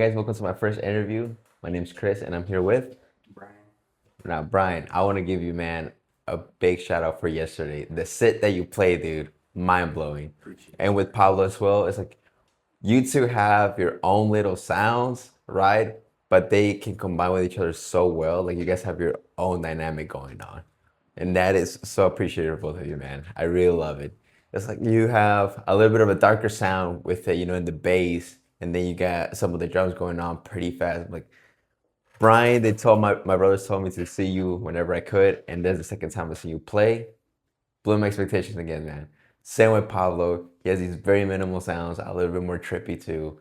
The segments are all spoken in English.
Guys, welcome to my first interview. My name's Chris, and I'm here with Brian. now Brian. I want to give you, man, a big shout out for yesterday. The sit that you played, dude, mind blowing. Appreciate And you. with Pablo as well, it's like you two have your own little sounds, right? But they can combine with each other so well. Like you guys have your own dynamic going on, and that is so appreciative of both of you, man. I really love it. It's like you have a little bit of a darker sound with it, in the bass, and then you got some of the drums going on pretty fast. Like Brian, they told my brothers told me to see you whenever I could, and there's the second time I see you play. Blew my expectations again, man. Same with Pablo. He has these very minimal sounds, a little bit more trippy too.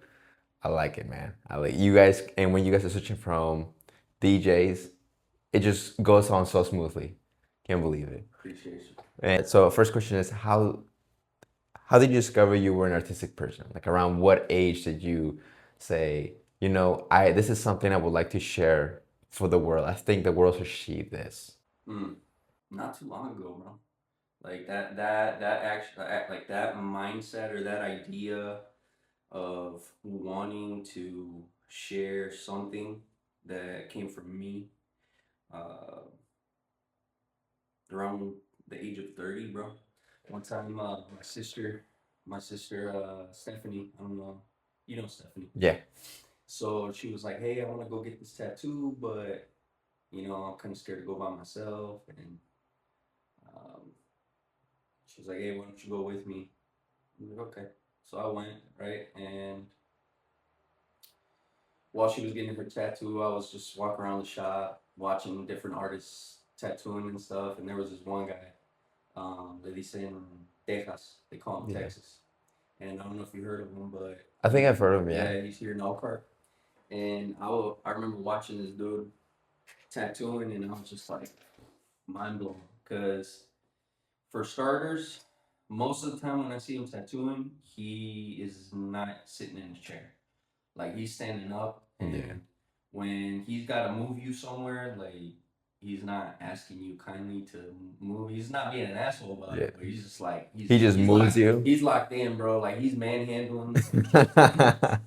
I like it, man. I like you guys, and when you guys are switching from DJs, it just goes on so smoothly. Can't believe it. Appreciate you. And so, first question is how did you discover you were an artistic person? Like around what age did you say, I this is something I would like to share for the world. I think the world should see this. Mm. Not too long ago, bro. Like that actually like that mindset or that idea of wanting to share something that came from me uh, around the age of 30, bro. One time, my sister Stephanie, I don't know, you know Stephanie. Yeah. So she was like, "Hey, I want to go get this tattoo, but I'm kind of scared to go by myself." And um, she was like, "Hey, why don't you go with me?" I'm like, "Okay." So I went, right? And while she was getting her tattoo, I was just walking around the shop, watching different artists tattooing and stuff. And there was this one guy, that he's in Texas. They call him Yeah. Texas. And I don't know if you heard of him, but I think I've heard of him, yeah. yeah, he's here in Elkhart. And I remember watching this dude tattooing, and I was just like mind blown. Because for starters, most of the time when I see him tattooing, he is not sitting in his chair. Like he's standing up, Yeah. and when he's got to move you somewhere, like he's not asking you kindly to move. He's not being an asshole about Yeah. it, but he's just like He just he's moves locked you. he's locked in, bro. Like he's manhandling. No, I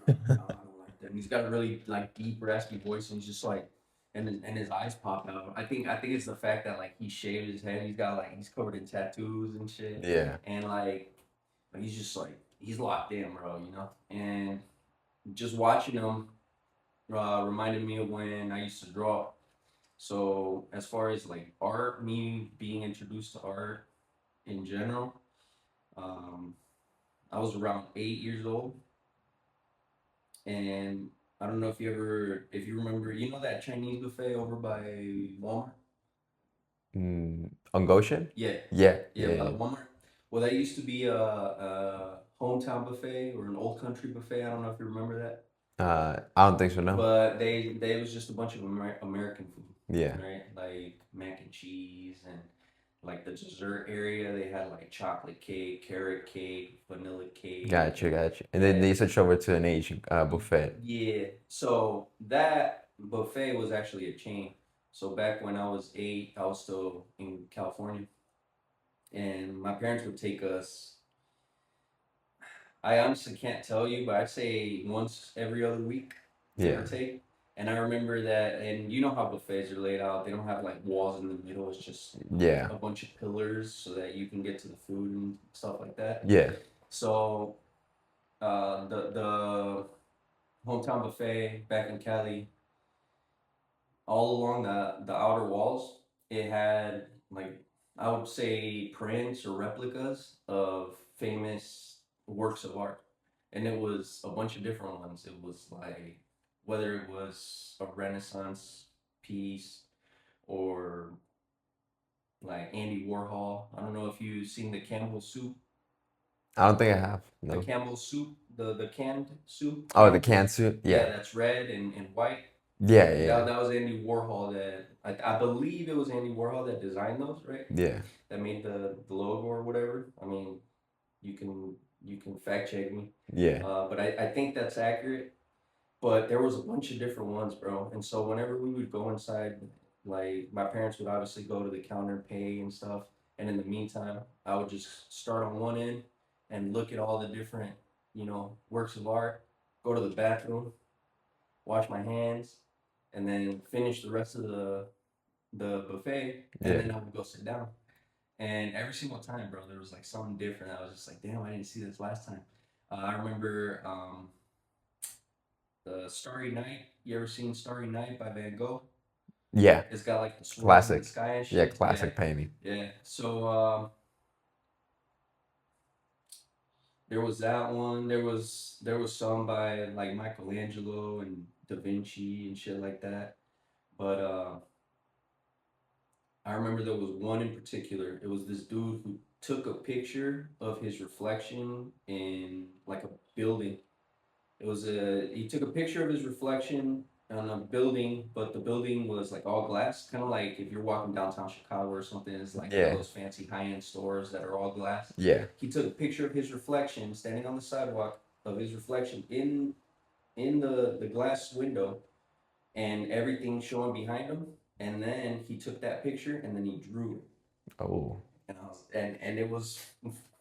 don't like that. And he's got a really like deep, raspy voice, and he's just like, and his eyes pop out. I think it's the fact that like he shaved his head. He's covered in tattoos and shit, Yeah. and like he's just like he's locked in, bro. And just watching him reminded me of when I used to draw. So as far as like art, me being introduced to art in general, um, I was around 8 years old, and I don't know if you remember, that Chinese buffet over by Walmart. On Goshen? Yeah, Yeah, yeah, yeah, by the yeah. Walmart. Well, that used to be a hometown buffet or an old country buffet. I don't know if you remember that. I don't think so, no. But they was just a bunch of American food, Yeah. right? Like mac and cheese, and like the dessert area, they had like chocolate cake, carrot cake, vanilla cake. Gotcha, gotcha. And then Yeah, they switched over to an Asian buffet. yeah. So that buffet was actually a chain. So back when I was 8, I was still in California, and my parents would take us. I honestly can't tell you, but I'd say once every other week, give Yeah. or take. And I remember that, and you know how buffets are laid out. They don't have like walls in the middle. It's just Yeah. a bunch of pillars so that you can get to the food and stuff like that. Yeah. So the hometown buffet back in Cali, all along the outer walls, it had like I would say prints or replicas of famous works of art, and it was a bunch of different ones. It was like whether it was a Renaissance piece or like Andy Warhol. I don't know if you've seen the Campbell soup, I don't think I have. the No. Campbell soup, the canned soup, Oh, the canned can soup. suit? Yeah, Yeah. that's red and white. Yeah, yeah, That was Andy Warhol that I believe it was Andy Warhol that designed those, right? yeah. That made the logo or whatever. I mean, you can fact check me, Yeah. but I think that's accurate. But there was a bunch of different ones, bro. And so whenever we would go inside, like my parents would obviously go to the counter and pay and stuff. And in the meantime, I would just start on one end and look at all the different, works of art. go to the bathroom, wash my hands, and then finish the rest of the buffet, and Yeah. then I would go sit down. And every single time, bro, there was like something different. I was just like, damn, I didn't see this last time. I remember the Starry Night. You ever seen Starry Night by Van Gogh? Yeah. It's got like the swirls in the Classic. sky and Yeah, shit. Yeah, classic painting. yeah. So there was that one. There was some by like Michelangelo and Da Vinci and shit like that. But I remember there was one in particular. It was this dude who took a picture of his reflection in like a building. He took a picture of his reflection on a building, but the building was like all glass, kind of like if you're walking downtown Chicago or something. It's like one of Yeah. those fancy high-end stores that are all glass. Yeah. He took a picture of his reflection standing on the sidewalk of his reflection in the glass window and everything showing behind him. And then he took that picture and then he drew it. Oh. And it was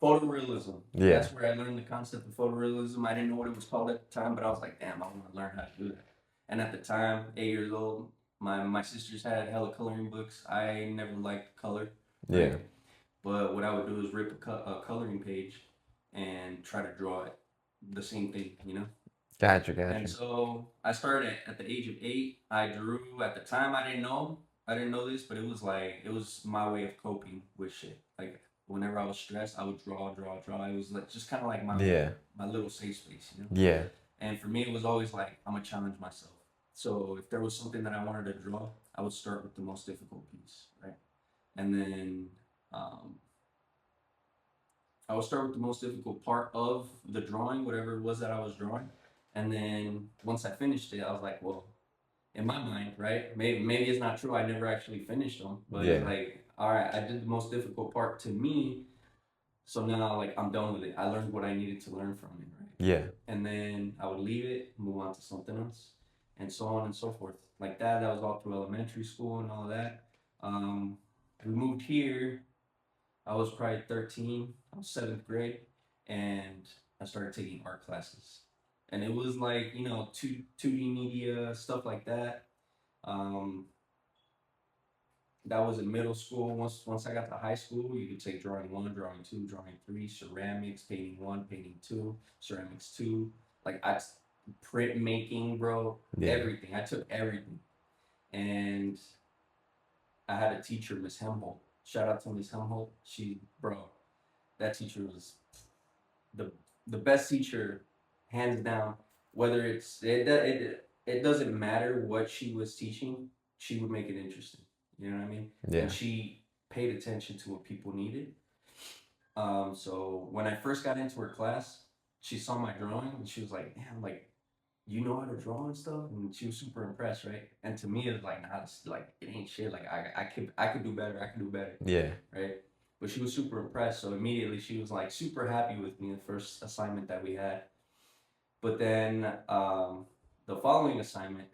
photorealism. Yeah. That's where I learned the concept of photorealism. I didn't know what it was called at the time, but I was like, damn, I want to learn how to do that. And at the time, 8 years old, my sisters had hella coloring books. I never liked color, right? Yeah. But what I would do is rip a coloring page and try to draw it, the same thing, you know. Gotcha. And Gotcha. so I started at the age of 8. I drew at the time. I didn't know this, but it was my way of coping with shit. Like whenever I was stressed, I would draw. It was like just kind of like Yeah. my little safe space, you know. Yeah. And for me, it was always like I'm gonna challenge myself. So if there was something that I wanted to draw, I would start with the most difficult piece, right? And then um, I would start with the most difficult part of the drawing, whatever it was that I was drawing. And then once I finished it, I was like, well, in my mind, right? Maybe it's not true. I never actually finished them, but it's Yeah. like, all right, I did the most difficult part to me. So now, like, I'm done with it. I learned what I needed to learn from it, right? Yeah. And then I would leave it, move on to something else, and so on and so forth. Like that. That was all through elementary school and all of that. We moved here. I was probably 13. I was seventh grade, and I started taking art classes. And it was like two D media stuff like that. Um, that was in middle school. Once I got to high school, you could take drawing one, drawing two, drawing three, ceramics, painting one, painting two, ceramics two. Like I print making, bro, Yeah. everything. I took everything, and I had a teacher, Miss Hemholt. Shout out to Miss Hemholt. Bro, that teacher was the the best teacher, hands down. Whether it doesn't matter what she was teaching, she would make it interesting. You know what I mean? And Yeah. she paid attention to what people needed. So when I first got into her class, she saw my drawing and she was like, "Damn, like you know how to draw and stuff," and she was super impressed, right? And to me, it was like, "Nah, it's like it ain't shit. Like I could do better. I could do better, Yeah. right?" But she was super impressed, so immediately she was like super happy with me the first assignment that we had. But then the following assignment,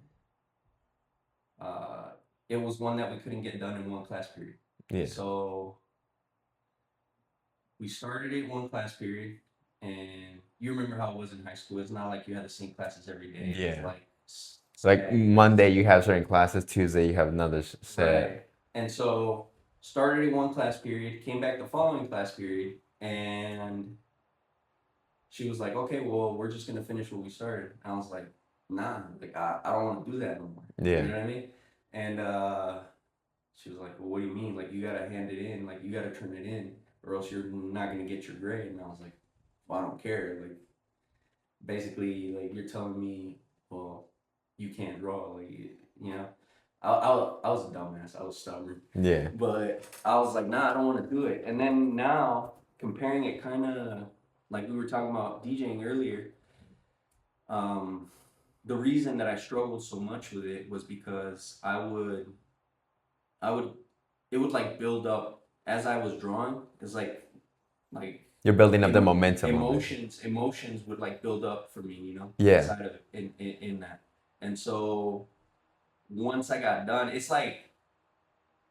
uh, it was one that we couldn't get done in one class period. Yeah. So we started it one class period, and you remember how it was in high school. It's not like you had the same classes every day. It was Yeah. like Like Monday you have certain classes, Tuesday you have another set. right. And so started in one class period, came back the following class period, and she was like, "Okay, well, we're just gonna finish what we started." And I was like, "Nah, like I don't want to do that no more." You Yeah. know what I mean? And she was like, "Well, what do you mean? Like you gotta hand it in, like you gotta turn it in, or else you're not gonna get your grade." And I was like, "Well, I don't care. Like basically, like you're telling me, well, you can't draw, like you know." I was a dumbass. I was stubborn, Yeah. but I was like, "Nah, I don't want to do it." And then now comparing it, kind of like we were talking about DJing earlier. Um, the reason that I struggled so much with it was because I would, it would like build up as I was drawing. It's like You're building up the momentum of it. emotions would like build up for me, you know, Yeah. inside of it, in that. And so once I got done, it's like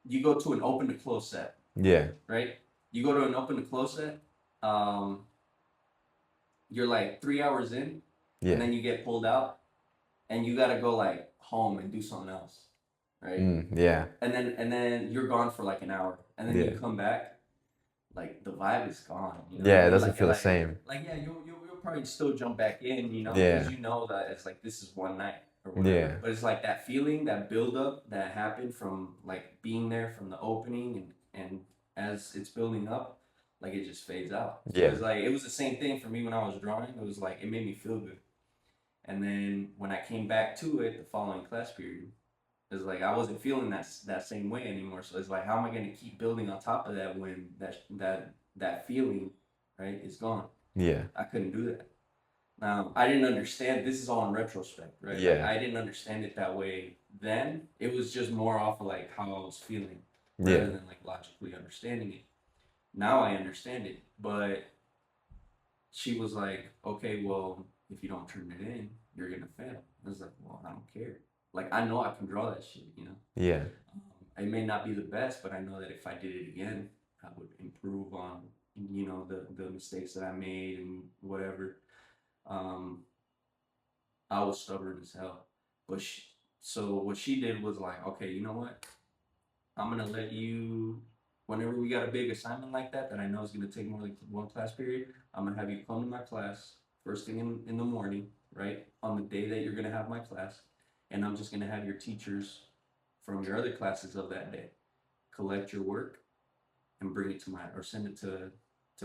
you go to an open to close set, Yeah. right? You go to an open to close set, um, you're like 3 hours in, and Yeah. then you get pulled out, and you gotta go like home and do something else, right? Yeah. And then you're gone for like an hour, and then you Yeah. come back, like the vibe is gone. You know what I Yeah, it mean? doesn't feel the same. Yeah, you'll probably still jump back in, because Yeah. you know that it's like this is one night or Yeah. whatever. But it's like that feeling, that build up that happened from like being there from the opening and as it's building up, like it just fades out. So Yeah. it's like it was the same thing for me when I was drawing. It was like it made me feel good. And then when I came back to it the following class period, it's like I wasn't feeling that same way anymore. So it's like, how am I going to keep building on top of that when that feeling, right, is gone? Yeah. I couldn't do that. Now I didn't understand. This is all in retrospect, right? Like Yeah. I didn't understand it that way then. It was just more off of like how I was feeling, rather Yeah. than like logically understanding it. Now I understand it, but she was like, okay, well, if you don't turn it in, you're gonna fail. I was like, well, I don't care. Like I know I can draw that shit. Yeah. It may not be the best, but I know that if I did it again, I would improve on the mistakes that I made and whatever. Um, I was stubborn as hell, but so what she did was like, okay, you know what? I'm gonna let you. Whenever we got a big assignment like that I know is gonna take more than one class period, I'm gonna have you come to my class first thing in the morning, right? On the day that you're gonna have my class, and I'm just gonna have your teachers from your other classes of that day collect your work and bring it to my or send it to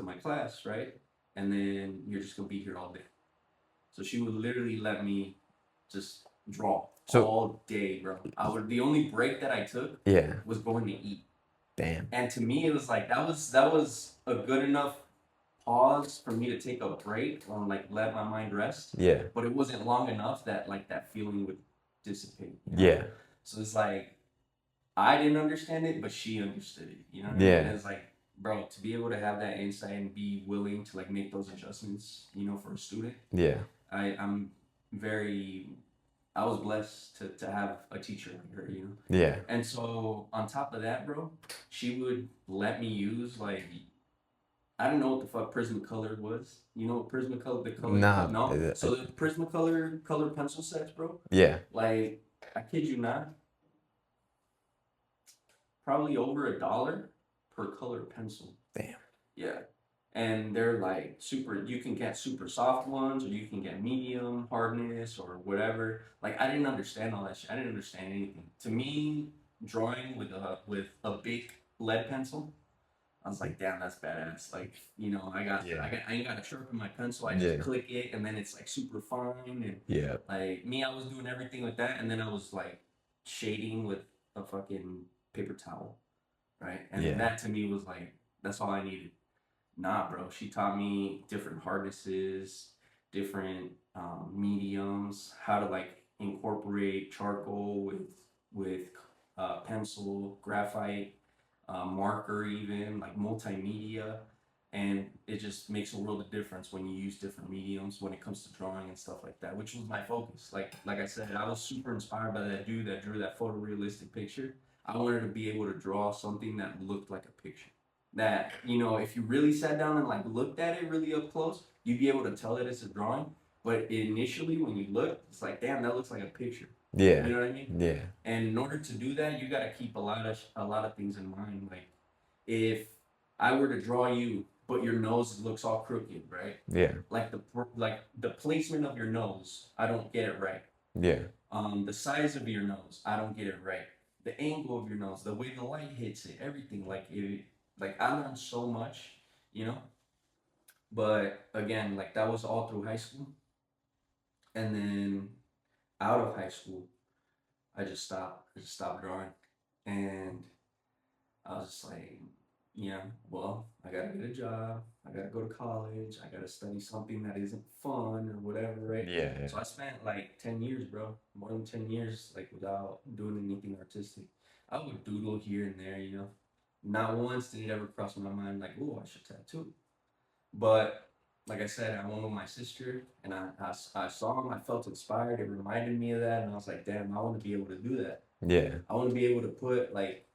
my class, right? And then you're just gonna be here all day. So she would literally let me just draw So, all day, bro. The only break that I took yeah. was going to eat. Damn. And to me it was like that was a good enough pause for me to take a break or like let my mind rest. Yeah. But it wasn't long enough that like that feeling would dissipate. Yeah. So it's like I didn't understand it, but she understood it. You know what I mean? Yeah. And it's like, bro, to be able to have that insight and be willing to like make those adjustments, for a student, Yeah. I'm very I was blessed to have a teacher like her. Yeah. And so on top of that, bro, she would let me use like I don't know what the fuck Prismacolor was. You know what Prismacolor the color Nah. no. So the Prismacolor color pencil sets, bro. Yeah. Like I kid you not, probably over $1 per color pencil. Damn. Yeah. And they're like super, you can get super soft ones or you can get medium hardness or whatever. Like I didn't understand all that shit. I didn't understand anything. To me, drawing with a big lead pencil, I was like, damn, that's badass. Like, Yeah. I ain't got to sharpen my pencil. I just Yeah. click it and then it's like super fine. And Yeah. like me, I was doing everything with that. And then I was like shading with a fucking paper towel. Right. And Yeah. that to me was like, that's all I needed. Nah, bro. She taught me different hardnesses, different mediums, how to like incorporate charcoal with pencil, graphite, marker, even like multimedia, and it just makes a world of difference when you use different mediums when it comes to drawing and stuff like that. Which was my focus. Like I said, I was super inspired by that dude that drew that photorealistic picture. I wanted to be able to draw something that looked like a picture that if you really sat down and like looked at it really up close, you'd be able to tell that it's a drawing. But initially, when you look, it's like, damn, that looks like a picture. Yeah. You know what I mean? Yeah. And in order to do that, you got to keep a lot of things in mind. Like, if I were to draw you, but your nose looks all crooked, right? Yeah. Like the placement of your nose, I don't get it right. Yeah. The size of your nose, I don't get it right. The angle of your nose, the way the light hits it, everything. Like I learned so much, you know. But again, like that was all through high school, and then out of high school, I just stopped. I just stopped drawing, and I was just like, well, I gotta get a job. I gotta go to college. I gotta study something that isn't fun or whatever, right? Yeah. Yeah. So I spent like 10 years, bro, more than 10 years, like without doing anything artistic. I would doodle here and there. Not once did it ever cross my mind like, oh, I should tattoo. But like I said, I went with my sister, and I saw him. I felt inspired. It reminded me of that, and I was like, damn, I want to be able to do that. Yeah. I want to be able to put like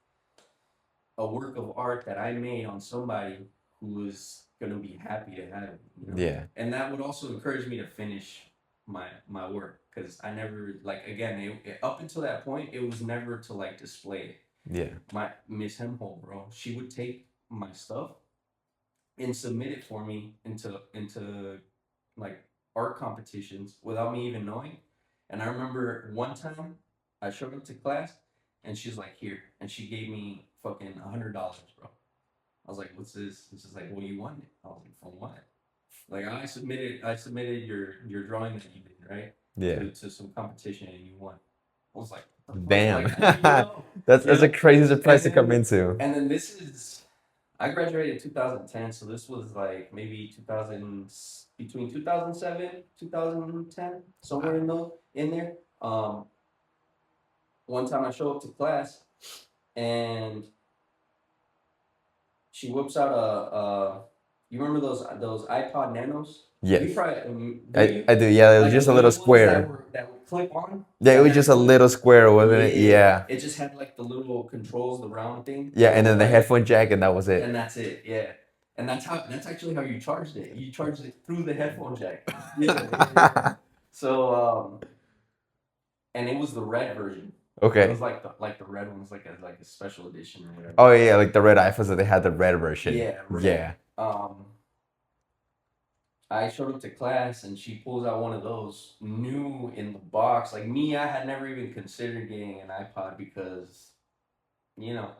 a work of art that I made on somebody who was gonna be happy to have it. Yeah. And that would also encourage me to finish my work because I never like again up until that point it was never to like display it. Yeah. My Miss Hemhole, bro, she would take my stuff and submit it for me into like art competitions without me even knowing. And I remember one time I showed up to class and she's like, "Here," and she gave me fucking $100, bro. I was like, "What's this?" And she's like, "Well, you won it." I was like, "From what?" Like I submitted your drawing that you did, right? Yeah. To some competition and you won. I was like, "What the fuck?" Damn. Like, how do you know? That's a Yeah. crazy surprise And to come then into. and then this is I graduated in 2010, so this was like maybe 2000 between 2007, 2010, somewhere Wow. in there. One time I show up to class and she whips out a you remember those iPod Nanos? You Yes. probably do you I do. Yeah, it was like the just a little little ones square. that would clip on Yeah, it that was had just a the little square, wasn't it? yeah. Yeah. It just had like the little controls, the round thing, Yeah, the and little then the like, headphone jack, and that was and it. that's it. Yeah, and that's actually how you charged it. You charged it through the headphone jack. Yeah, yeah, yeah. So and it was the red version. It was Okay. like the red one was like a special edition or whatever. Oh yeah, like the red iPhones that they had the red version. Yeah, red. Yeah. I showed up to class and she pulls out one of those new in the box. Like me, I had never even considered getting an iPod because, you know,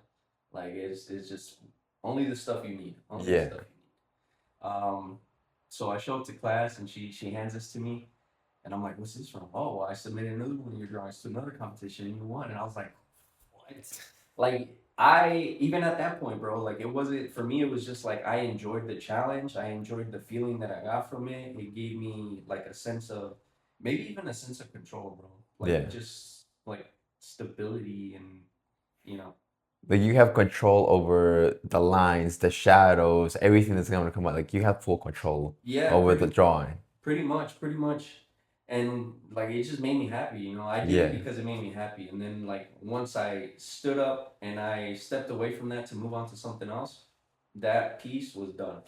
like it's just only the stuff you need. Only the Yeah. stuff you need. So I show up to class and she hands this to me and I'm like, "What's this from?" "Oh, well, I submitted another one of your drawings to another competition and you won." And I was like, "What?" Like I even at that point, bro, like it wasn't for me. It was just like I enjoyed the challenge. I enjoyed the feeling that I got from it. It gave me like a sense of maybe even a sense of control, bro. Like Yeah. just like stability and you know. Like you have control over the lines, the shadows, everything that's going to come out. Like you have full control Yeah, over the drawing. pretty much. And like it just made me happy, you know. I did it Yeah. because it made me happy. And then like once I stood up and I stepped away from that to move on to something else, that piece was done.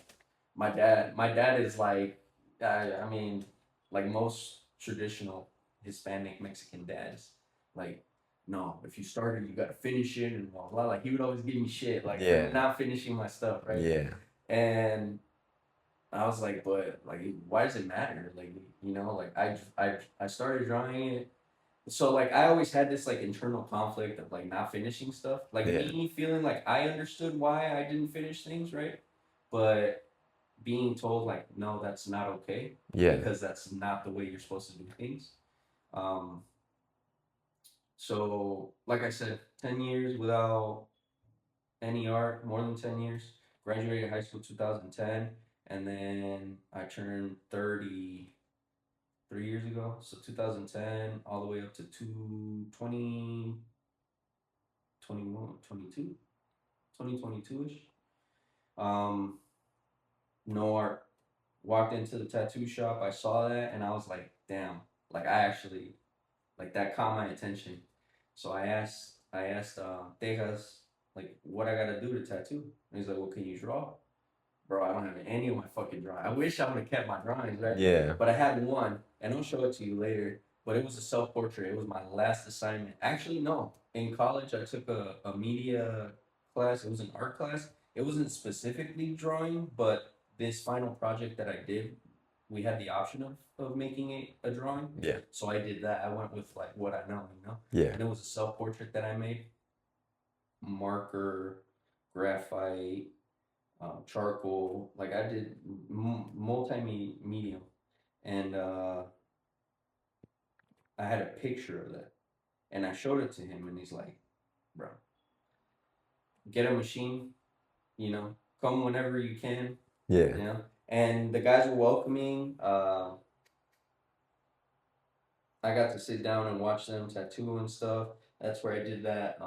My dad is like I mean, like most traditional Hispanic Mexican dads, like, no, if you started, you gotta finish it and blah blah. Like he would always give me shit like for Yeah. not finishing my stuff, right? Yeah. And I was like, but like, why does it matter? Like, you know, like I started drawing it. So like I always had this like internal conflict of like not finishing stuff. Like Yeah. me feeling like I understood why I didn't finish things, right? But being told like, no, that's not okay Yeah. because that's not the way you're supposed to do things. Um, so like I said, 10 years without any art, more than 10 years. Graduated high school 2010, and then I turned 30 3 years ago. So 2010 all the way up to 2021, 22, 2022-ish. Um, no art. Walked into the tattoo shop. I saw that and I was like, damn. Like I actually like that caught my attention. So I asked Tejas like what I gotta do to tattoo. And he's like, well, can you draw? Bro, I don't have any of my fucking drawings. I wish I would have kept my drawings, right? Yeah. But I had one, and I'll show it to you later. But it was a self portrait. It was my last assignment. Actually, no. In college, I took a media class. It was an art class. It wasn't specifically drawing, but this final project that I did, we had the option of making it a drawing. Yeah. So I did that. I went with like what I know, you know? Yeah. And it was a self portrait that I made marker, graphite, charcoal. Like I did multimedia, and I had a picture of that, and I showed it to him, and he's like, "Bro, get a machine. You know, come whenever you can. Yeah. You know." And the guys were welcoming. I got to sit down and watch them tattoo and stuff. That's where I did that.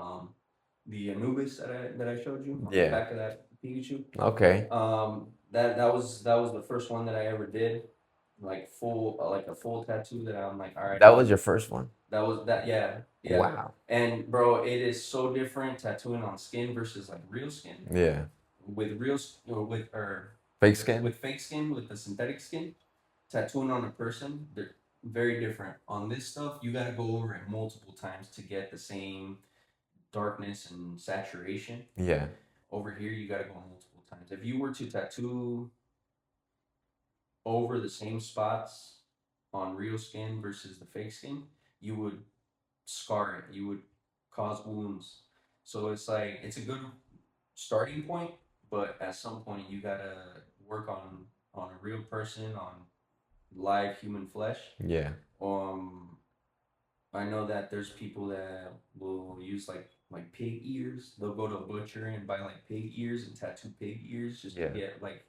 The Anubis that I showed you on the Yeah. back of that Pikachu. Okay. That was the first one that I ever did, like full like a full tattoo that I'm like, all right, That was your first one. that was that yeah yeah. Wow. And bro, it is so different tattooing on skin versus like real skin. Yeah. With real or with or Fake skin? with fake skin with the synthetic skin, tattooing on a person, very different. On this stuff, you got to go over it multiple times to get the same darkness and saturation. Yeah. Over here, you got to go multiple times. If you were to tattoo over the same spots on real skin versus the fake skin, you would scar it. You would cause wounds. So it's like it's a good starting point, but at some point you gotta work on a real person, on live human flesh. Yeah. Um, I know that there's people that will use like pig ears. They'll go to a butcher and buy like pig ears and tattoo pig ears just to Yeah. get like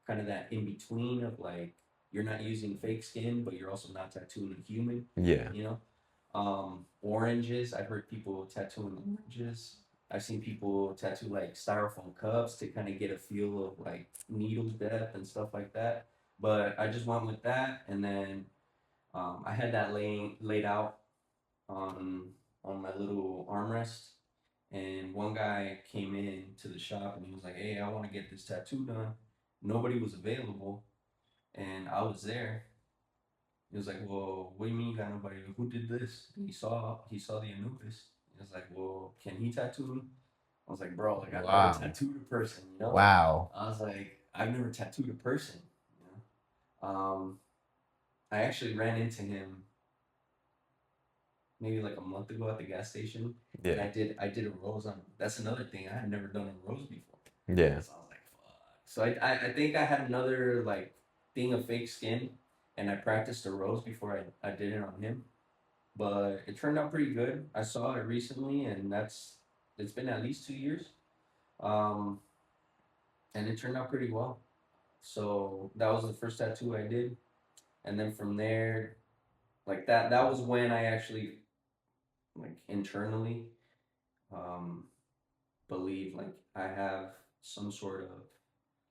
kind of that in between of like you're not using fake skin, but you're also not tattooing a human. Yeah. You know, oranges. I've heard people tattooing oranges. I've seen people tattoo like styrofoam cups to kind of get a feel of like needle depth and stuff like that. But I just went with that, and then I had that laid out on my little armrest. And one guy came in to the shop and he was like, "Hey, I want to get this tattoo done." Nobody was available, and I was there. He was like, "Well, what do you mean you got nobody? Who did this?" And he saw the Anubis. He was like, "Well, can he tattoo me?" I was like, "Bro, like I've never Wow. tattooed a person, you know." Wow. I was like, "I've never tattooed a person, you know." I actually ran into him maybe like a month ago at the gas station, and Yeah. I did a rose on. That's another thing I had never done a rose before, Yeah. so I was like, "Fuck." So I think I had another like thing of fake skin, and I practiced a rose before I did it on him, but it turned out pretty good. I saw it recently, and it's been at least 2 years, um, and it turned out pretty well. So that was the first tattoo I did, and then from there, like that was when I actually like internally um, believe like I have some sort of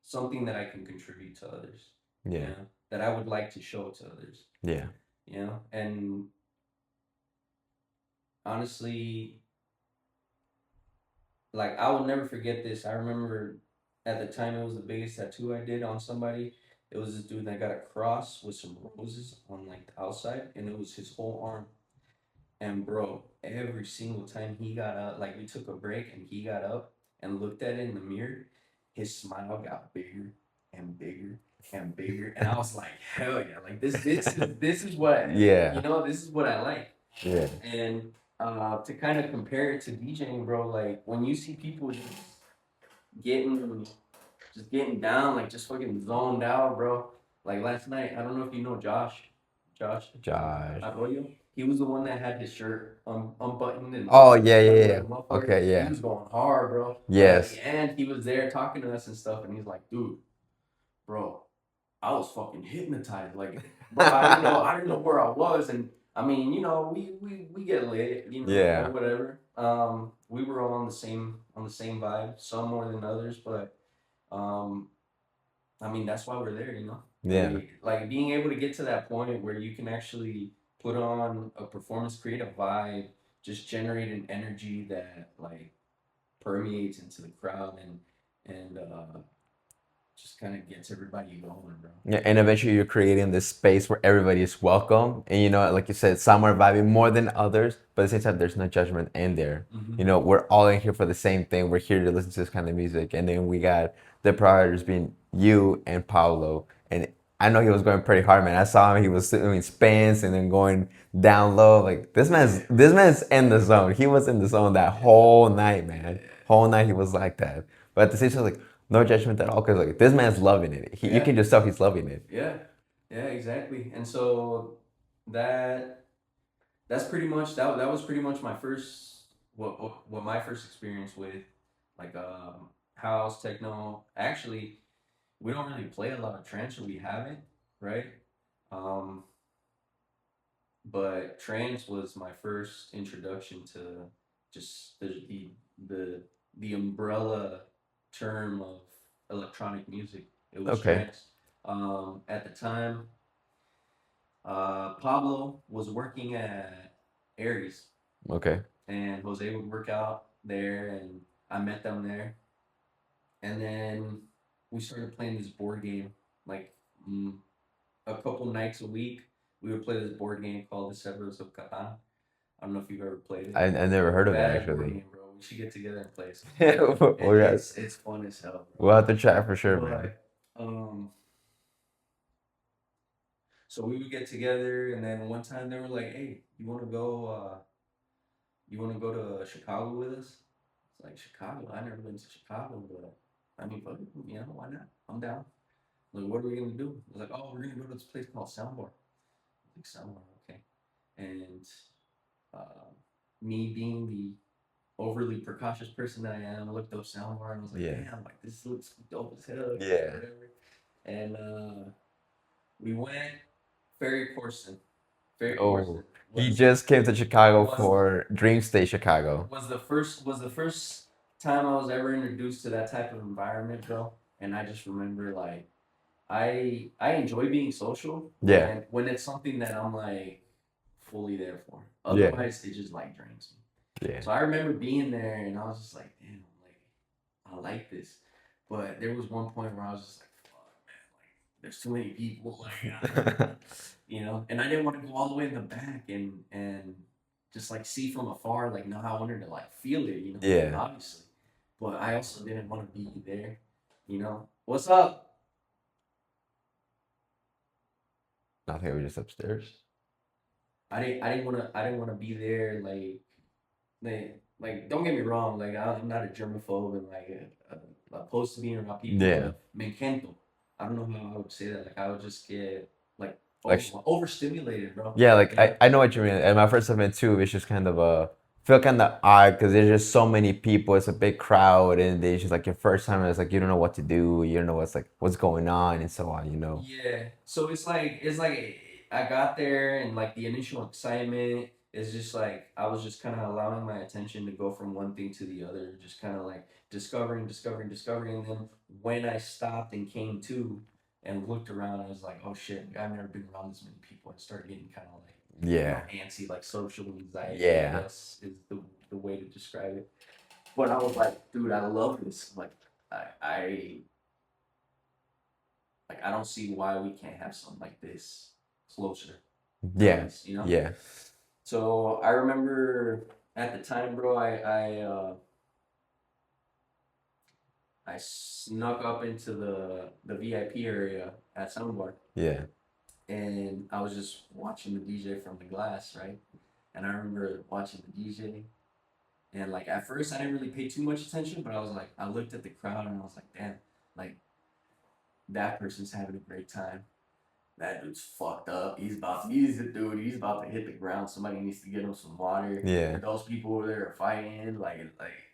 something that I can contribute to others, you Yeah. know, that I would like to show to others, Yeah. you know, and honestly, like I will never forget this. I remember at the time it was the biggest tattoo I did on somebody. It was this dude that got a cross with some roses on like the outside, and it was his whole arm. And bro, every single time he got up, like we took a break and he got up and looked at it in the mirror, his smile got bigger and bigger and bigger. And I was like, hell yeah, like this is what Yeah. this is what I like. Yeah. And to kind of compare it to DJing, bro, like when you see people getting getting down, like just fucking zoned out, bro. Like last night, I don't know if you know Josh Josh. Arroyo. He was the one that had his shirt unbuttoned and Oh yeah, like yeah, a yeah. motherfucker. Okay, He yeah. was going hard, bro. But at Yes. the end, he was there talking to us and stuff, and he's like, "Dude, bro, I was fucking hypnotized. Like, bro, I didn't know where I was, and I mean, we get lit, or Yeah. whatever. We were all on the same vibe, some more than others, but um, I mean, that's why we're there, you know? Yeah. Like being able to get to that point where you can actually put on a performance, create a vibe, just generate an energy that like permeates into the crowd and just kind of gets everybody going, bro. Yeah, and eventually you're creating this space where everybody is welcome. And like you said, some are vibing more than others, but at the same time, there's no judgment in there. Mm-hmm. We're all in here for the same thing. We're here to listen to this kind of music. And then we got the priors being you and Paulo. And I know he was going pretty hard, man. I saw him, he was doing spins and then going down low. Like this man's in the zone. He was in the zone that whole night, man. Whole night he was like that. But at the same time, like no judgment at all, because like this man's loving it. You Yeah, can just tell he's loving it. yeah, yeah, exactly. And so that that's pretty much that was pretty much my first what my first experience with like house techno. Actually, we don't really play a lot of trance, or we haven't, right? Um, but trance was my first introduction to just the the umbrella term of electronic music. It was Okay. trance. At the time, Pablo was working at Aries, Okay. and Jose would work out there, and I met them there. And then we started playing this board game like mm, a couple nights a week. we would play this board game called the Settlers of Catan. I don't know if you've ever played it. I never heard of that Bad board actually. game, bro. We should get together and play some. We'll have, It's fun as hell, bro. we'll have to chat for sure, man. But so we would get together, and then one time they were like, "Hey, you want to go? You want to go to Chicago with us?" It's like Chicago. I never been to Chicago, but I mean, fuck it, you know, why not? I'm down. Like, what are we gonna do? I was like, oh, we're gonna go to this place called Soundbar. Like Soundbar, okay. And uh, me being the overly precautious person that I am, I looked up Soundbar and I was like, Yeah. damn, like this looks dope as hell, Yeah. whatever. And we went Ferry Corson. Ferry Oh, Corson he was just came to Chicago was for Dream State Chicago. was the first time I was ever introduced to that type of environment, bro. And I just remember like I enjoy being social Yeah. when it's something that I'm like fully there for. Yeah. Otherwise, it just like drains me. Yeah. So I remember being there and I was just like, damn, like I like this. But there was one point where I was just like, fuck, man, like there's too many people, like you know. And I didn't want to go all the way in the back and just like see from afar, like no, I wanted to like feel it, you know, Yeah. obviously. But I also didn't want to be there, you know. What's up? I think we were just upstairs. I didn't want to be there like don't get me wrong, like I'm not a germaphobe and like opposed to being around people, Yeah. but me encento. I don't know how I would say that. Like I would just get like Like, overstimulated, bro. yeah, like You know? I know what you mean. And my first event too, it's just kind of feel kind of odd because there's just so many people. It's a big crowd, and it's just like your first time. It's like you don't know what to do. You don't know what's going on, and so on. You know. Yeah. So it's like I got there and like the initial excitement is just like I was just kind of allowing my attention to go from one thing to the other, just kind of like discovering. And then when I stopped and came to and looked around, I was like, oh shit, I've never been around this many people. I started getting kind of like Yeah. antsy, like social anxiety. I Yeah. guess is the way to describe it. But I was like, dude, I love this. Like I like I don't see why we can't have something like this closer. Yeah. You know? Yeah. So I remember at the time, bro, I snuck up into the VIP area at Soundbar Yeah. and I was just watching the DJ from the glass, right? And I remember watching the DJ and like at first I didn't really pay too much attention, but I was like I looked at the crowd and I was like, damn, like that person's having a great time. That dude's fucked up. He's a dude. He's about to hit the ground. Somebody needs to get him some water. Yeah. Those people over there are fighting. Like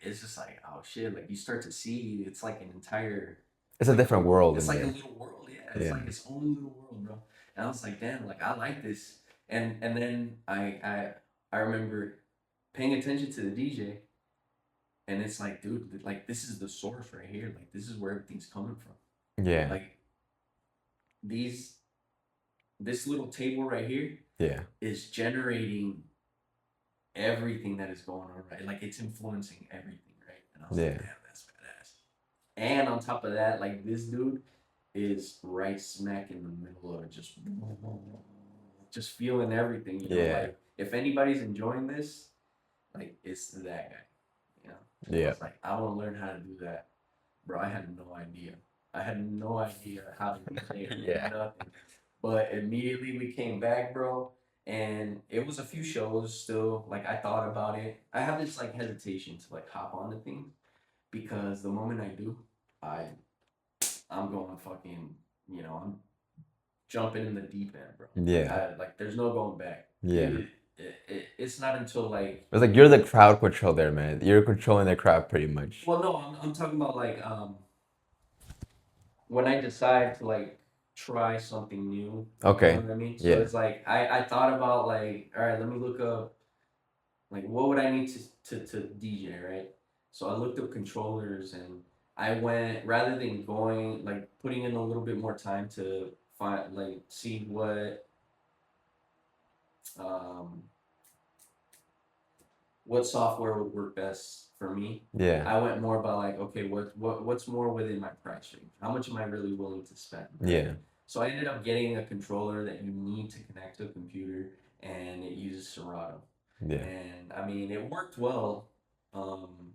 it's just like oh shit. Like you start to see it's like an entire. It's a different world It's in like a there. little world. Yeah. It's Yeah. like its own little world, bro. And I was like, damn. Like I like this. And then I remember paying attention to the DJ, and it's like, dude, like this is the source right here. Like this is where everything's coming from. Yeah. Like this little table right here Yeah. is generating everything that is going on, right? Like it's influencing everything, right? And I was like, Yeah. damn, that's badass. And on top of that, like this dude is right smack in the middle of just feeling everything, you know. Yeah. Like if anybody's enjoying this, like it's that guy, you know. And I Yeah. was like, I want to learn how to do that, bro. I had no idea. I had no idea how to DJ. Yeah. Nothing. But immediately we came back, bro, and it was a few shows still. Like I thought about it. I have this like hesitation to like hop onto things because the moment I do, I'm going fucking, you know, I'm jumping in the deep end, bro. Yeah. Like there's no going back. Yeah. It's not until like It's like you're the crowd control there, man. You're controlling the crowd pretty much. well, no, I'm talking about like when I decide to like try something new. Okay. You know what I mean? So Yeah. it's like I thought about like, all right, let me look up like what would I need to DJ, right? So I looked up controllers and I went rather than going like putting in a little bit more time to find like see um what software would work best for me. Yeah. I went more about like, okay, what's more within my price range? How much am I really willing to spend? Right? Yeah. So I ended up getting a controller that you need to connect to a computer, and it uses Serato. Yeah. And I mean, it worked well, um,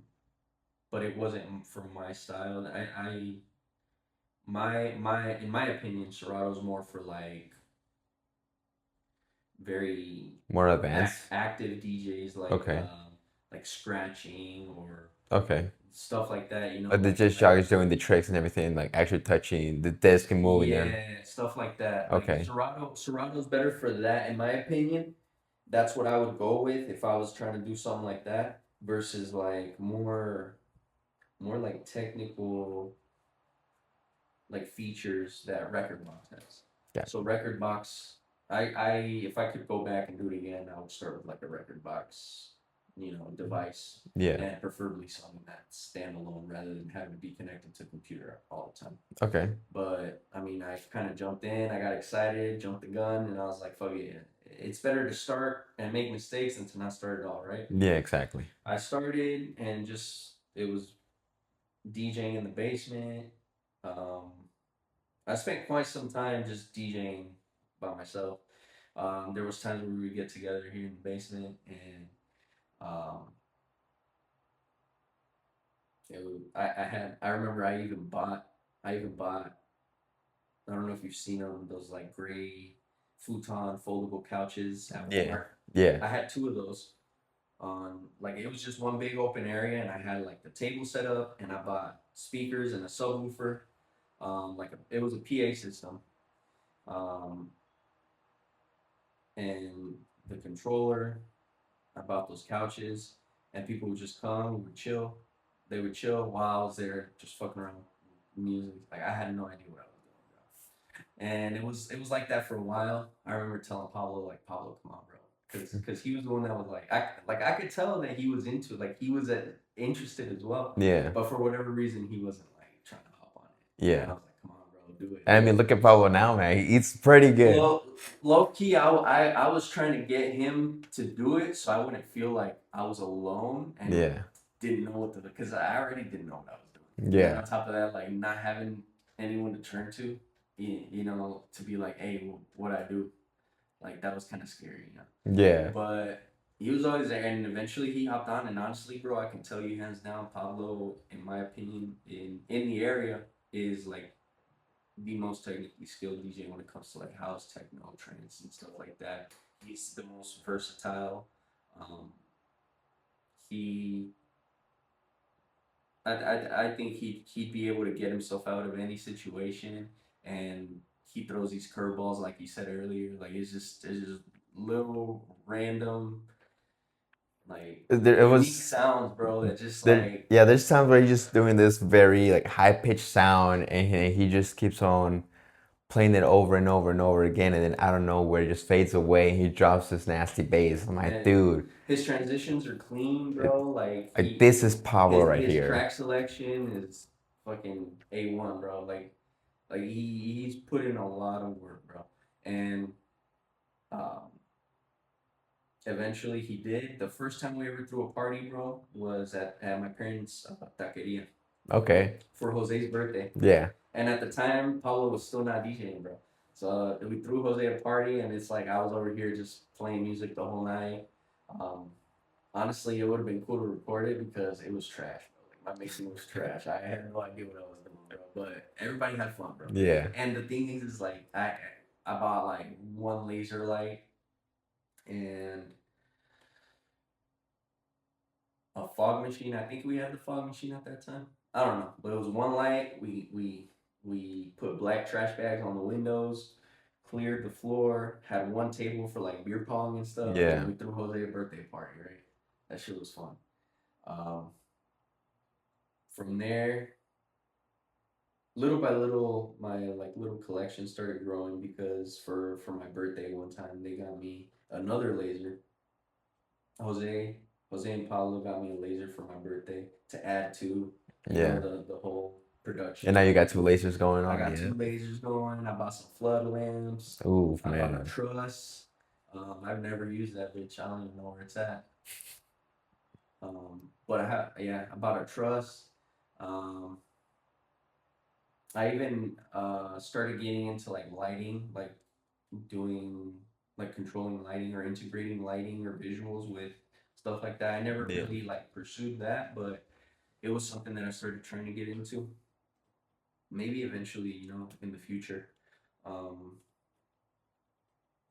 but it wasn't for my style. In my opinion, Serato's more for like very More advanced. active DJs, Okay. like scratching or Okay. stuff like that. But the just Like joggers doing the tricks and everything, like actually touching the disc and moving them. yeah, stuff like that. Like Okay. Serato's better for that, in my opinion. That's what I would go with if I was trying to do something like that versus like more like technical like features that Record Box has. So Gotcha. Record Box, I if I could go back and do it again, I would start with like a Record Box, device, Yeah. and preferably something that's standalone rather than having to be connected to a computer all the time. Okay. But I mean, I kind of jumped in, I got excited, jumped the gun, and I was like, fuck it. It's better to start and make mistakes than to not start at all, right? Yeah, exactly. I started and just, it was DJing in the basement. Um, I spent quite some time just DJing by myself. There was times where we would get together here in the basement, and um, I remember I even bought I don't know if you've seen them, those like gray futon foldable couches at Yeah. Walmart. Yeah. I had two of those on, like, it was just one big open area, and I had like the table set up, and I bought speakers and a subwoofer. It was a PA system, um, and the controller. I bought those couches, and people would just come, we would chill. They would chill while I was there, just fucking around with music. Like I had no idea what I was doing, bro. And it was like that for a while. I remember telling Pablo, like, Pablo, come on, bro, because he was the one that was like, I could tell that he was into it, like he was interested as well, Yeah. but for whatever reason he wasn't like trying to hop on it. And I Yeah. was like, come on, bro, do it, And I do mean, it. look at Pablo now, man. He eats pretty good. Low key, I was trying to get him to do it so I wouldn't feel like I was alone and Yeah. didn't know what to do, because I already didn't know what I was doing. And then Yeah. on top of that, like not having anyone to turn to, to be like, hey, what I do, like that was kind of scary. Yeah. But he was always there, and eventually he hopped on. And honestly, bro, I can tell you hands down, Pablo, in my opinion, in the area, is like the most technically skilled DJ when it comes to like house, techno, trance, and stuff like that. He's the most versatile. Um, he, I think he'd be able to get himself out of any situation, and he throws these curveballs like you said earlier. Like it's just little random like It unique was sounds, bro. That just there. like Yeah, there's times where he's just doing this very like high pitched sound, and he just keeps on playing it over and over and over again, and then I don't know where it just fades away. And he drops this nasty bass. I'm like, and dude, his transitions are clean, it, bro. Like like this is Pablo right his here. track selection is fucking A1, bro. Like he's put in a lot of work, bro. And um, eventually he did. The first time we ever threw a party, bro, was at my parents' taqueria Okay. for Jose's birthday. Yeah. And at the time, Paulo was still not DJing, bro. So we threw Jose a party, and it's like I was over here just playing music the whole night. Um, Honestly, it would have been cool to record it because it was trash, bro. Like my mixing was trash. I had no idea what I was doing, bro. But everybody had fun, bro. Yeah. And the thing is like I bought like one laser light and a fog machine. I think we had the fog machine at that time. I don't know, but it was one light. We put black trash bags on the windows, cleared the floor, had one table for like beer pong and stuff, and Yeah. then we threw Jose a birthday party. Right, that shit was fun. Um, from there, little by little, my like little collection started growing because for my birthday one time they got me another laser. Jose Jose and Paulo got me a laser for my birthday to add to, Yeah. the whole And production. now you got two lasers going I on. got Yeah. two lasers going. I bought some flood lamps. Ooh, I bought a man. truss. I've never used that bitch. I don't even know where it's at. But I bought a truss. Um, I even started getting into like lighting, like doing like controlling lighting or integrating lighting or visuals with stuff like that. I never Yeah. really like pursued that, but it was something that I started trying to get into. Maybe eventually, in the future. Um,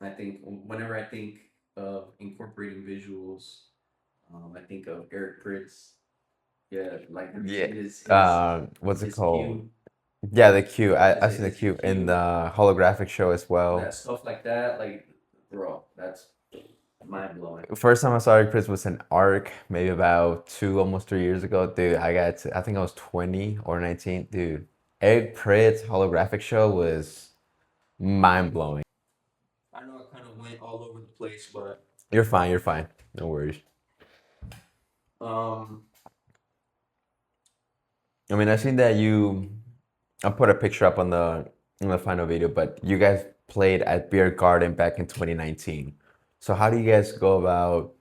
I think whenever I think of incorporating visuals, I think of Eric Pritz. Yeah, like have you Yeah. seen his What's it his cue? cue, Yeah, the cue. I've seen the his cue in EQ, the holographic show as well. that stuff like that? Like, bro, that's mind blowing. First time I saw Eric Chris was in ARC, maybe about two, almost 3 years ago. Dude, I think I was 20 or 19. Dude, Eric Pritt's holographic show was mind blowing. I know I kind of went all over the place, but You're fine, you're fine. No worries. um, I mean, I've seen that I put a picture up on the final video, but you guys played at Beer Garden back in 2019. So how do you guys go about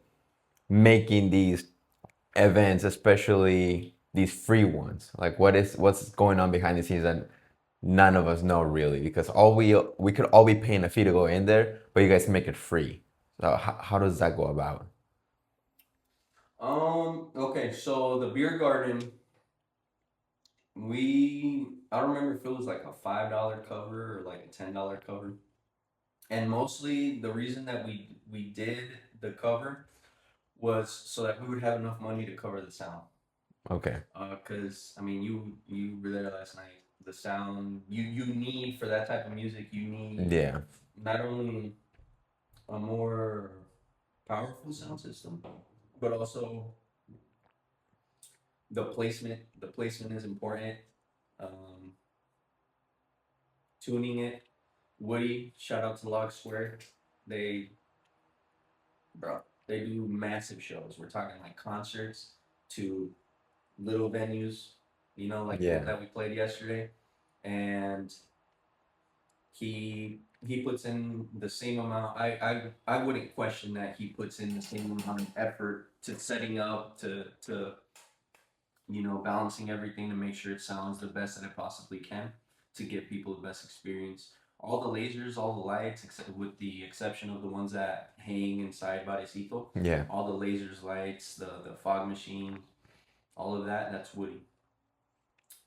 making these events, especially these free ones? Like what's going on behind the scenes that none of us know really? Because all we could all be paying a fee to go in there, but you guys make it free. So how does that go about? okay, so the beer garden, I don't remember if it was like a $5 cover or like a $10 cover. And mostly the reason that we did the cover was so that we would have enough money to cover the sound. Okay. Because I mean, you were there last night. The sound you need for that type of music, you need Yeah. not only a more powerful sound system, but also the placement. The placement is important. Um, Tuning it. Woody, shout out to Log Square. They, bro, they do massive shows. We're talking like concerts to little venues, like the one Yeah. that we played yesterday. And he puts in the same amount. I wouldn't question that he puts in the same amount of effort to setting up to balancing everything to make sure it sounds the best that it possibly can to give people the best experience. All the lasers, all the lights, except with the exception of the ones that hang inside Varecito, Yeah. all the lasers, lights, the fog machine, all of that, that's Woody.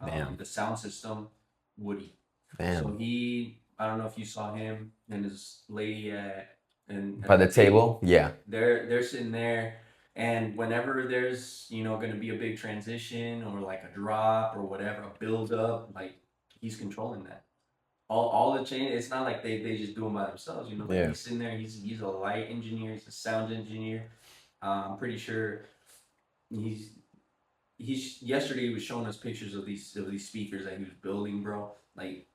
Damn. The sound system, Woody. So Damn. I don't know if you saw him and his lady at By the that table. table? Yeah. They're sitting there, and whenever there's going to be a big transition or like a drop or whatever, a build up, like he's controlling that. All the chain. It's not like they just do them by themselves. Like Yeah. he's sitting there. He's a light engineer. He's a sound engineer. I'm pretty sure he's he's yesterday he was showing us pictures of these speakers that he was building, bro. Like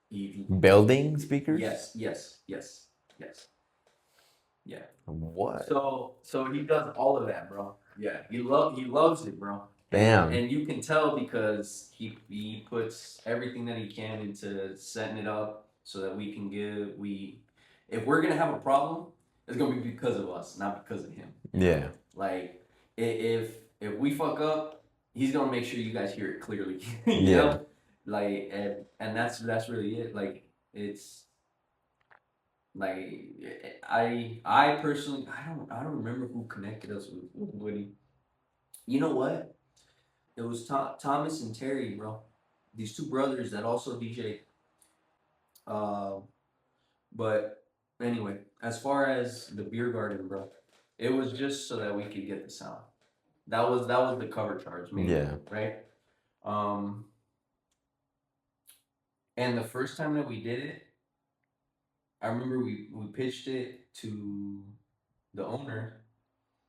he Building speakers? yes, yes, yes, yes, yeah. What? So he does all of that, bro. Yeah, he loves it, bro. Damn. And you can tell because he puts everything that he can into setting it up so that we can if we're gonna have a problem, it's gonna be because of us, not because of him. Yeah. Like if we fuck up, he's gonna make sure you guys hear it clearly. Yeah. Like and that's really it. Like it's like I personally I don't remember who connected us with Woody. You know what? It was Thomas and Terry, bro. These two brothers that also DJ. Uh, but anyway, as far as the beer garden, bro, it was just so that we could get the sound. That was the cover charge mainly, Yeah. right? Um, and the first time that we did it, I remember we pitched it to the owner,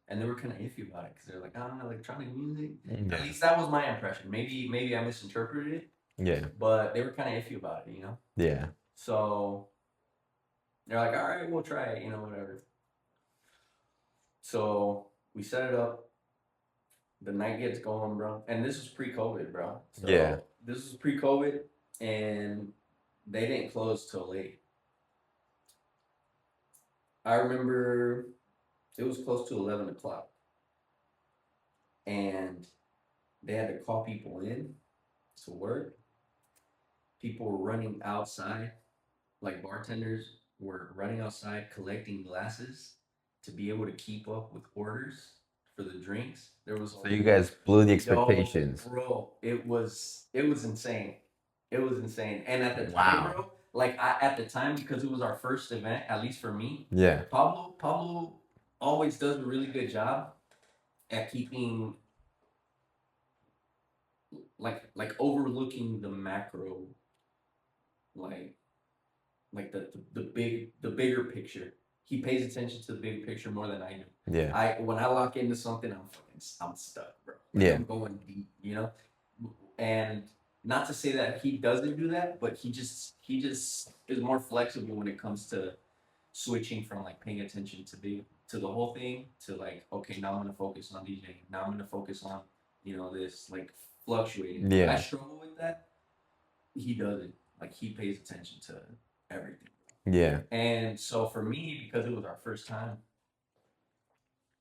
and they were kind of iffy about it because they're like, I don't know, electronic music. At Yeah. least that was my impression. Maybe I misinterpreted it, Yeah. but they were kind of iffy about it. Yeah. So they're like, all right, we'll try it, whatever. So we set it up. The night gets going, bro. And this was pre-COVID, bro. Yeah. So this was pre-COVID, and they didn't close till late. I remember it was close to 11 o'clock, and they had to call people in to work. people were running outside, like bartenders were running outside collecting glasses to be able to keep up with orders for the drinks. There was So you guys blew the yo, expectations. bro, it was insane. It was insane. And at the time, Wow. bro, like at the time, because it was our first event, at least for me, Yeah. Pablo always does a really good job at keeping like overlooking the macro, like the bigger picture. He pays attention to the big picture more than I do. Yeah. When I lock into something, I'm stuck, bro. Like Yeah. I'm going deep, And not to say that he doesn't do that, but he just is more flexible when it comes to switching from like paying attention to the whole thing to like, okay, now I'm gonna focus on DJing. Now I'm gonna focus on this like fluctuating. Like I Yeah. struggle with that. He doesn't. Like he pays attention to everything. Yeah. And so for me, because it was our first time,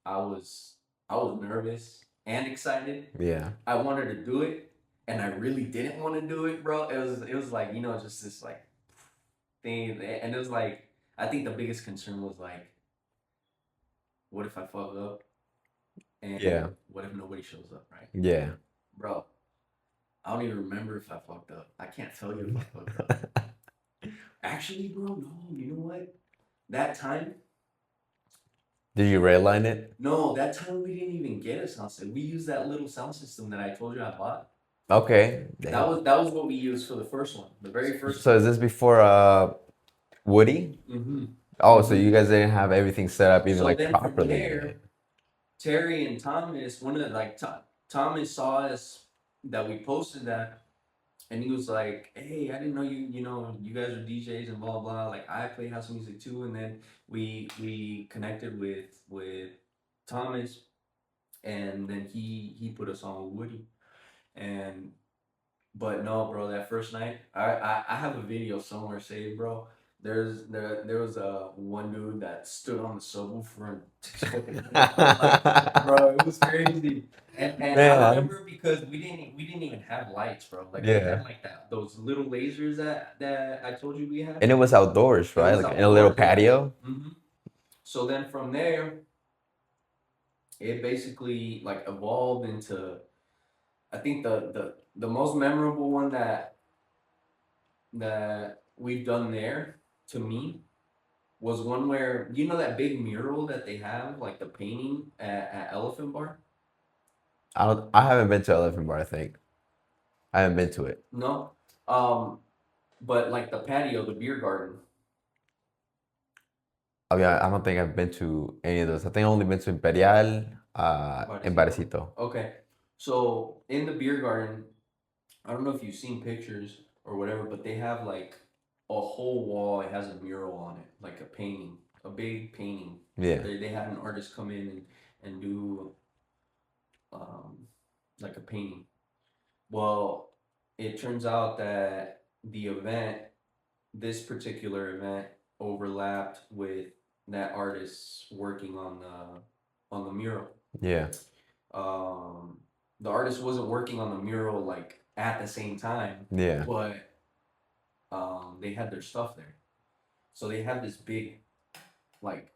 I was I was nervous and excited. Yeah. I wanted to do it, and I really didn't want to do it, bro. It was like just this like thing, and it was like I think the biggest concern was like, what if I fuck up, and Yeah. what if nobody shows up, right, Yeah. bro? I don't even remember if I fucked up. I can't tell you if I fucked up. Actually, bro, no. You know what? That time, Did you redline it? no, that time we didn't even get a sound system. We used that little sound system that I told you I bought. Okay. That was what we used for the first one, the very first So one. is this before Woody? Mm-hmm. Oh, so Mm-hmm. you guys didn't have everything set up even So like then from properly yet. there, Terry and Thomas, one of like Thomas saw us that we posted that, and he was like, "Hey, I didn't know you guys are DJs and blah blah. Like I play house music too." And then we connected with Thomas, and then he put us on with Woody, and but no, bro, that first night, I have a video somewhere saved, bro. There was a one dude that stood on the subwoofer and fucking like, bro, it was crazy. And I Man. remember because we didn't even have lights, bro. Like we Yeah. had like those little lasers that I told you we had. And it was outdoors, It right? was Like in a little outdoors, yeah. patio. So then from there, it basically like evolved into I think the most memorable one that we've done there to me was one where that big mural that they have, like the painting at Elephant Bar. I haven't been to Elephant Bar, I think. I haven't been to it. No, um, but like the patio, the beer garden. I mean, I don't think I've been to any of those. I think I've only been to Imperial, and Barecito. Barecito. Okay, so in the beer garden, I don't know if you've seen pictures or whatever, but they have like a whole wall. It has a mural on it, like a painting, a big painting. Yeah. They had an artist come in and do um, like a painting. Well, it turns out that this particular event, overlapped with that artist working on the mural. Yeah. Um, the artist wasn't working on the mural like at the same time, Yeah. but they had their stuff there. So they have this big like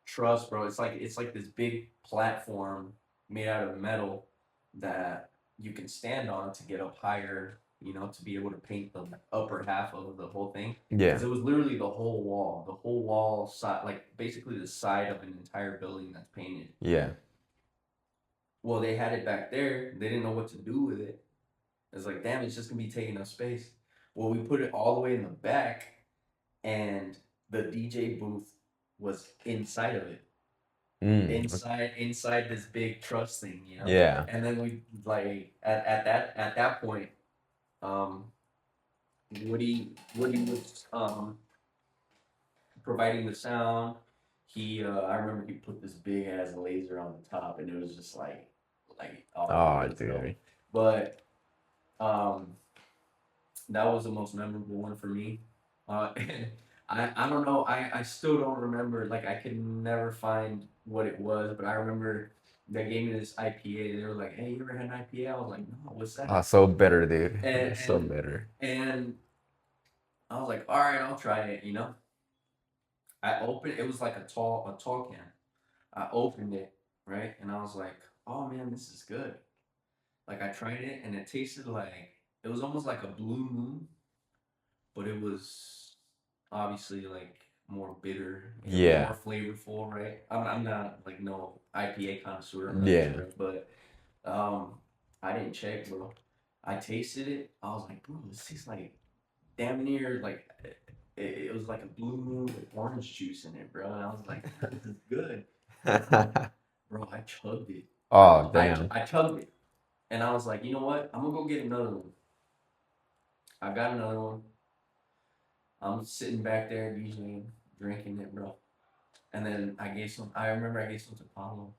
truss, bro. It's like this big platform made out of metal that you can stand on to get up higher, to be able to paint the upper half of the whole thing. Yeah. Because it was literally the whole wall side, like basically the side of an entire building that's painted. Yeah. Well, they had it back there. They didn't know what to do with it. It's like, damn, it's just gonna be taking up space. Well, we put it all the way in the back, and the DJ booth was inside of it. Inside this big truss thing. Yeah. And then we like at that point, um, Woody was providing the sound. I remember he put this big ass laser on the top, and it was just like Oh, let's go. dude. But um, that was the most memorable one for me. And I don't know. I still don't remember. Like I could never find what it was, but I remember They gave me this IPA. They were like, "Hey, you ever had an IPA?" I was like, "No, what's Oh, that?" so bitter, dude. And That's so and bitter. and I was like, "All right, I'll try it." You know, I opened. It was like a tall can. I opened it, right, and I was like, "Oh man, this is good." Like I tried it, and it tasted like it was almost like a Blue Moon, but it was obviously like more bitter and more Yeah. flavorful, right? I'm not like no IPA connoisseur or nothing, Yeah. right? But um, I didn't check, bro. I tasted it. I was like, bro, this tastes like damn near like it was like a Blue Moon with orange juice in it, bro. And I was like, this is good, bro. I chugged it. Oh, damn. I chugged it, and I was like, you know what? I'm gonna go get another one. I got another one. I'm sitting back there, DJing, drinking it, bro. And then I gave some. I remember I gave some to Pablo.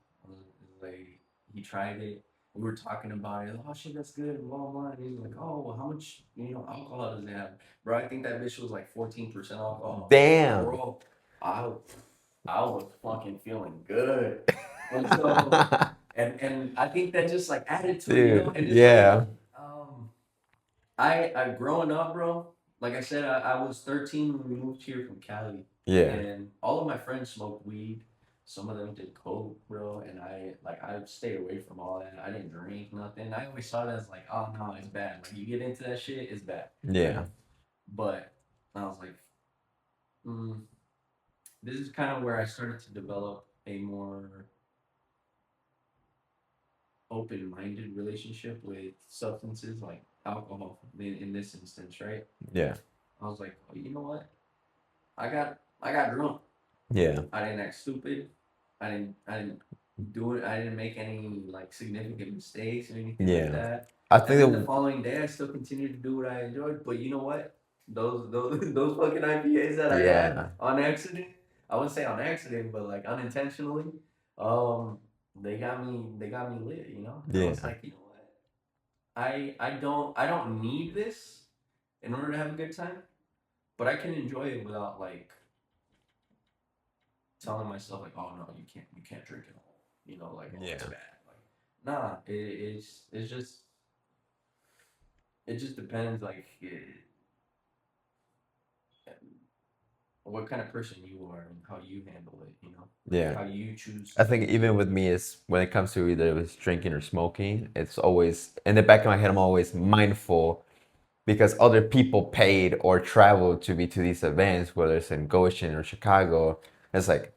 Like he tried it. We were talking about it. Oh shit, that's good. Blah blah. And he was like, oh, well, how much alcohol does it have, bro? I think that bitch was like 14% alcohol, Damn. bro. I I was fucking feeling good, and so and I think that just like added to it, Dude, and it's like yeah. um I growing up, bro. Like I said, I was 13 when we moved here from Cali, Yeah. and all of my friends smoked weed. Some of them did coke, bro, and I stayed away from all that. I didn't drink nothing. I always saw it as like, oh no, it's bad. Like you get into that shit, it's bad, right? Yeah. But I was like, mm, this is kind of where I started to develop a more open-minded relationship with substances like alcohol in this instance, right? Yeah. I was like, oh, you know what? I got drunk. Yeah. I didn't act stupid. I didn't do it. I didn't make any like significant mistakes or anything like Yeah. that. I And think then the that, following day, I still continued to do what I enjoyed. But you know what? Those those fucking IPAs that I had yeah. on accident. I wouldn't say on accident, but like unintentionally. Um, they got me lit. You know, and I was Yeah. like, you know what? I don't need this in order to have a good time, but I can enjoy it without like telling myself like, oh no, you can't drink it all. You know, like oh it's Yeah. bad. Like nah, it's just it just depends like what kind of person you are and how you handle it. You know, like Yeah. how you choose I to think even with me is when it comes to either it's drinking or smoking, it's always in the back of my head, I'm always mindful because other people paid or traveled to be to these events, whether it's in Goshen or Chicago. It's like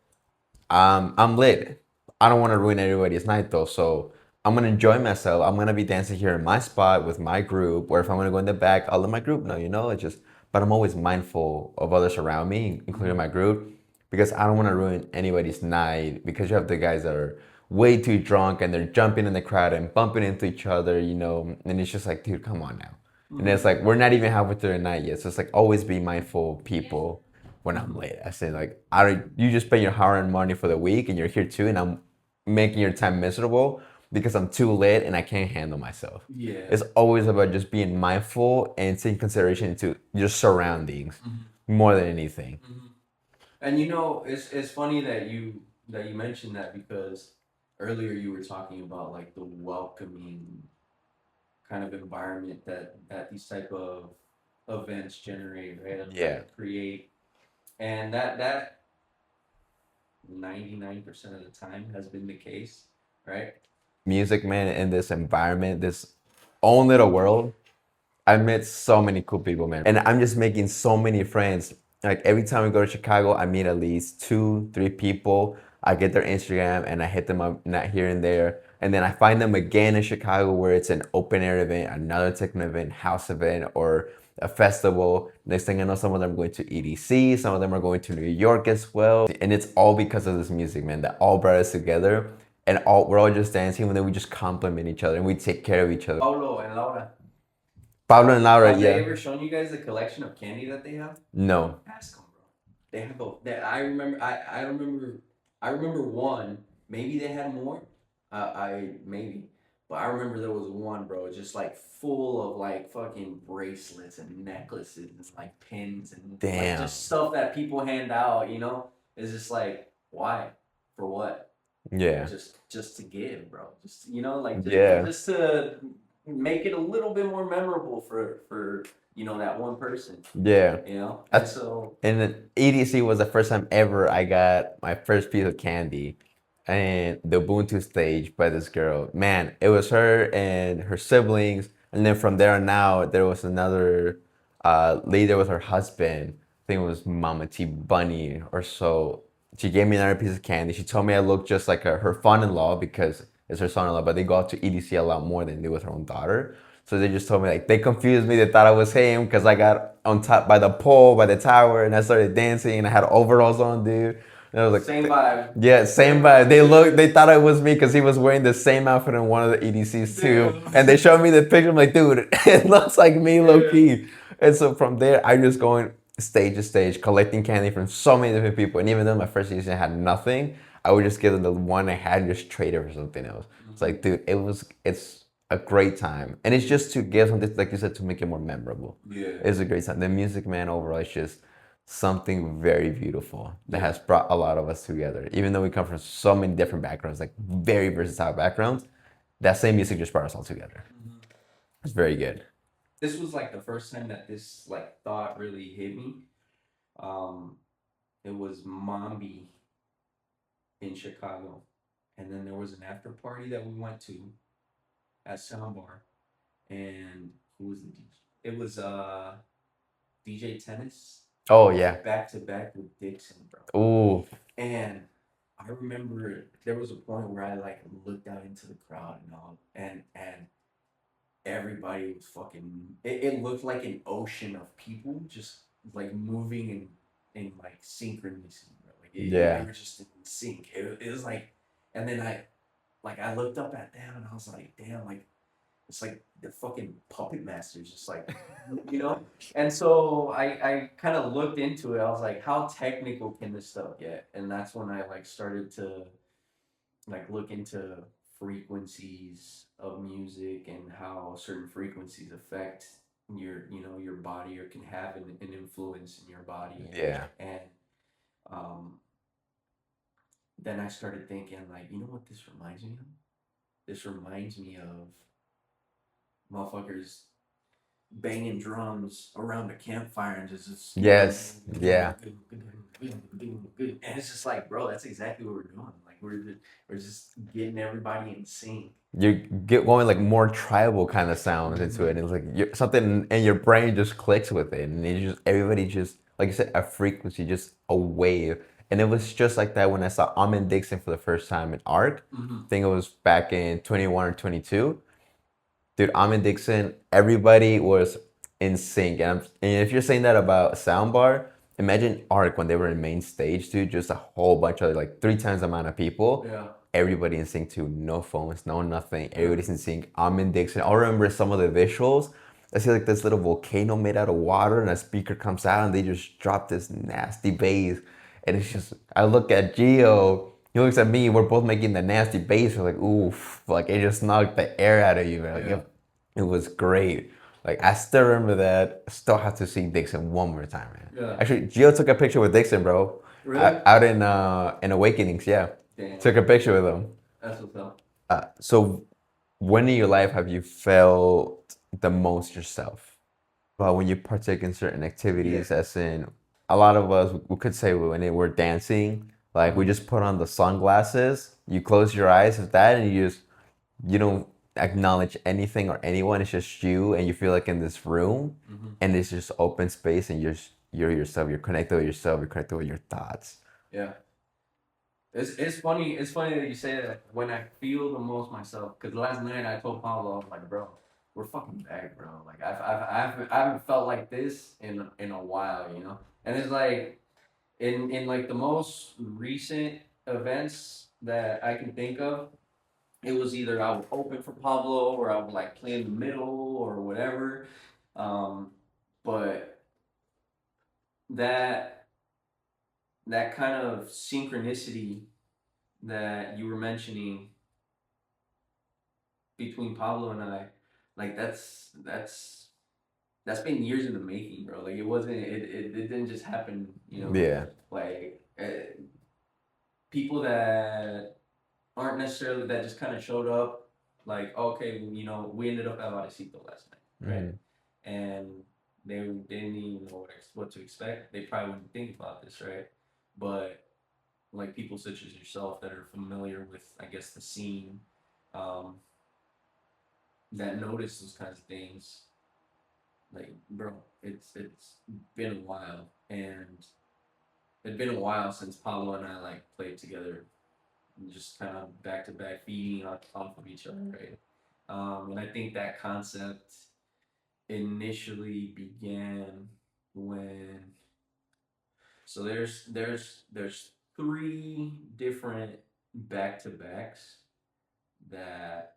I'm lit. I don't want to ruin everybody's night though, so I'm gonna enjoy myself. I'm gonna be dancing here in my spot with my group, or if I'm gonna go in the back, I'll let my group know, it's just, but I'm always mindful of others around me, including Mhm. my group, because I don't want to ruin anybody's night because you have the guys that are way too drunk and they're jumping in the crowd and bumping into each other, and it's just like, dude, come on now. And it's Mhm. like we're not even halfway through the night yet. So it's like always be mindful of people when I'm Mhm. late. I say like I don't you just spend your hard-earned money for the week and you're here too and I'm making your time miserable because I'm too late and I can't handle myself. Yeah. It's always about just being mindful and taking consideration to your surroundings Mhm. more than anything. Mhm. And you know, it's funny that you mentioned that because earlier you were talking about like the welcoming kind of environment that these type of events generate, right? Yeah. That create, and that 99% of the time has been the case, right? Music, man, in this environment, this own little world, I met so many cool people, man. And I'm just making so many friends. Like every time we go to Chicago, I meet at least two, three people. I get their Instagram and I hit them up not here and there. And then I find them again in Chicago where it's an open air event, another techno event, house event, or a festival. Next thing I know, some of them are going to EDC, some of them are going to New York as well. And it's all because of this music, man, that all brought us together. And we're all just dancing and then we just compliment each other and we take care of each other. Paulo and Laura, Pablo and Laura, have they yeah. ever shown you guys the collection of candy that they have? No. Ask them, bro. They have a. That I remember. I remember one. Maybe they had more. I maybe, but I remember there was one, bro, just like full of like fucking bracelets and necklaces and like pins and like Damn. just stuff that people hand out. You know, it's just like why, for what? Yeah. just to give, bro. Just like Yeah. just to make it a little bit more memorable for that one person. Yeah. And I, so and then EDC was the first time ever I got my first piece of candy and the Ubuntu stage by this girl. Man, it was her and her siblings. And then from there on out, there was another lady with her husband. I think it was Mama T Bunny or so. She gave me another piece of candy. She told me I looked just like her son-in-law because it's her son-in-law, but they go out to EDC a lot more than they do with her own daughter. So they just told me like they confused me. They thought I was him because I got on top by the pole by the tower and I started dancing and I had overalls on, dude. And I was like, same vibe. yeah, same vibe. They thought it was me because he was wearing the same outfit in one of the EDCs too. Damn. And they showed me the picture. I'm like, dude, it looks like me, low key. And so from there, I just going stage to stage, collecting candy from so many different people. And even though my first edition had nothing, I would just give them the one I had and just trade it for something else. It's like, dude, it's a great time. And it's just to give something, like you said, to make it more memorable. Yeah. It's a great time. The music, man, overall, is just something very beautiful that Yeah. has brought a lot of us together. Even though we come from so many different backgrounds, like very versatile backgrounds, that same music just brought us all together. It's very good. This was like the first time that this like thought really hit me. Um, it was Mambi in Chicago, and then there was an after party that we went to at Soundbar, and who was the DJ? It was DJ Tennis Oh yeah. back to back with Dixon, bro. Ooh. And I remember there was a point where I like looked out into the crowd and all, and everybody was fucking. It looked like an ocean of people just like moving in like synchronicity, bro. Like they Yeah. were just in sync. It was like, and then I looked up at them and I was like, damn, like it's like the fucking puppet masters, just like you know. And so I kind of looked into it. I was like, how technical can this stuff get? And that's when I like started to like look into frequencies of music and how certain frequencies affect your body or can have an influence in your body. Yeah. And um, then I started thinking like, you know what this reminds me of? This reminds me of motherfuckers banging drums around a campfire and just Yes. Yeah. and it's just like, bro, that's exactly what we're doing. Like we're just getting everybody in sync. You get going like more tribal kind of sounds into it. And it's like something in your brain just clicks with it, and it just everybody just like you said, a frequency, just a wave. And it was just like that when I saw Amin Dixon for the first time in Arc. I think it was back in 21 or 22. Dude, Amin Dixon, everybody was in sync. And if you're saying that about Soundbar, imagine Arc when they were in main stage, dude, just a whole bunch of like three times the amount of people. Yeah. Everybody in sync too. No phones, no nothing. Everybody's in sync. Amin Dixon. I remember some of the visuals. I see like this little volcano made out of water and a speaker comes out and they just drop this nasty bass. And it's just, I look at Gio, he looks at me, we're both making the nasty bass. We're like, oof, like it just knocked the air out of you, man. Like, Yeah. it was great. Like I still remember that. Still have to see Dixon one more time, man. Yeah. Actually, Gio took a picture with Dixon, bro. Really? Out in Awakenings, yeah. Damn. Took a picture with him. That's what's up. So when in your life have you felt the most yourself? But when you partake in certain activities, as in a lot of us, we could say when we're dancing, like we just put on the sunglasses, you close your eyes with that, and you don't acknowledge anything or anyone. It's just you, and you feel like in this room, and it's just open space, and you're yourself. You're connected with yourself. You're connected with your thoughts. Yeah. It's funny. It's funny that you say that. When I feel the most myself, because last night I told Pablo, I was like, bro, we're fucking back, bro. Like I haven't felt like this in a while, you know. And it's like in like the most recent events that I can think of, it was either I would open for Pablo or I would like play in the middle or whatever. Um, but that that kind of synchronicity that you were mentioning between Pablo and I, like that's been years in the making, bro. Like it didn't just happen, Yeah. Like people that aren't necessarily that just kind of showed up like okay, we ended up at Varecito last night, right? Hmm. And they didn't even know what to expect. They probably wouldn't think about this, right? But like people such as yourself that are familiar with, I guess, the scene, um, that notice those kinds of things, like bro, it's been a while, and it'd been a while since Pablo and I like played together, just kind of back to back, feeding off of each other, right? And I think that concept initially began when there's three different back to backs that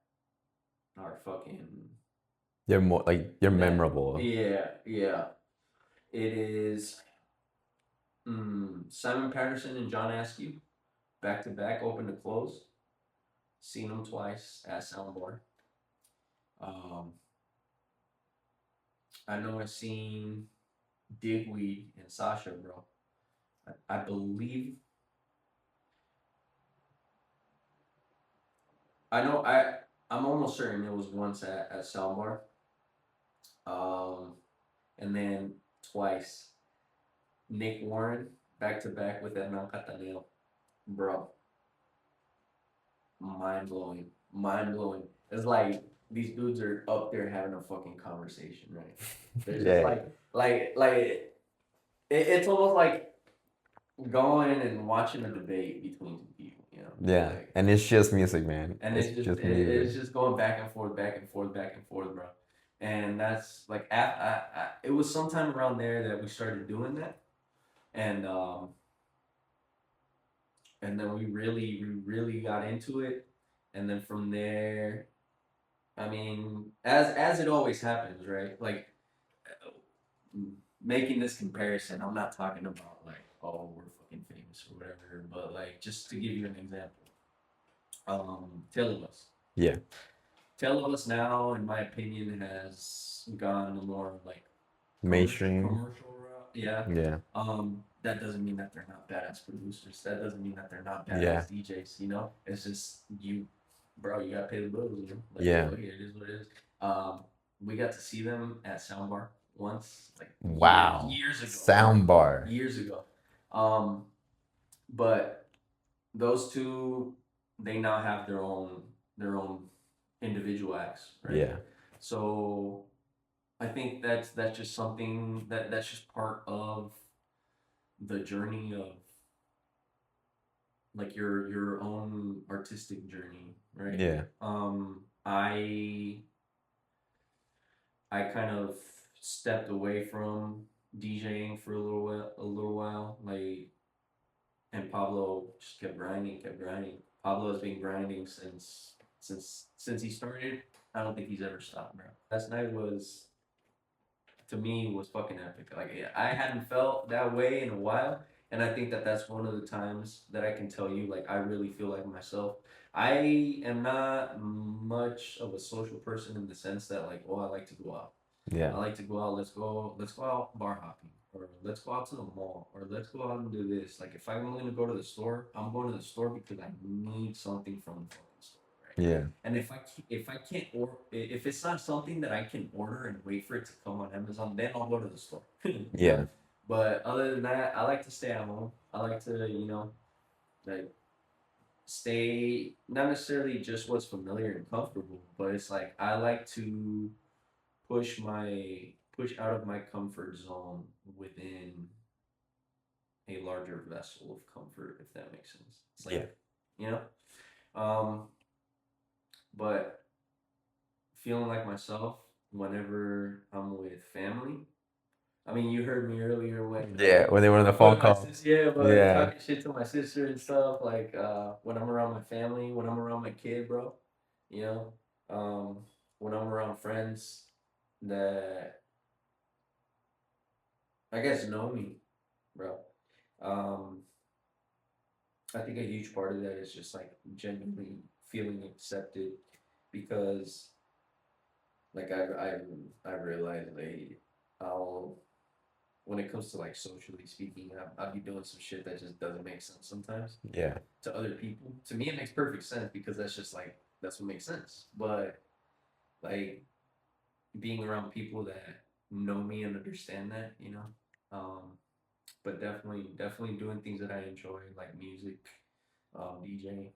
are fucking You're more like you're that memorable. yeah. It is Simon Patterson and John Askew back to back, open to close. Seen them twice at Soundboard. Um, I know I've seen Digweed and Sasha, bro. I believe I know I'm almost certain it was once at Soundbar. Um, and then twice Nick Warren back to back with Hernan Cataneo, bro. Mind blowing, mind blowing. It's like these dudes are up there having a fucking conversation, right? They're just Yeah. it's almost like going and watching a debate between two people, Yeah. like, And it's just music, man. and It's just music. it's just going back and forth, back and forth, back and forth, bro. And that's like it was sometime around there that we started doing that, and then we really got into it, and then from there, I mean, as it always happens, right? Like making this comparison, I'm not talking about like, oh, we're fucking famous or whatever, but like just to give you an example, Celis. Yeah. Celis now, in my opinion, has gone a more like Mainstream. commercial route. Yeah. Yeah. That doesn't mean that they're not badass producers. That doesn't mean that they're not Yeah. badass DJs. It's just you, bro. You gotta pay the bills. Like Yeah. it is what it is. Um, we got to see them at Soundbar once, like Wow. years ago, bro. Soundbar. Years ago. Um, but those two, they now have their own individual acts, right? Yeah. So I think that's just something that's just part of the journey of like your own artistic journey, right? Yeah. I kind of stepped away from DJing for a little while, like, and Pablo just kept grinding, kept grinding. Pablo has been grinding since he started. I don't think he's ever stopped, bro. Last night was, to me, was fucking epic. Like I hadn't felt that way in a while, and I think that that's one of the times that I can tell you, like, I really feel like myself. I am not much of a social person in the sense that, like, oh, I like to go out. Yeah. I like to go out. Let's go out bar hopping, or let's go out to the mall, or let's go out and do this. Like if I'm going to go to the store, I'm going to the store because I need something from the fucking store, right? Yeah. And if I can't or if it's not something that I can order and wait for it to come on Amazon, then I'll go to the store. Yeah. But other than that, I like to stay at home. I like to like stay not necessarily just what's familiar and comfortable, but it's like I like to push out of my comfort zone within a larger vessel of comfort, if that makes sense. It's Yeah. like, you know, um, but feeling like myself whenever I'm with family. I mean, you heard me earlier when Yeah. When they were on the phone when my call. sister, yeah, but Yeah. talking shit to my sister and stuff. Like when I'm around my family, when I'm around my kid, bro. You know, um, when I'm around friends that I guess know me, bro. Um, I think a huge part of that is just like genuinely feeling accepted because like I realized like I'll when it comes to like socially speaking, I'll be doing some shit that just doesn't make sense sometimes Yeah. to other people. To me, it makes perfect sense because that's just like that's what makes sense. But like being around people that know me and understand that, you know. But definitely doing things that I enjoy, like music, DJing,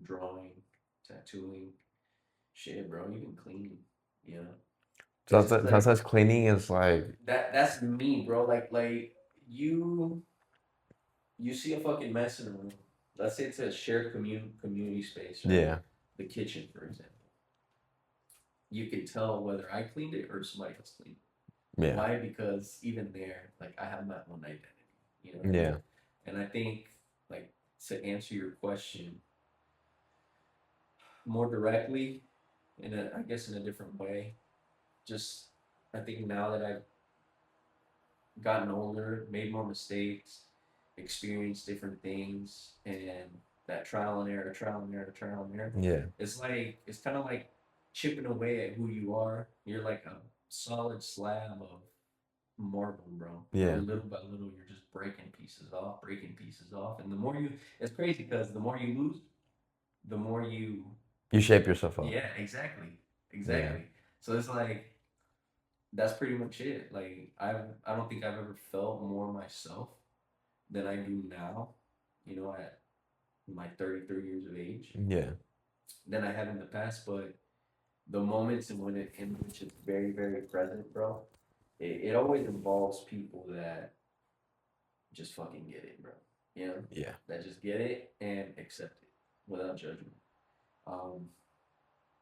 drawing, tattooing, shit, bro. Even cleaning, you know. It's just like Sometimes cleaning is like, that's me, bro. Like you you see a fucking mess in a room. Let's say it's a shared community space, right? yeah, The kitchen, for example. You can tell whether I cleaned it or somebody else cleaned it. yeah, Why? Because even there, like I have my own identity. You know what I mean? yeah. And I think, like, to answer your question more directly, I guess in a different way, just I think now that I've gotten older, made more mistakes, experienced different things, and that trial and error. Yeah. It's kind of like chipping away at who you are. You're like a solid slab of marble, bro. Yeah. And little by little, you're just breaking pieces off. And the more you, it's crazy because the more you lose, the more you, You shape yourself up. yeah, exactly, Yeah. exactly. So it's like that's pretty much it. Like I don't think I've ever felt more myself than I do now. You know, at my 33 years of age, Yeah. than I have in the past. But the moments in which it's very present, bro, it always involves people that just fucking get it, bro. You know, Yeah. that just get it and accept it without judgment. Um,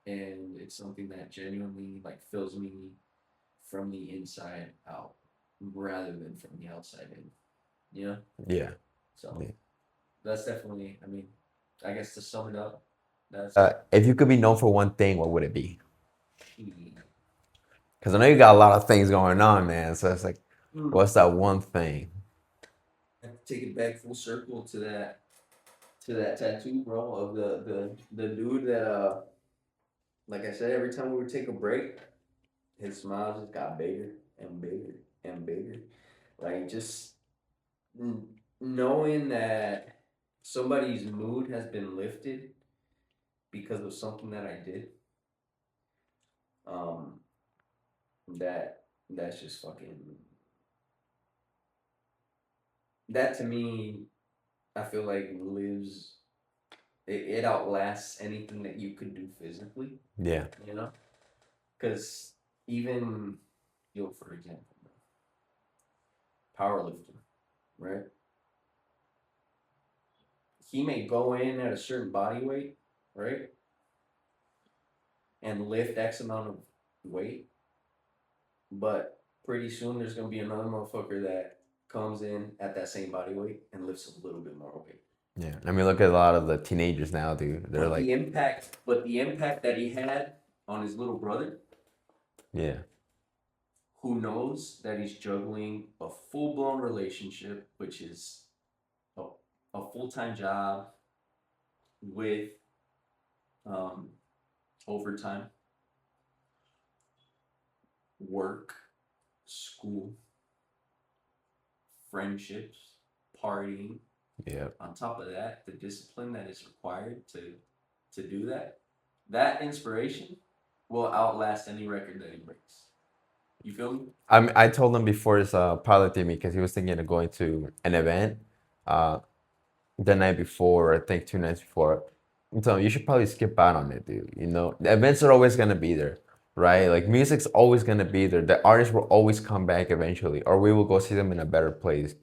and it's something that genuinely like fills me from the inside out rather than from the outside in. You know, Yeah. so Yeah. that's definitely. I mean, I guess to sum it up, that's If you could be known for one thing, what would it be? key. Because I know you got a lot of things going on, man. So it's like, Mm. what's that one thing? I have to take it back full circle to that tattoo, bro, of the dude that like I said, every time we would take a break, his smile just got bigger and bigger and bigger. Like just knowing that somebody's mood has been lifted because of something that I did. Um, that's just fucking that to me. I feel like lives it outlasts anything that you could do physically. Yeah. You know, because even for example, powerlifter, right? He may go in at a certain body weight, right, and lift X amount of weight, but pretty soon there's gonna be another motherfucker that comes in at that same body weight and lifts a little bit more weight. Yeah. I mean, look at a lot of the teenagers now, dude. They're like, But the impact that he had on his little brother, yeah. who knows that he's juggling a full blown relationship, which is a, a full time job with um, overtime, work, school, friendships, partying. Yeah. On top of that, the discipline that is required to do that, that inspiration will outlast any record that he breaks. You feel me? I told him before his pilot thing because he was thinking of going to an event uh, the night before, I think 2 nights before. I'm telling you, you should probably skip out on it, dude. You know, the events are always gonna be there, right? Like music's always gonna be there. The artists will always come back eventually, or we will go see them in a better place.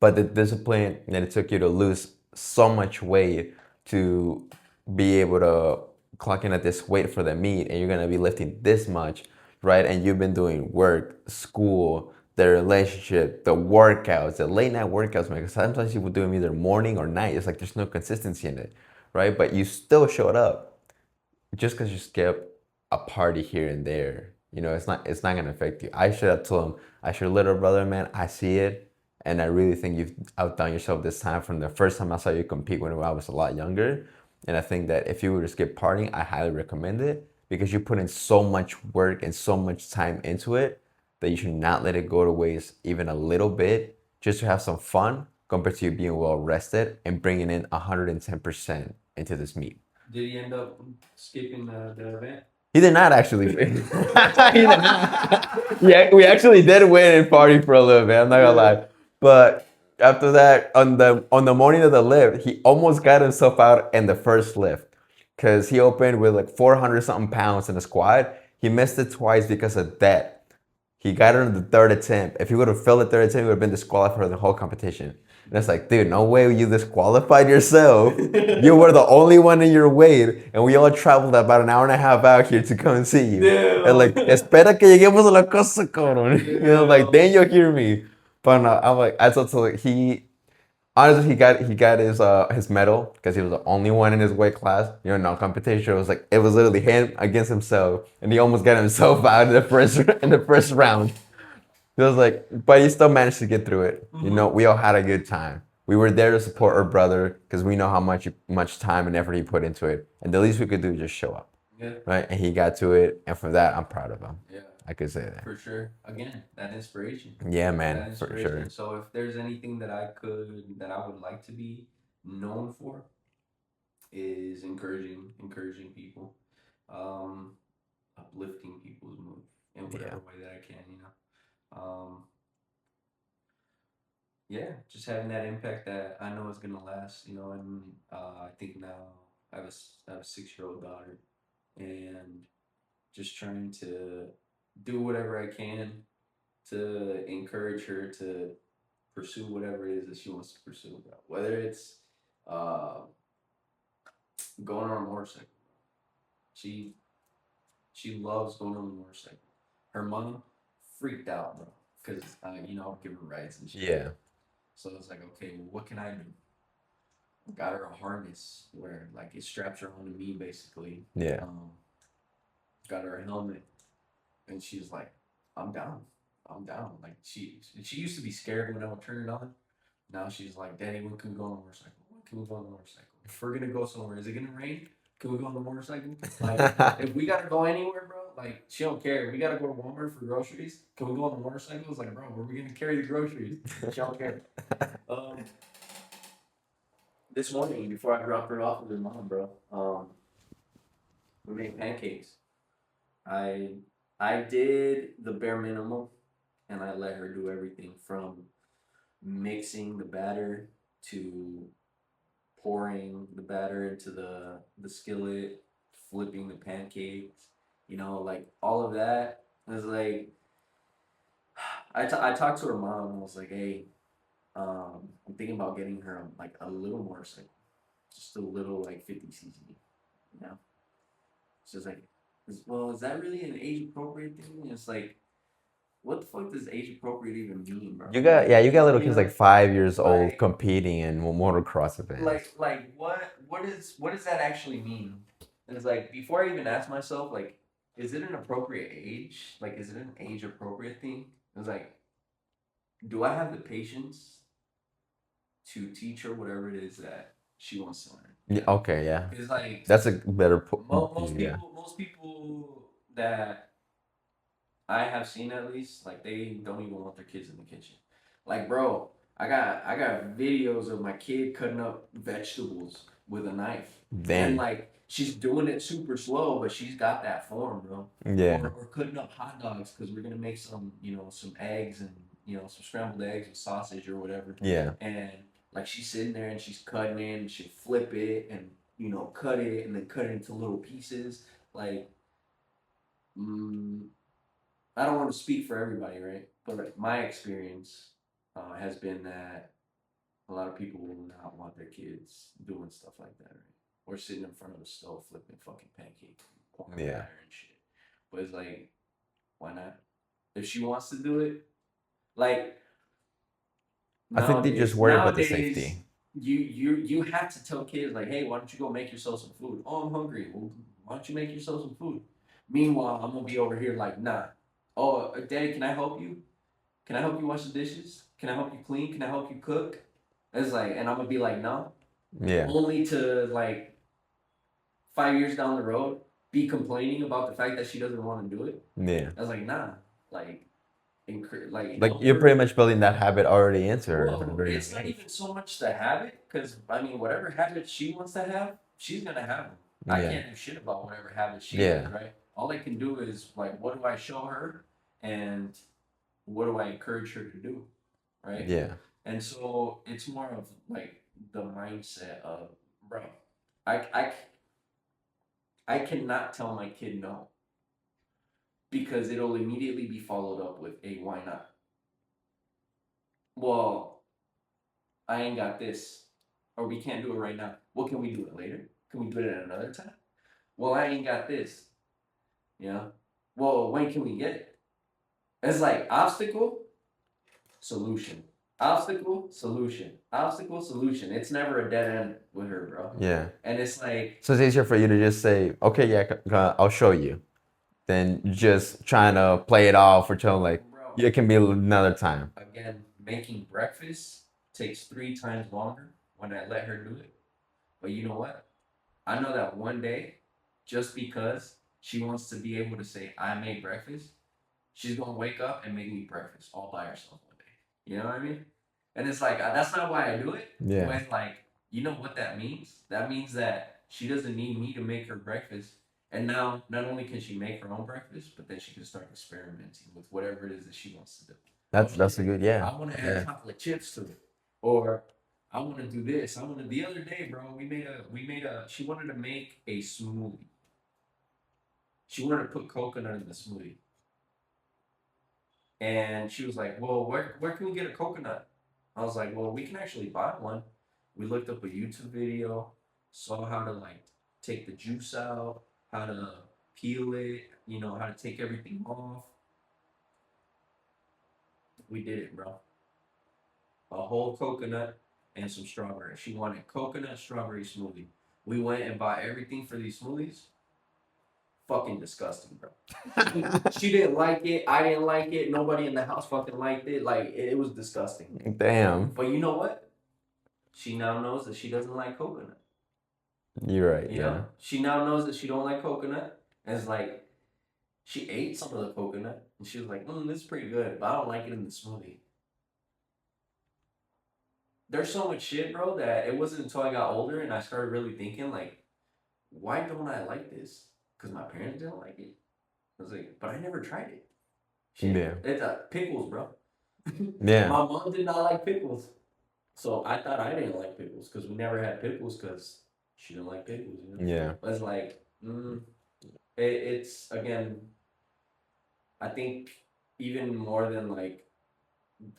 But the discipline that it took you to lose so much weight to be able to clock in at this weight for the meet, and you're gonna be lifting this much, right? And you've been doing work, school, the relationship, the workouts, the late night workouts, man. Because sometimes you would do them either morning or night. It's like there's no consistency in it, right? But you still showed up just because you skip a party here and there, it's not gonna affect you. I should have told him, I should little brother, man, I see it, and I really think you've outdone yourself this time from the first time I saw you compete when I was a lot younger. And I think that if you were to skip partying, I highly recommend it because you put in so much work and so much time into it that you should not let it go to waste even a little bit just to have some fun compared to you being well rested and bringing in 110% into this meet. Did he end up skipping the event? He did not actually win. He did not. Yeah, we actually did win and party for a little bit. I'm not gonna lie, but after that, on the morning of the lift, he almost got himself out in the first lift because he opened with like 400 something pounds in the squat. He missed it twice because of that. He got it on the third attempt. If he would have failed the third attempt, he would have been disqualified for the whole competition. And it's like, dude, no way you disqualified yourself. You were the only one in your weight, and we all traveled about an hour and a half out here to come and see you. Damn. And like, espera que lleguemos a la casa, cabrón. You know, like, then you'll hear me. But no, I'm like, I told him, honestly, he got his medal because he was the only one in his weight class. You know, no competition. It was literally him against himself, and he almost got himself out in the first round. It was like, but he still managed to get through it. You know, we all had a good time. We were there to support our brother because we know how much time and effort he put into it, and the least we could do is just show up, Yeah. right? And he got to it, and for that, I'm proud of him. Yeah. I could say that. For sure. Again, that inspiration. Yeah, That man, for inspiration. sure. So if there's anything that I would like to be known for, is encouraging people, um, uplifting people's mood in whatever Yeah. way that I can. You know, yeah, just having that impact that I know is gonna last. You know, and I think now I have a 6-year-old daughter, and just trying to do whatever I can to encourage her to pursue whatever it is that she wants to pursue. Whether it's uh, going on a motorcycle, she she loves going on a motorcycle. Her mom freaked out, bro, because I'll give her rides and shit. Yeah. So it's like, okay, well, what can I do? Got her a harness where like it straps her onto me basically. Yeah. Got her a helmet, and she's like, I'm down. I'm down. Like she used to be scared when I would turn it on. Now she's like, Daddy, when can we go on a motorcycle? When can we go on a motorcycle? If we're gonna go somewhere, is it gonna rain? Can we go on the motorcycle? Like, if we gotta go anywhere, bro, like she don't care. We gotta go to Walmart for groceries. Can we go on the motorcycle? It's like, bro, where are we gonna carry the groceries? She don't care. This morning before I dropped her off with her mom, bro, we made pancakes. I I did the bare minimum, and I let her do everything from mixing the batter to pouring the batter into the skillet, flipping the pancakes, like all of that. It was like I talked to her mom and was like, hey, I'm thinking about getting her like a little motorcycle, just a little like 50 cc, you know. She's like, well, is that really an age appropriate thing? And it's like, what the fuck does age appropriate even mean, bro? You got little kids like 5 years old like competing in motocross events. like what does that actually mean? And it's like before I even ask myself, like, is it an appropriate age? Like, is it an age appropriate thing? It's like, do I have the patience to teach her whatever it is that she wants to learn? Yeah, okay, yeah. It's like That's a better yeah. most people that I have seen at least, like they don't even want their kids in the kitchen. Like, bro, I got videos of my kid cutting up vegetables with a knife. Damn. And like she's doing it super slow, but she's got that form, bro. Yeah. Or cutting up hot dogs because we're gonna make some, some eggs and some scrambled eggs with sausage or whatever. Yeah. And like she's sitting there and she's cutting it and she'll flip it and cut it and then cut it into little pieces. Like, I don't want to speak for everybody, right? But like, my experience has been that a lot of people will not want their kids doing stuff like that, right? Or sitting in front of the stove flipping fucking pancakes, pouring batter and shit. But it's like, why not? If she wants to do it, like, I think they just worry about the safety. You have to tell kids like, hey, why don't you go make yourself some food? Oh, I'm hungry. Well, why don't you make yourself some food? Meanwhile, I'm gonna be over here like, nah. Oh, Daddy, can I help you? Can I help you wash the dishes? Can I help you clean? Can I help you cook? It's like, and I'm gonna be like, no. Yeah. Only to like 5 years down the road be complaining about the fact that she doesn't want to do it. Yeah. I was like, nah. Like, like Like you're pretty much building that habit already into her from a well, very young it's not age. even so much the habit, because I mean, whatever habit she wants to have, she's gonna have them. I Yeah. can't do shit about whatever habit she has, Yeah. right? All I can do is like, what do I show her, and what do I encourage her to do, right? Yeah. And so it's more of like the mindset of, bro, I I I cannot tell my kid no, because it'll immediately be followed up with a why not. Well, I ain't got this, or we can't do it right now. Well, can we do it later? Can we do it at another time? Well, I ain't got this. You know. Well, when can we get it? It's like obstacle, solution, obstacle, solution, obstacle, solution. It's never a dead end with her, bro. Yeah. And it's like, So it's easier for you to just say, okay, yeah, I'll show you, than just trying to play it off or telling like, bro, yeah, it can be another time. again, making breakfast takes 3 times longer when I let her do it. But you know what? I know that one day, just because she wants to be able to say, I made breakfast, she's going to wake up and make me breakfast all by herself one day. You know what I mean? And it's like, that's not why I do it. Yeah. But it's like, you know what that means? That means that she doesn't need me to make her breakfast. And now, not only can she make her own breakfast, but then she can start experimenting with whatever it is that she wants to do. That's a good, yeah. I want to Yeah. add chocolate chips to it, or I want to do this. I want to. The other day, bro, we made a. She wanted to make a smoothie. She wanted to put coconut in the smoothie, and she was like, "Well, where can we get a coconut?" I was like, "Well, we can actually buy one." We looked up a YouTube video, saw how to like take the juice out, how to peel it, you know, how to take everything off. We did it, bro. A whole coconut and some strawberry. She wanted coconut strawberry smoothie. We went and bought everything for these smoothies. Fucking disgusting, bro. She didn't like it. I didn't like it. Nobody in the house fucking liked it. Like it was disgusting. Damn. But you know what? She now knows that she doesn't like coconut. You're right. You Yeah. know? She now knows that she don't like coconut. And it's like she ate some of the coconut and she was like, this is pretty good, but I don't like it in the smoothie. There's so much shit, bro, that it wasn't until I got older and I started really thinking, like, why don't I like this? Because my parents didn't like it. I was like, but I never tried it. Shit. Yeah. It's pickles, bro. Yeah. My mom did not like pickles. So I thought I didn't like pickles because we never had pickles because she didn't like pickles, you know? Yeah. But it's like, it's, again, I think even more than like,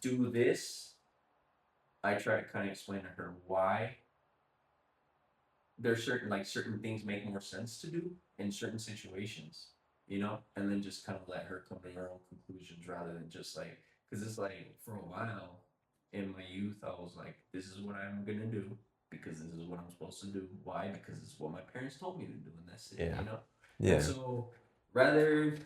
do this, I try to kind of explain to her why there's certain things make more sense to do in certain situations, you know, and then just kind of let her come to her own conclusions rather than just like, because it's like for a while in my youth I was like, this is what I'm gonna do because this is what I'm supposed to do. Why? Because it's what my parents told me to do, and that's it. Yeah. You know. Yeah. And so rather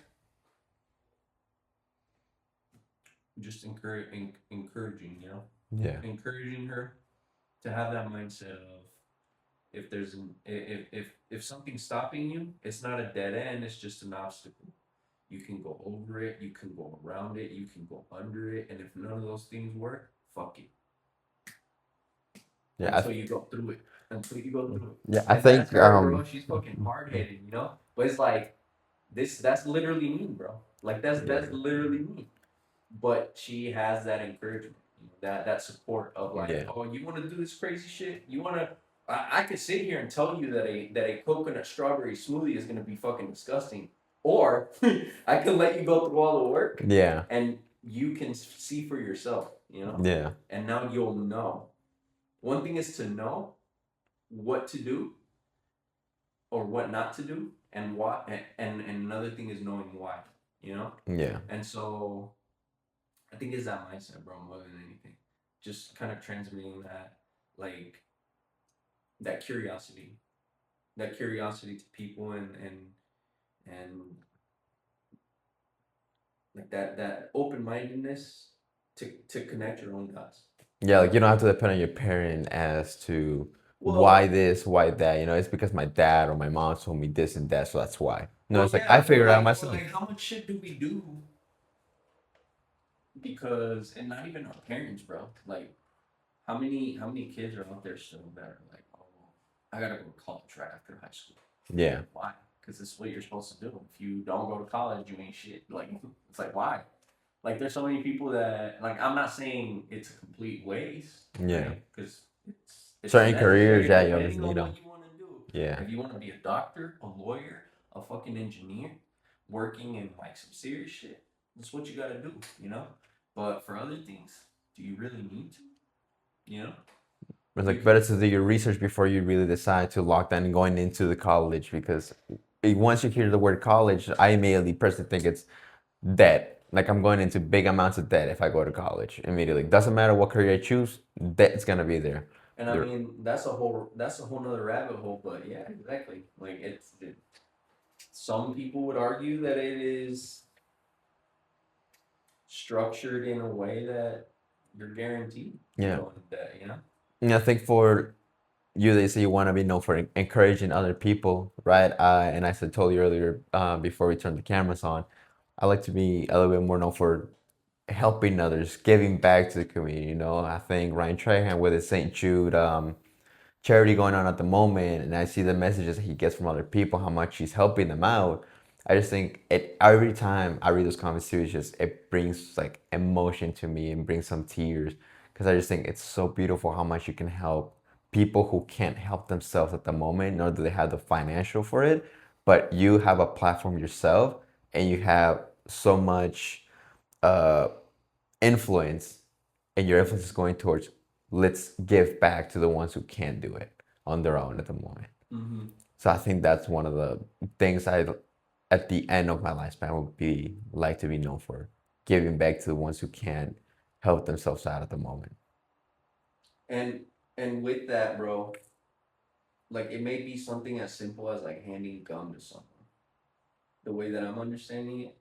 just encouraging, you know, Yeah. encouraging her to have that mindset of, if there's if something's stopping you, it's not a dead end, it's just an obstacle. You can go over it, you can go around it, you can go under it, and if none of those things work, fuck it. Yeah. Until you go through it. Until you go through it. Yeah. I And think that's her, bro. She's fucking hard headed, you know? But it's like that's literally me, bro. Like that's literally me. But she has that encouragement, you know, that support of like, Yeah. oh, you want to do this crazy shit? You want to? I could sit here and tell you that a coconut strawberry smoothie is gonna be fucking disgusting, or I can let you go through all the work, Yeah. and you can see for yourself, you know. Yeah. And now you'll know. One thing is to know what to do or what not to do, and why, and another thing is knowing why, you know. Yeah. And so I think it's that mindset, bro, more than anything. Just kind of transmitting that, like, that curiosity, to people, and like that open mindedness to connect your own dots. Yeah, like you don't have to depend on your parent as to Well, why this, why that. You know, it's because my dad or my mom told me this and that, so that's why. No, well, it's like yeah, I figured it out but myself. like, how much shit do we do because and not even our parents, bro. Like how many kids are out there still that are like, oh, I gotta go to college right after high school. Yeah. Why? Because this is what you're supposed to do. If you don't go to college, you ain't shit. Like it's like why? Like there's so many people that like I'm not saying it's a complete waste, Yeah. right? Because it's Certain careers, necessary yeah, you depending obviously on need them. what you want to do. Yeah. If you want to be a doctor, a lawyer, a fucking engineer, working in like some serious shit, that's what you got to do, you know. But for other things, do you really need to? You know, It's you like can. better to do your research before you really decide to lock down and going into the college because once you hear the word college, I immediately personally think it's debt. Like I'm going into big amounts of debt if I go to college immediately. Doesn't matter what career I choose, debt's gonna be there. And I mean, that's a whole nother rabbit hole. But yeah, exactly. Like some people would argue that it is structured in a way that you're guaranteed to Yeah. go into debt, you know? And I think for you, they say you want to be known for encouraging other people, right? And I said told you earlier before we turned the cameras on, I like to be a little bit more known for helping others, giving back to the community. You know, I think Ryan Trahan with his St. Jude charity going on at the moment, and I see the messages that he gets from other people, how much he's helping them out. I just think it every time I read those comments too, it's just it brings like emotion to me and brings some tears because I just think it's so beautiful how much you can help people who can't help themselves at the moment, nor do they have the financial for it. But you have a platform yourself, and you have so much uh, influence, and your influence is going towards let's give back to the ones who can't do it on their own at the moment. Mm-hmm. So I think that's one of the things I, at the end of my lifespan, would be like to be known for giving back to the ones who can't help themselves out at the moment. And and with that, bro, like it may be something as simple as like handing gum to someone, the way that I'm understanding it.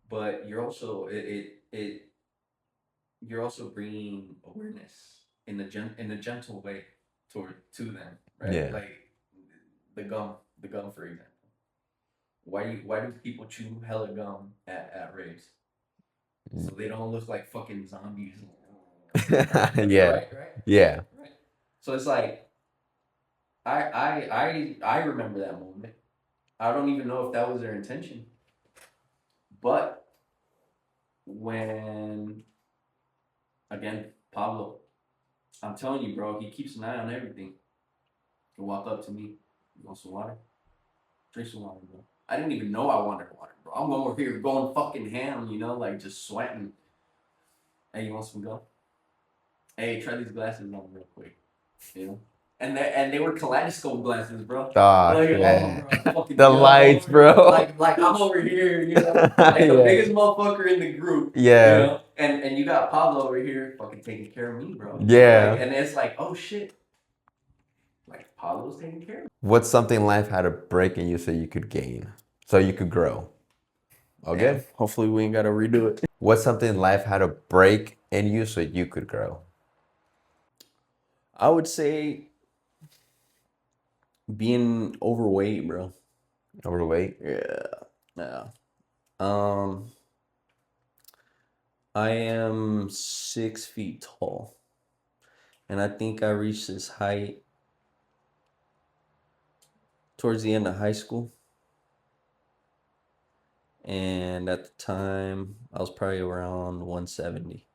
But you're also bringing awareness in a gentle way to them, right? Yeah. Like the gum, for example. Why do people chew hella gum at raves? So they don't look like fucking zombies. Yeah. Right, right, Yeah. right. So it's like I remember that moment. I don't even know if that was their intention, but when again Pablo, I'm telling you, bro, he keeps an eye on everything. He'll walk up to me, you want some water? Drink some water, bro. I didn't even know I wanted water, bro. I'm over here going fucking ham, like just sweating. Hey, you want some gum? Hey, try these glasses on real quick. You know? And they were kaleidoscope glasses, bro. Oh Like, oh, shit. bro, I'm fucking The lights, bro. like I'm over here, like the Yeah. biggest motherfucker in the group, Yeah. and you got Pablo over here, fucking taking care of me, bro. Like, Yeah. and it's like, oh shit, like Pablo's taking care of me. What's something life had a break and you so you could gain, so you could grow? Damn. Okay. Hopefully we ain't gotta redo it. What's something life had a break in you so you could grow? I would say being overweight, bro. Overweight? Yeah. Yeah. Um, I am 6 feet tall, and I think I reached this height towards the end of high school. And at the time, I was probably around 170.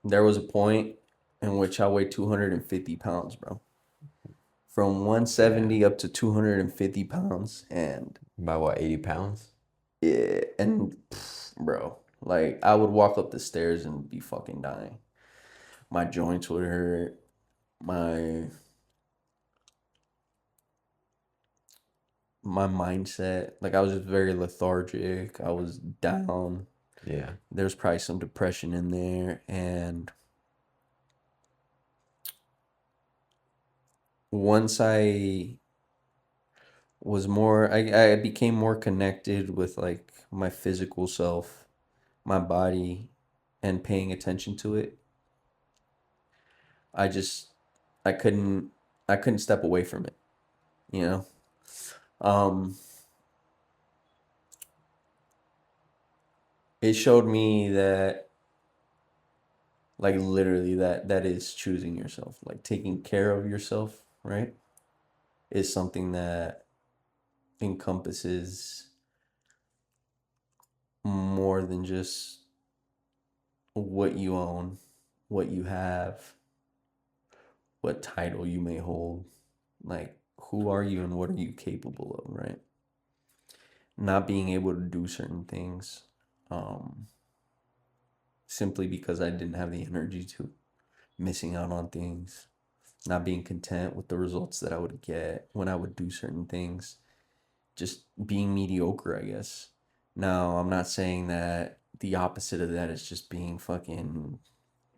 There was a point in which I weighed 250 pounds, bro. From 170 up to 250 pounds. And About what, 80 pounds? yeah, and bro, like I would walk up the stairs and be fucking dying. My joints would hurt. My my mindset, like I was just very lethargic. I was down. Yeah. There's probably some depression in there. And once I became more connected with like my physical self, my body, and paying attention to it. I just I couldn't I couldn't step away from it, you know. Um it showed me that, like, literally that is choosing yourself, like taking care of yourself, right, is something that encompasses more than just what you own, what you have, what title you may hold. Like, who are you and what are you capable of, right? Not being able to do certain things, um, simply because I didn't have the energy to, missing out on things, not being content with the results that I would get when I would do certain things, just being mediocre, I guess. Now, I'm not saying that the opposite of that is just being fucking,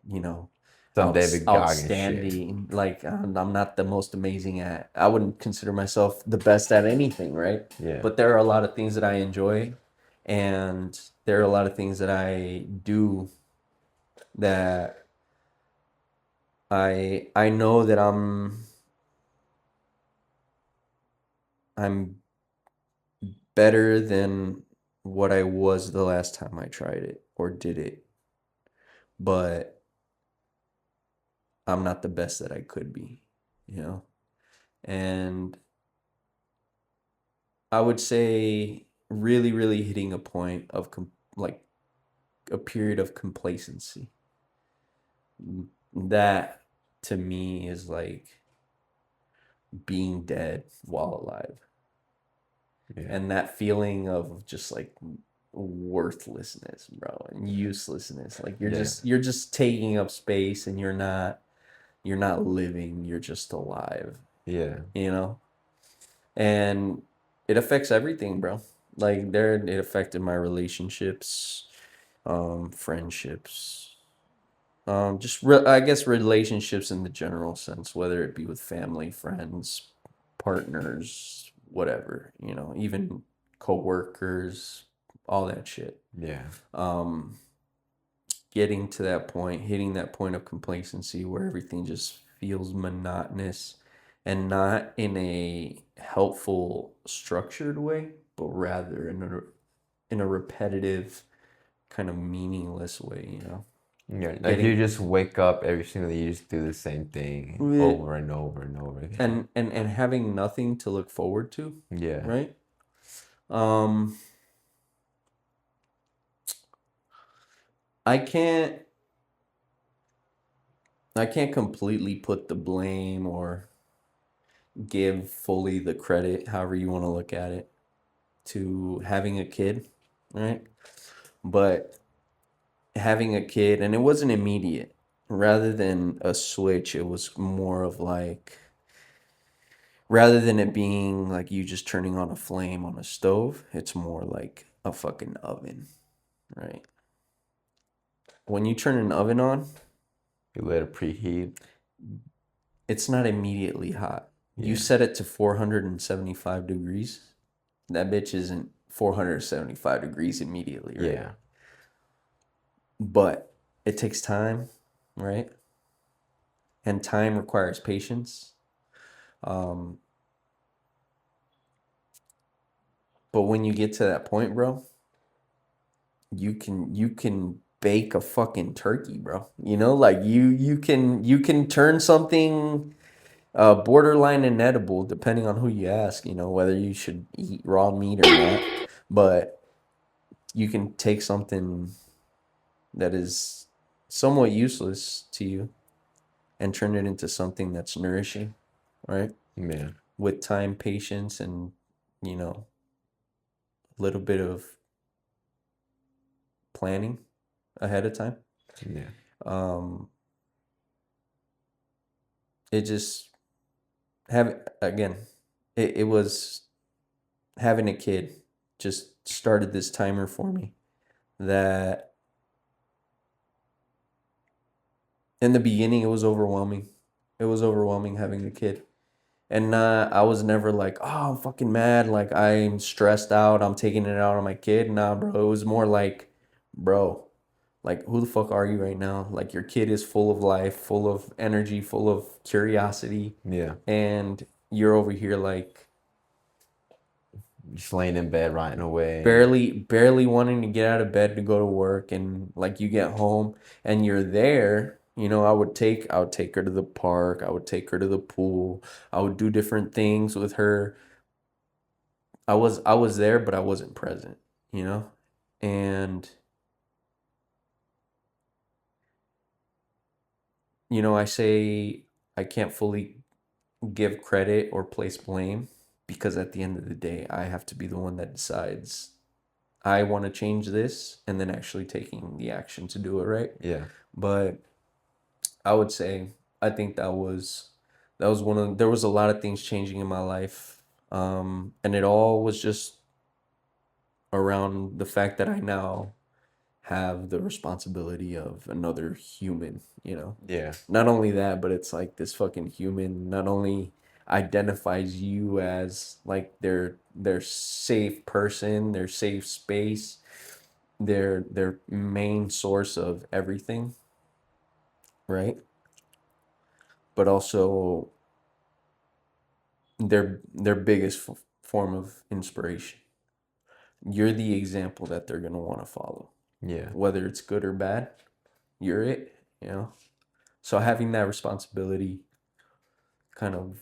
you know, Some David Goggins shit. outstanding. Like, I'm not the most amazing at, I wouldn't consider myself the best at anything, right? Yeah. But there are a lot of things that I enjoy, and there are a lot of things that I do that I know that I'm better than what I was the last time I tried it or did it, but I'm not the best that I could be, you know? And I would say really, really hitting a point of like a period of complacency. That to me is like being dead while alive. Yeah. And that feeling of just like worthlessness, bro, and uselessness. Like Yeah. you're just taking up space, and you're not living, you're just alive, Yeah. you know? And it affects everything, bro. Like there it affected my relationships, friendships, I guess relationships in the general sense, whether it be with family, friends, partners, whatever, even co-workers, all that shit. Yeah. Um, Getting to that point, hitting that point of complacency where everything just feels monotonous, and not in a helpful, structured way, but rather in a repetitive, kind of meaningless way. Yeah. Like you Getting just wake up every single day, you just do the same thing over and over and over again. and having nothing to look forward to, Yeah. right? Um, I can't I can't completely put the blame or give fully the credit, however you want to look at it, to having a kid, right? But having a kid, and it wasn't immediate. Rather than a switch, it was more of like, rather than it being like you just turning on a flame on a stove, it's more like a fucking oven, right? When you turn an oven on, You let it preheat. it's not immediately hot. You Yeah. set it to 475 degrees. That bitch isn't 475 degrees immediately, right? Yeah. But it takes time, right? And time requires patience. Um, but when you get to that point, bro, you can bake a fucking turkey, bro. Like you can turn something borderline inedible, depending on who you ask, whether you should eat raw meat or not. But you can take something that is somewhat useless to you and turn it into something that's nourishing, right? Yeah. With time, patience, and, a little bit of planning ahead of time. Yeah. Um, it just have again, it was having a kid just started this timer for me that in the beginning it was overwhelming. It was overwhelming having a kid. And I was never like, oh, I'm fucking mad. Like, I'm stressed out. I'm taking it out on my kid. Nah, bro. It was more like, bro, like, who the fuck are you right now? Like, your kid is full of life, full of energy, full of curiosity. Yeah. And you're over here, like, Just laying in bed, rotting away. barely wanting to get out of bed to go to work, and like you get home and you're there. I would take her to the park, I would take her to the pool, I would do different things with her. I was there, but I wasn't present, you know? And I say I can't fully give credit or place blame, because at the end of the day, I have to be the one that decides I want to change this, and then actually taking the action to do it, right? Yeah. But I would say I think that was one of there was a lot of things changing in my life. And it all was just around the fact that I now have the responsibility of another human, you know. Yeah. Not only that, but it's like this fucking human not only identifies you as like their safe person, their safe space, their main source of everything, right? But also their biggest form of inspiration. You're the example that they're going to want to follow. Yeah. Whether it's good or bad, you're it, you know. So having that responsibility kind of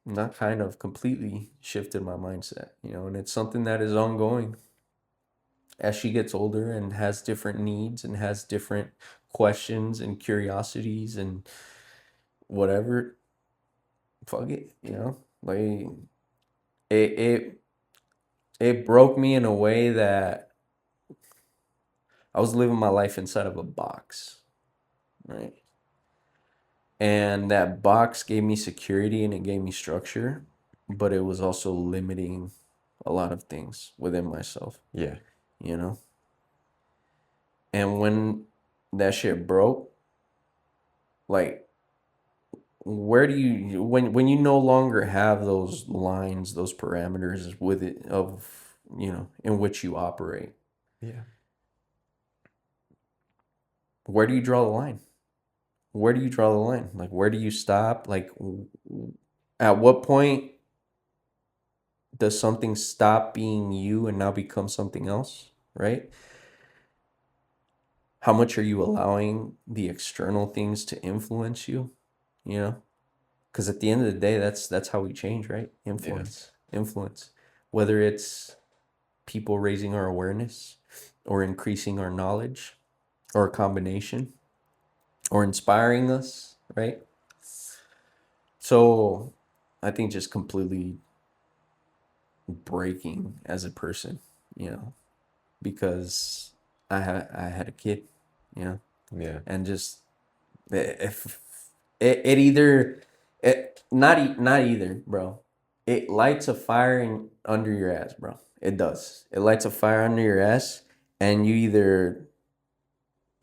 not kind of completely shifted my mindset, and it's something that is ongoing as she gets older and has different needs and has different questions and curiosities and whatever. Fuck it, like it it it broke me in a way that I was living my life inside of a box, right? And that box gave me security and it gave me structure, but it was also limiting a lot of things within myself, Yeah. you know? And when that shit broke, like where do you when you no longer have those lines, those parameters with it of, in which you operate, Yeah. where do you draw the line? Where do you draw the line? Like, where do you stop? Like, at what point does something stop being you and now become something else, right? How much are you allowing the external things to influence you, you know? Because at the end of the day, that's how we change, right? Yeah. Influence. Whether it's people raising our awareness or increasing our knowledge or a combination or inspiring us, right? So I think just completely breaking as a person, you know, because I had a kid, you know, Yeah. and just if it either it not either, bro. It lights a fire under your ass, bro. It does. It lights a fire under your ass, and you either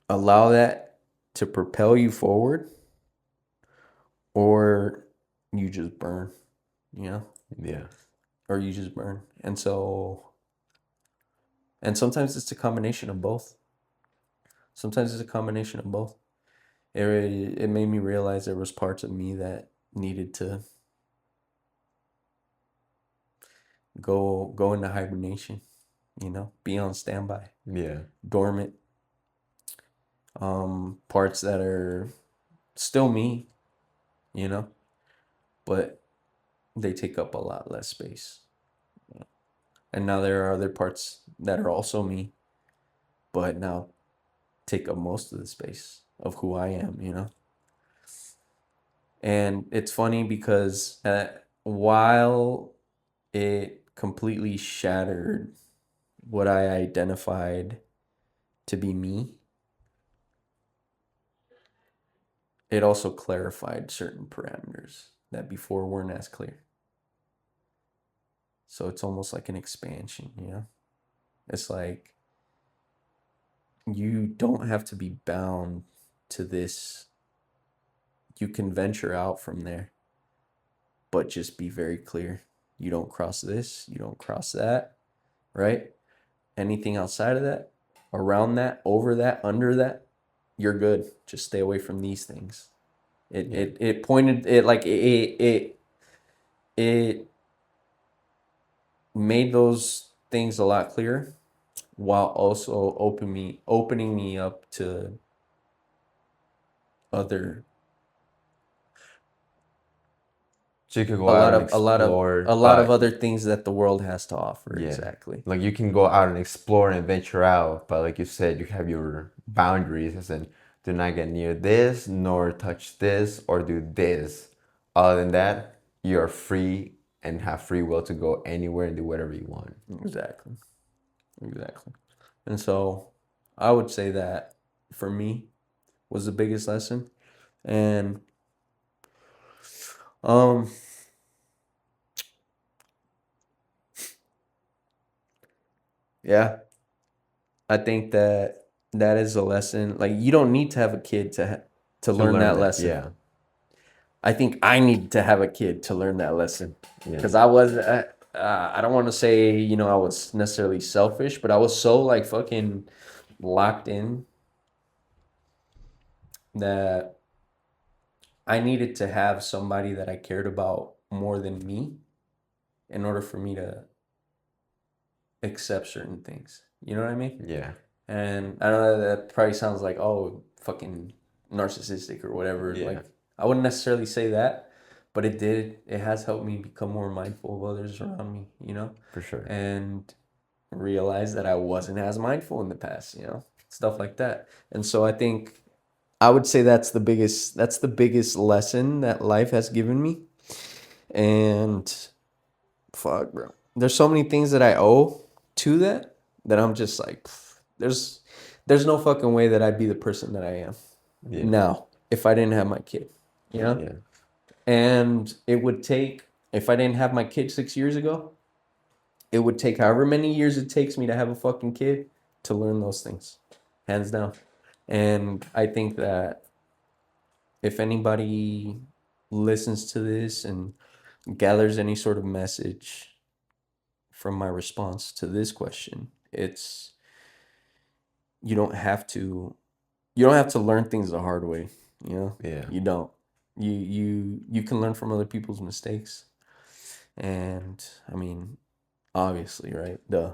allow that to propel you forward, or you just burn, you know, Yeah. or you just burn. And sometimes it's a combination of both. Sometimes it's a combination of both. It made me realize there was parts of me that needed to go into hibernation, be on standby, Yeah. dormant. Parts that are still me, you know, but they take up a lot less space. And now there are other parts that are also me, but now take up most of the space of who I am, And it's funny because while it completely shattered what I identified to be me, it also clarified certain parameters that before weren't as clear. So it's almost like an expansion, It's like you don't have to be bound to this. You can venture out from there, but just be very clear. You don't cross this, you don't cross that, right? Anything outside of that, around that, over that, under that, you're good. Just stay away from these things. It Yeah. it it pointed it like it made those things a lot clearer, while also opening me up to other So you could go out and a explore, lot of but other things that the world has to offer. yeah, Exactly. like you can go out and explore and venture out, but like you said, you have your boundaries, as in do not get near this, nor touch this, or do this. Other than that, you're free and have free will to go anywhere and do whatever you want. Exactly. Exactly. And so I would say that for me was the biggest lesson. And um yeah, I think that that is a lesson. Like you don't need to have a kid to To learn learn that that, lesson. yeah, I think I need to have a kid to learn that lesson yeah, because I don't want to say, you know, I was necessarily selfish, but I was so like fucking locked in that I needed to have somebody that I cared about more than me in order for me to accept certain things. You know what I mean? yeah, And I know that probably sounds like, oh, fucking narcissistic or whatever. yeah, Like, I wouldn't necessarily say that, but it did. It has helped me become more mindful of others around me, you know? for sure. And realize that I wasn't as mindful in the past, you know? Stuff like that. And so I think I would say that's the biggest lesson that life has given me. And fuck, bro. There's so many things that I owe to that I'm just like, there's no fucking way that I'd be the person that I am Yeah, now if I didn't have my kid, you know? yeah, And it would take, if I didn't have my kid 6 years ago, it would take however many years it takes me to have a fucking kid to learn those things, hands down. And I think that if anybody listens to this and gathers any sort of message from my response to this question, it's you don't have to learn things the hard way, you know? yeah. You don't. You can learn from other people's mistakes. And I mean, obviously, right? Duh.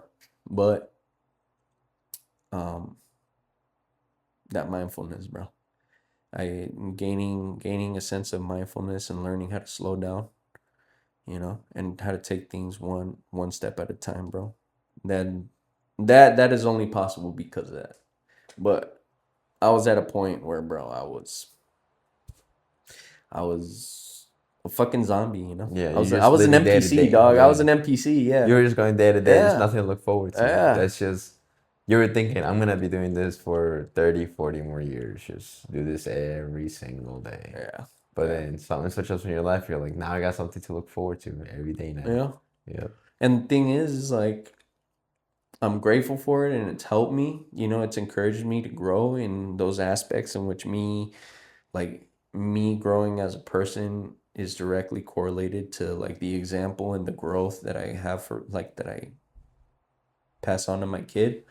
But um that mindfulness, bro. I gaining a sense of mindfulness and learning how to slow down, you know, and how to take things one step at a time, bro. Then that is only possible because of that. But I was at a point where, bro, I was a fucking zombie, you know. Yeah, I you're just was an living day to NPC, day. dog. I was Yeah. an NPC, yeah. You were just going day to day. There's Yeah. nothing to look forward to. Yeah. That's just, you were thinking, I'm going to be doing this for 30, 40 more years. Just do this every single day. Yeah. But then something switches up in your life. You're like, now I got something to look forward to every day now. Yeah. Yeah. And the thing is like I'm grateful for it and it's helped me. You know, it's encouraged me to grow in those aspects in which me growing as a person is directly correlated to like the example and the growth that I have for like that I pass on to my kid.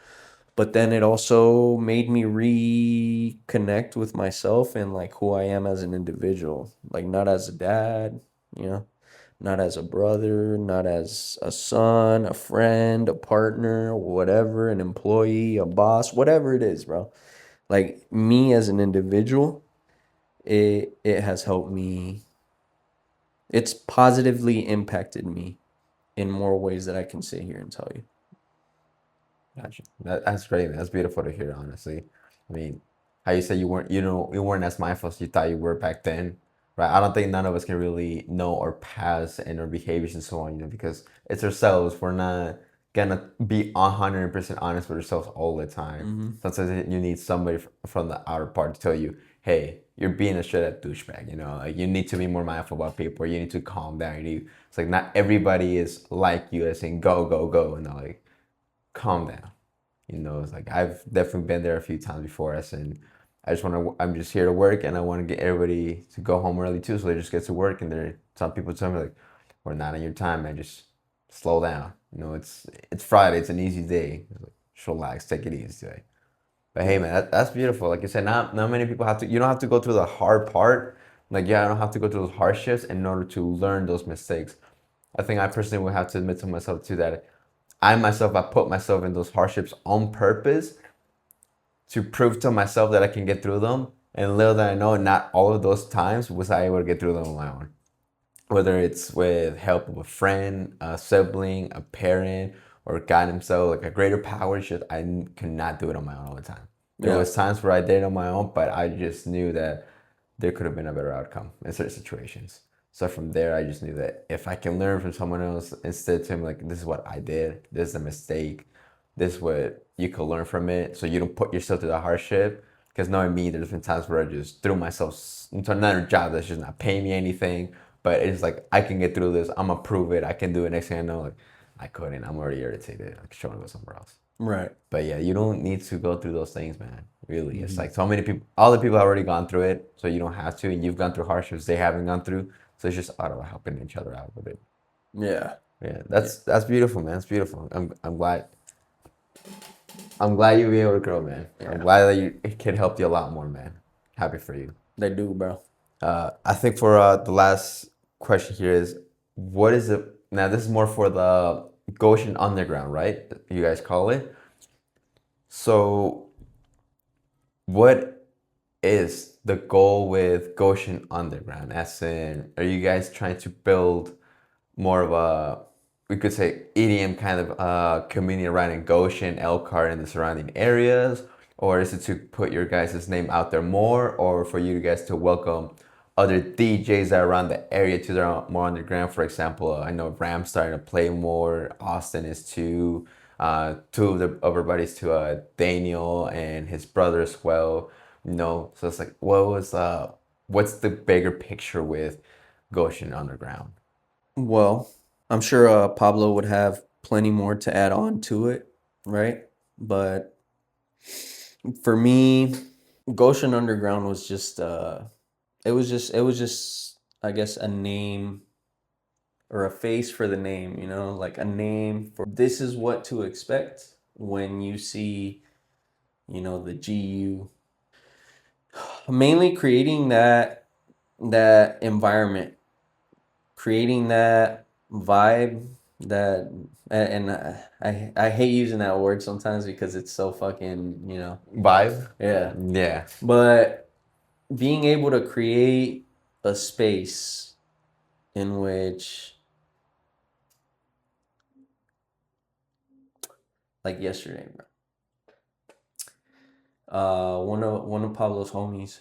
But then it also made me reconnect with myself and like who I am as an individual, like not as a dad, you know, not as a brother, not as a son, a friend, a partner, whatever, an employee, a boss, whatever it is, bro. Like me as an individual, it has helped me. It's positively impacted me in more ways that I can sit here and tell you. Gotcha. That's great, man. That's beautiful to hear, honestly. I mean, how you say you weren't as mindful as you thought you were back then, right? I don't think none of us can really know our past and our behaviors and so on, because it's ourselves. We're not gonna be 100% honest with ourselves all the time. Mm-hmm. Sometimes you need somebody from the outer part to tell you, hey, you're being a straight up douchebag, like you need to be more mindful about people, or you need to calm down. It's like not everybody is like you, as in go, go, go, and they're like, calm down. It's like I've definitely been there a few times before us, and I'm just here to work, and I want to get everybody to go home early too, so they just get to work. And some people tell me like, we're not in your time, man. Just slow down. It's Friday. It's an easy day. Like, just relax, take it easy today. But hey, man, that's beautiful. Like you said, not many people have to. You don't have to go through the hard part. Like, yeah, I don't have to go through those hardships in order to learn those mistakes. I think I personally would have to admit to myself too that I put myself in those hardships on purpose to prove to myself that I can get through them. And little that I know, not all of those times was I able to get through them on my own. Whether it's with help of a friend, a sibling, a parent, or God Himself, like a greater power, just could not do it on my own all the time. There was times where I did it on my own, but I just knew that there could have been a better outcome in certain situations. So from there, I just knew that if I can learn from someone else instead to him, like, this is what I did, this is a mistake, this is what you could learn from it, so you don't put yourself through the hardship. Because knowing me, there's been times where I just threw myself into another job that's just not paying me anything, but it's like I can get through this. I'm gonna prove it. I can do it. Next thing I know, like I couldn't. I'm already irritated. I should go somewhere else. Right. But yeah, you don't need to go through those things, man. Really, it's like so many people. All the people have already gone through it, so you don't have to. And you've gone through hardships they haven't gone through, so it's just auto helping each other out with it. Yeah. Yeah, that's beautiful, man. It's beautiful. I'm glad. I'm glad you be able to grow, man. Yeah. I'm glad that it can help you a lot more, man. Happy for you. They do, bro. I think for the last question here is, what is it? Now this is more for the Goshen Underground, right? You guys call it. So, what is the goal with Goshen Underground? As in, are you guys trying to build more of a, we could say, EDM kind of community around in Goshen, Elkhart, and the surrounding areas? Or is it to put your guys' name out there more, or for you guys to welcome other DJs that are around the area to their more underground? For example, I know Ram's starting to play more. Austin is too. Two of the other buddies to Daniel and his brother as well. So it's like, what's the bigger picture with Goshen Underground? Well, I'm sure Pablo would have plenty more to add on to it, right? But for me, Goshen Underground was just it was just I guess a name or a face for the name, like a name for this is what to expect when you see, the GU. Mainly creating that environment, creating that vibe that and I hate using that word sometimes because it's so fucking, Vibe? yeah. Yeah. But being able to create a space in which, like yesterday, bro. One of Pablo's homies,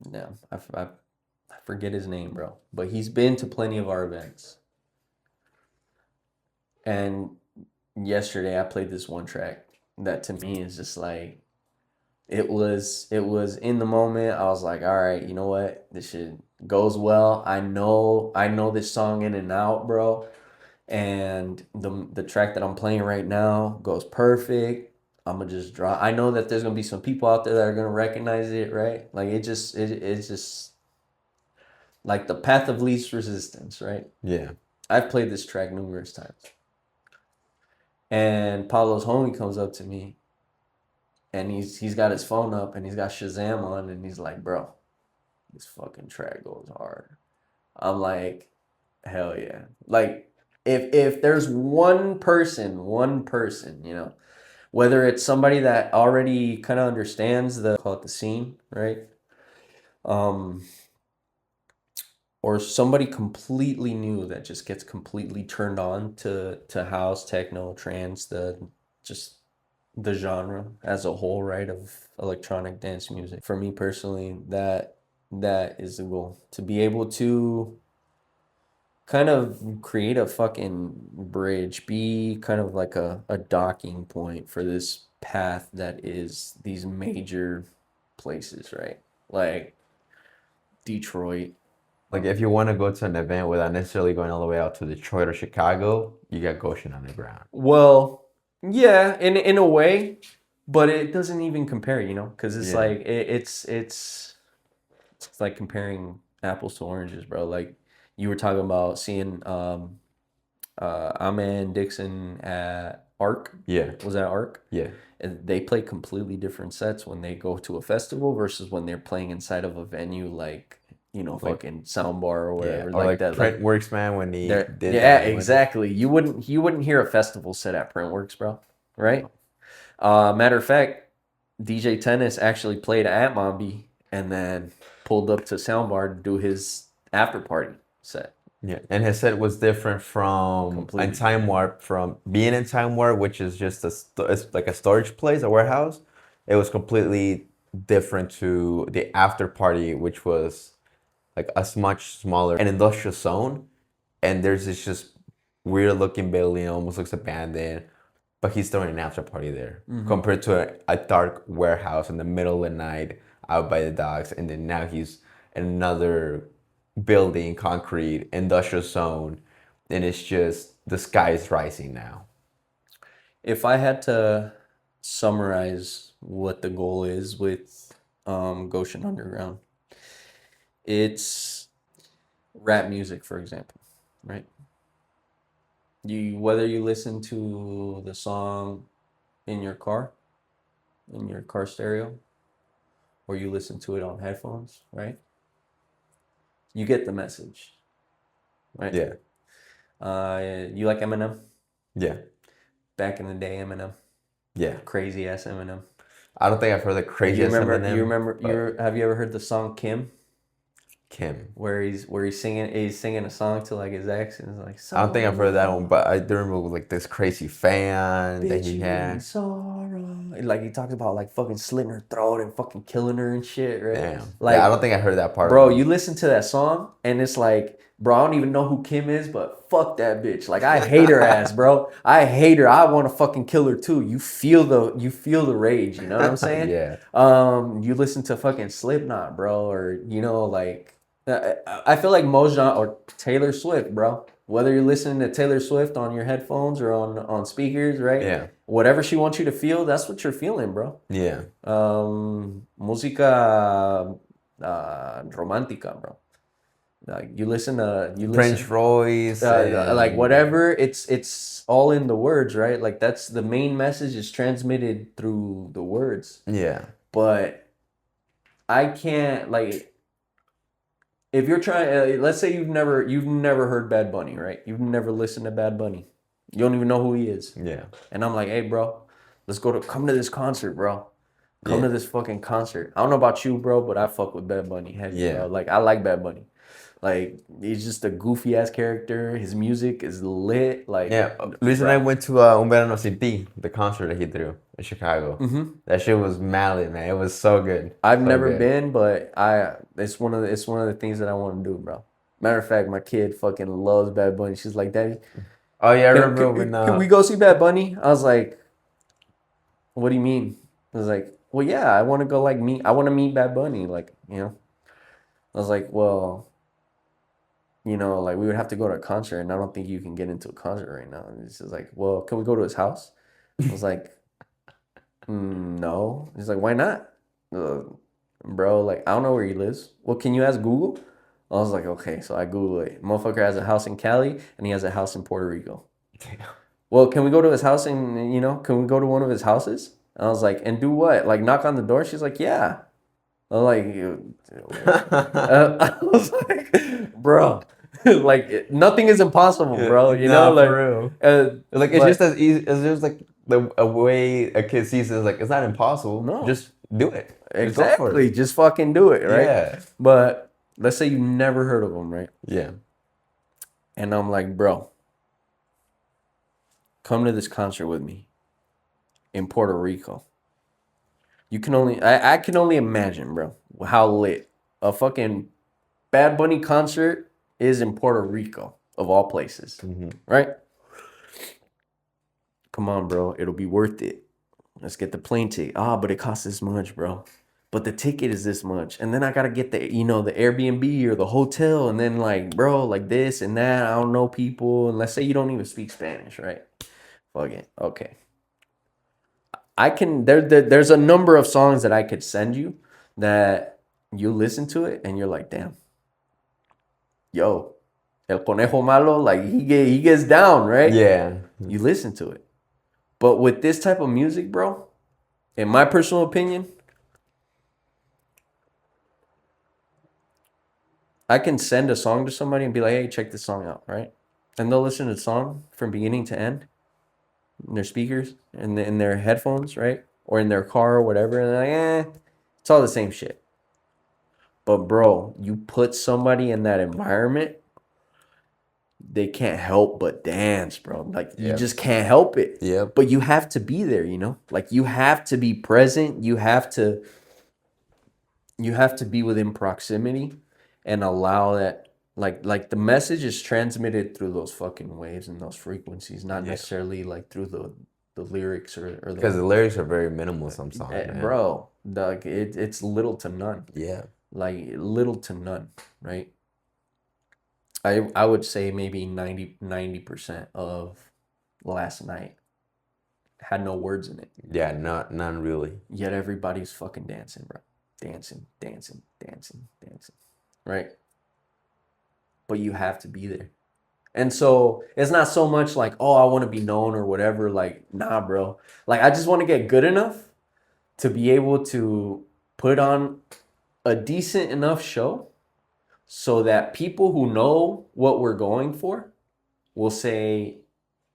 yeah, I forget his name, bro, but he's been to plenty of our events. And yesterday I played this one track that to me is just like it was in the moment. I was like, all right, you know what? This shit goes well. I know this song in and out, bro. And the track that I'm playing right now goes perfect. I'm gonna just draw. I know that there's gonna be some people out there that are gonna recognize it, right? Like it's just like the path of least resistance, right? Yeah. I've played this track numerous times. And Pablo's homie comes up to me and he's got his phone up and he's got Shazam on and he's like, bro, this fucking track goes hard. I'm like, hell yeah. Like if there's one person, whether it's somebody that already kind of understands call it the scene, right? Or somebody completely new that just gets completely turned on to house, techno, trance, the genre as a whole, right, of electronic dance music. For me personally, that is the goal, to be able to kind of create a fucking bridge, be kind of like a docking point for this path that is these major places, right? Like Detroit. Like if you want to go to an event without necessarily going all the way out to Detroit or Chicago, you got Goshen Underground. Well, yeah, in a way, but it doesn't even compare, because it's Yeah. like it's like comparing apples to oranges, bro. Like you were talking about seeing Amen Dixon at Arc. Yeah. Was that Arc? Yeah. And they play completely different sets when they go to a festival versus when they're playing inside of a venue like fucking soundbar or Yeah, whatever, or like that. Printworks, man, when he There, did yeah, that one. exactly. You wouldn't hear a festival set at Printworks, bro. Right? Matter of fact, DJ Tennis actually played at Mombi and then pulled up to Soundbar to do his after party set. Yeah, and his set was different from Completely. and Time Warp from being in Time Warp, which is just it's like a storage place, a warehouse. It was completely different to the after party, which was like a much smaller an industrial zone, and there's this just weird looking building, almost looks abandoned, but he's throwing an after party there compared to a dark warehouse in the middle of the night out by the docks, and then now he's in another building, concrete, industrial zone, and it's just the sky is rising now. If I had to summarize what the goal is with Goshen Underground, it's rap music, for example, right? Whether you listen to the song in your car stereo, or you listen to it on headphones, right? You get the message, right? Yeah, You like Eminem? yeah, Back in the day, Eminem, yeah. crazy ass Eminem. I don't think I've heard the craziest Eminem. You remember? But Have you ever heard the song Kim? Kim. Where he's singing a song to like his ex and it's like I don't think I've heard that one, sorrow, but I do remember like this crazy fan that he bitch, had. sorrow. Like he talks about like fucking slitting her throat and fucking killing her and shit, right? Damn. Like, Yeah, I don't think I heard that part. bro, of it. you listen to that song and it's like, bro, I don't even know who Kim is, but fuck that bitch. Like I hate her ass, bro. I hate her. I want to fucking kill her too. You feel the rage, you know what I'm saying? Yeah. You listen to fucking Slipknot, bro, or like I feel like Mojan or Taylor Swift, bro. Whether you're listening to Taylor Swift on your headphones or on speakers, right? Yeah. Whatever she wants you to feel, that's what you're feeling, bro. Yeah. Música romántica, bro. Like you listen. French Royce. Like and- whatever. It's all in the words, right? Like that's the main message is transmitted through the words. Yeah. But I can't like. If you're trying, let's say you've never heard Bad Bunny, right? You've never listened to Bad Bunny. You don't even know who he is. Yeah. And I'm like, hey, bro, come to this concert, bro. Come Yeah. to this fucking concert. I don't know about you, bro, but I fuck with Bad Bunny heavy, Yeah. bro. Like I like Bad Bunny. Like he's just a goofy ass character. His music is lit. Like Yeah. Luis and I went to Un Verano Sin Ti, the concert that he threw in Chicago. That shit was mad, man. It was so good. I've So never good. been, but it's one of the things that I want to do, bro. Matter of fact, my kid fucking loves Bad Bunny. She's like, Daddy, Oh yeah, I can, remember can, when can we go see Bad Bunny? I was like, what do you mean? I was like, well, yeah, I want to go I want to meet Bad Bunny. Like, I was like, well, like we would have to go to a concert and I don't think you can get into a concert right now. And he's just like, well, can we go to his house? I was like, no. He's like, why not? Bro, like, I don't know where he lives. Well, can you ask Google? I was like, okay, so I Google it. Motherfucker has a house in Cali and he has a house in Puerto Rico. Damn. Well, can we go to his house and, can we go to one of his houses? I was like, and do what? Like, knock on the door? She's like, yeah. I was like, I was like, bro, like, nothing is impossible, bro. You know, like, for real. Like it's but- just as easy. It's just like a way a kid sees it. It's like it's not impossible. No. Just do it. Just go for it. exactly. Just fucking do it, right? Yeah. But let's say you never heard of him, right? Yeah. And I'm like, bro, come to this concert with me in Puerto Rico. I can only imagine, bro, how lit a fucking Bad Bunny concert is in Puerto Rico, of all places, right? Come on, bro, it'll be worth it. Let's get the plane ticket. But it costs this much, bro. But the ticket is this much, and then I gotta get the the Airbnb or the hotel, and then like, bro, like this and that. I don't know people, and let's say you don't even speak Spanish, right? Fuck it. Okay. I can there's a number of songs that I could send you that you listen to it and you're like, damn, yo, El Conejo Malo, like he gets down, right? Yeah. You listen to it. But with this type of music, bro, in my personal opinion, I can send a song to somebody and be like, hey, check this song out, right? And they'll listen to the song from beginning to end in their speakers and in their headphones, right? Or in their car or whatever. And they're like, it's all the same shit. But bro, you put somebody in that environment, they can't help but dance, bro. Like you Yep. just can't help it. Yep. But you have to be there, you know? Like you have to be present. You have to be within proximity and allow that like the message is transmitted through those fucking waves and those frequencies, not Yeah. necessarily like through the lyrics or Because the lyrics are very minimal some songs, man. bro, like it's little to none. Yeah. Like little to none, right? I would say maybe 90% of last night had no words in it. Yeah, none really. Yet everybody's fucking dancing, bro. Dancing. Right? But you have to be there. And so it's not so much like, oh, I want to be known or whatever. Like, nah, bro. Like, I just want to get good enough to be able to put on a decent enough show so that people who know what we're going for will say,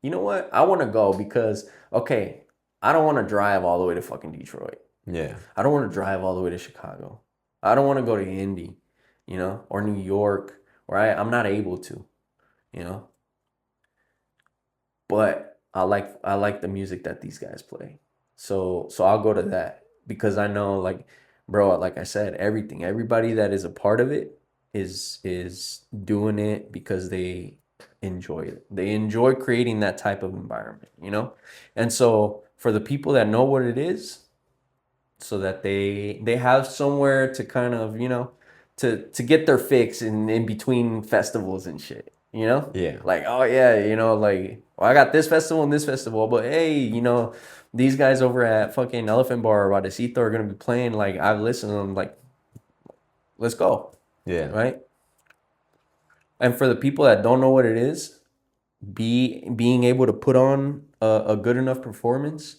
you know what? I want to go because, okay, I don't want to drive all the way to fucking Detroit. Yeah. I don't want to drive all the way to Chicago. I don't want to go to Indy, you know, or New York, right? I'm not able to, you know. But I like the music that these guys play. So I'll go to that because I know, like, bro, like I said, everybody that is a part of it is doing it because they enjoy it. They enjoy creating that type of environment, you know? And so for the people that know what it is, so that they have somewhere to kind of, you know, to get their fix in between festivals and shit, you know? Yeah. Like, oh yeah, you know, like, well, I got this festival and this festival, but hey, you know, these guys over at fucking Elephant Bar or Wadecito are gonna be playing. Like, I've listened to them, like, let's go. Yeah. Right? And for the people that don't know what it is, being able to put on a good enough performance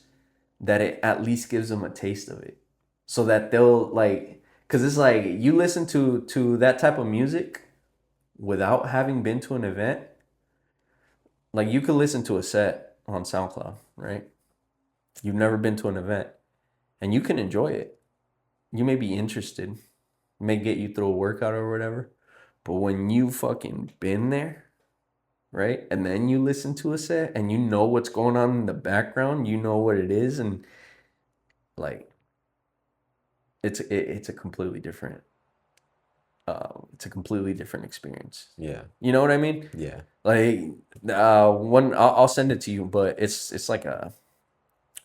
that it at least gives them a taste of it, so that they'll like, because it's like you listen to that type of music without having been to an event. Like you could listen to a set on SoundCloud, right? You've never been to an event, and you can enjoy it. You may be interested, may get you through a workout or whatever, but when you fucking been there, right? And then you listen to a set and you know what's going on in the background, you know what it is, and like it's a completely different experience. Yeah. You know what I mean? Yeah. Like one I'll send it to you, but it's like a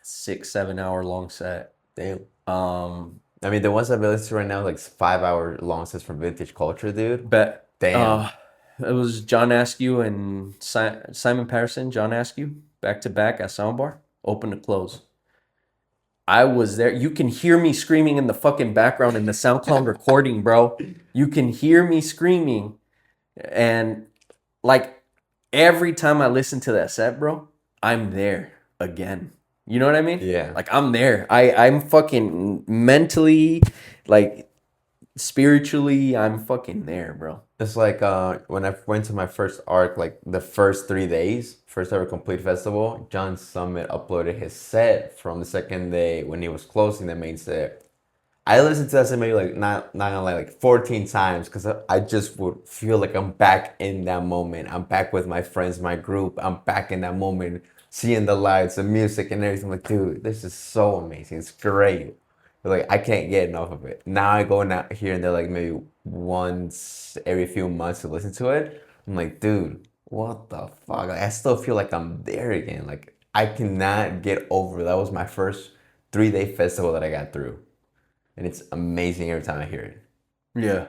6-7 hour long set. Damn. I mean, the ones I've been listening to right now, like 5 hour long sets from Vintage Culture, dude. But Damn. it was John Askew and Simon Patterson. John Askew back to back at Soundbar, open to close. I was there. You can hear me screaming in the fucking background in the SoundCloud recording, bro. You can hear me screaming. And like every time I listen to that set, bro, I'm there again. You know what I mean? Yeah. Like I'm there. I'm fucking mentally, like spiritually, I'm fucking there, bro. It's like when I went to my first arc, like the first 3 days, first ever complete festival, John Summit uploaded his set from the second day when he was closing the main set. I listened to that set maybe like not gonna lie, like 14 times because I just would feel like I'm back in that moment. I'm back with my friends, my group. I'm back in that moment, seeing the lights, the music, and everything. Like, dude, this is so amazing. It's great. Like, I can't get enough of it. Now I go out here and there like maybe once every few months to listen to it. I'm like, dude, what the fuck? Like, I still feel like I'm there again. Like, I cannot get over it. That was my first 3 day festival that I got through. And it's amazing every time I hear it. Yeah.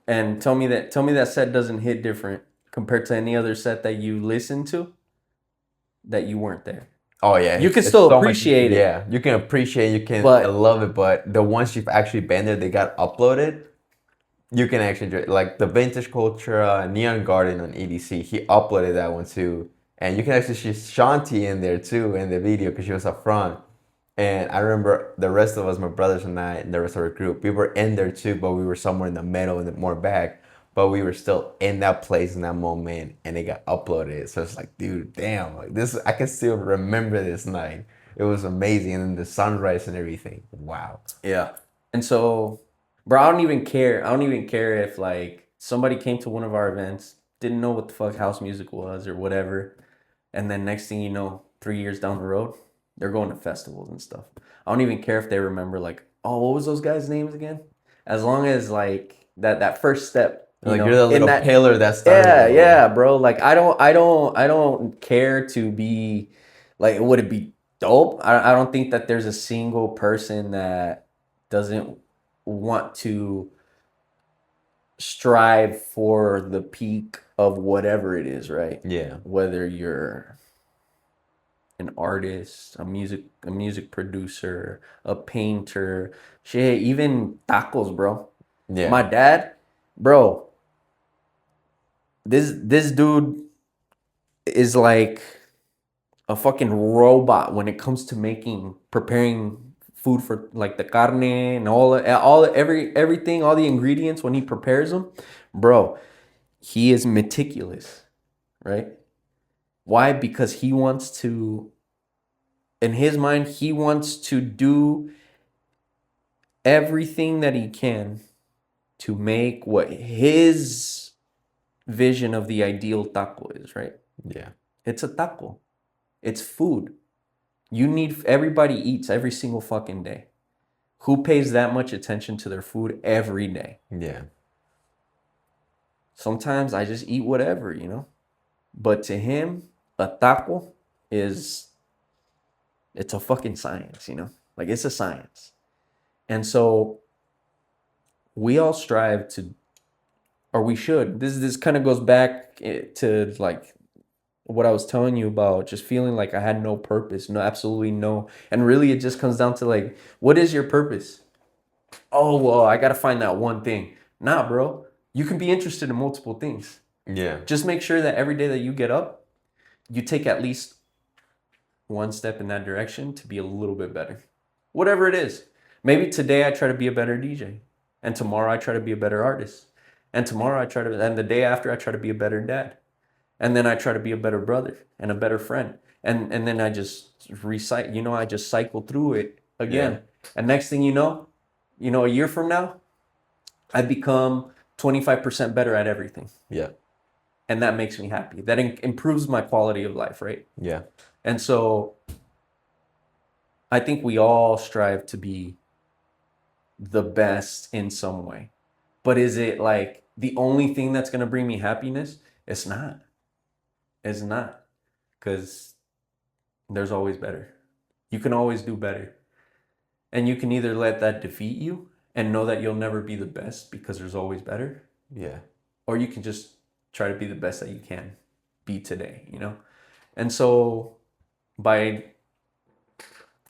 And tell me that set doesn't hit different compared to any other set that you listen to that you weren't there. Oh yeah, you can still appreciate it. Yeah, you can appreciate, you can But love it, but the ones you've actually been there, they got uploaded. You can actually enjoy it. Like the Vintage Culture Neon Garden on EDC, he uploaded that one too, and you can actually see Shanti in there too in the video because she was up front. And I remember the rest of us, my brothers and I, and the rest of our group, we were in there too, but we were somewhere in the middle and more back. but we were still in that place in that moment, and it got uploaded. So it's like, dude, damn, like this, I can still remember this night. It was amazing, and then the sunrise and everything. Wow. Yeah. And so, bro, I don't even care. I don't even care if like somebody came to one of our events, didn't know what the fuck house music was or whatever, and then next thing you know, 3 years down the road, they're going to festivals and stuff. I don't even care if they remember like, oh, what was those guys' names again? As long as like that first step, you Like know, you're the in little that pillar that started yeah, it all. yeah, bro. Like I don't care to be like would it be dope? I don't think that there's a single person that doesn't want to strive for the peak of whatever it is, right? Yeah. Whether you're an artist, a music producer, a painter, shit, even tacos, bro. Yeah. My dad, bro, this dude is like a fucking robot when it comes to preparing food for like the carne and everything, all the ingredients when he prepares them, bro. He is meticulous, right? Why? Because he wants to, in his mind, he wants to do everything that he can to make what his vision of the ideal taco is, right? Yeah. It's a taco. It's food. Everybody eats every single fucking day. Who pays that much attention to their food every day? Yeah. Sometimes I just eat whatever, you know? But to him, a taco it's a fucking science, you know? Like it's a science. And so we all strive to, or we should. This kind of goes back to like what I was telling you about just feeling like I had no purpose, no, absolutely no. And really, it just comes down to like, what is your purpose? Oh, well, I got to find that one thing. Nah, bro. You can be interested in multiple things. Yeah. Just make sure that every day that you get up, you take at least one step in that direction to be a little bit better. Whatever it is. Maybe today I try to be a better DJ. And tomorrow I try to be a better artist. And and the day after I try to be a better dad. And then I try to be a better brother and a better friend. And then I just I just cycle through it again. Yeah. And next thing a year from now, I become 25% better at everything. Yeah. And that makes me happy. That improves my quality of life, right? Yeah. And so I think we all strive to be the best in some way. But is it like the only thing that's going to bring me happiness? It's not. It's not. Because there's always better. You can always do better. And you can either let that defeat you and know that you'll never be the best because there's always better. Yeah. Or you can just try to be the best that you can be today, you know? And so by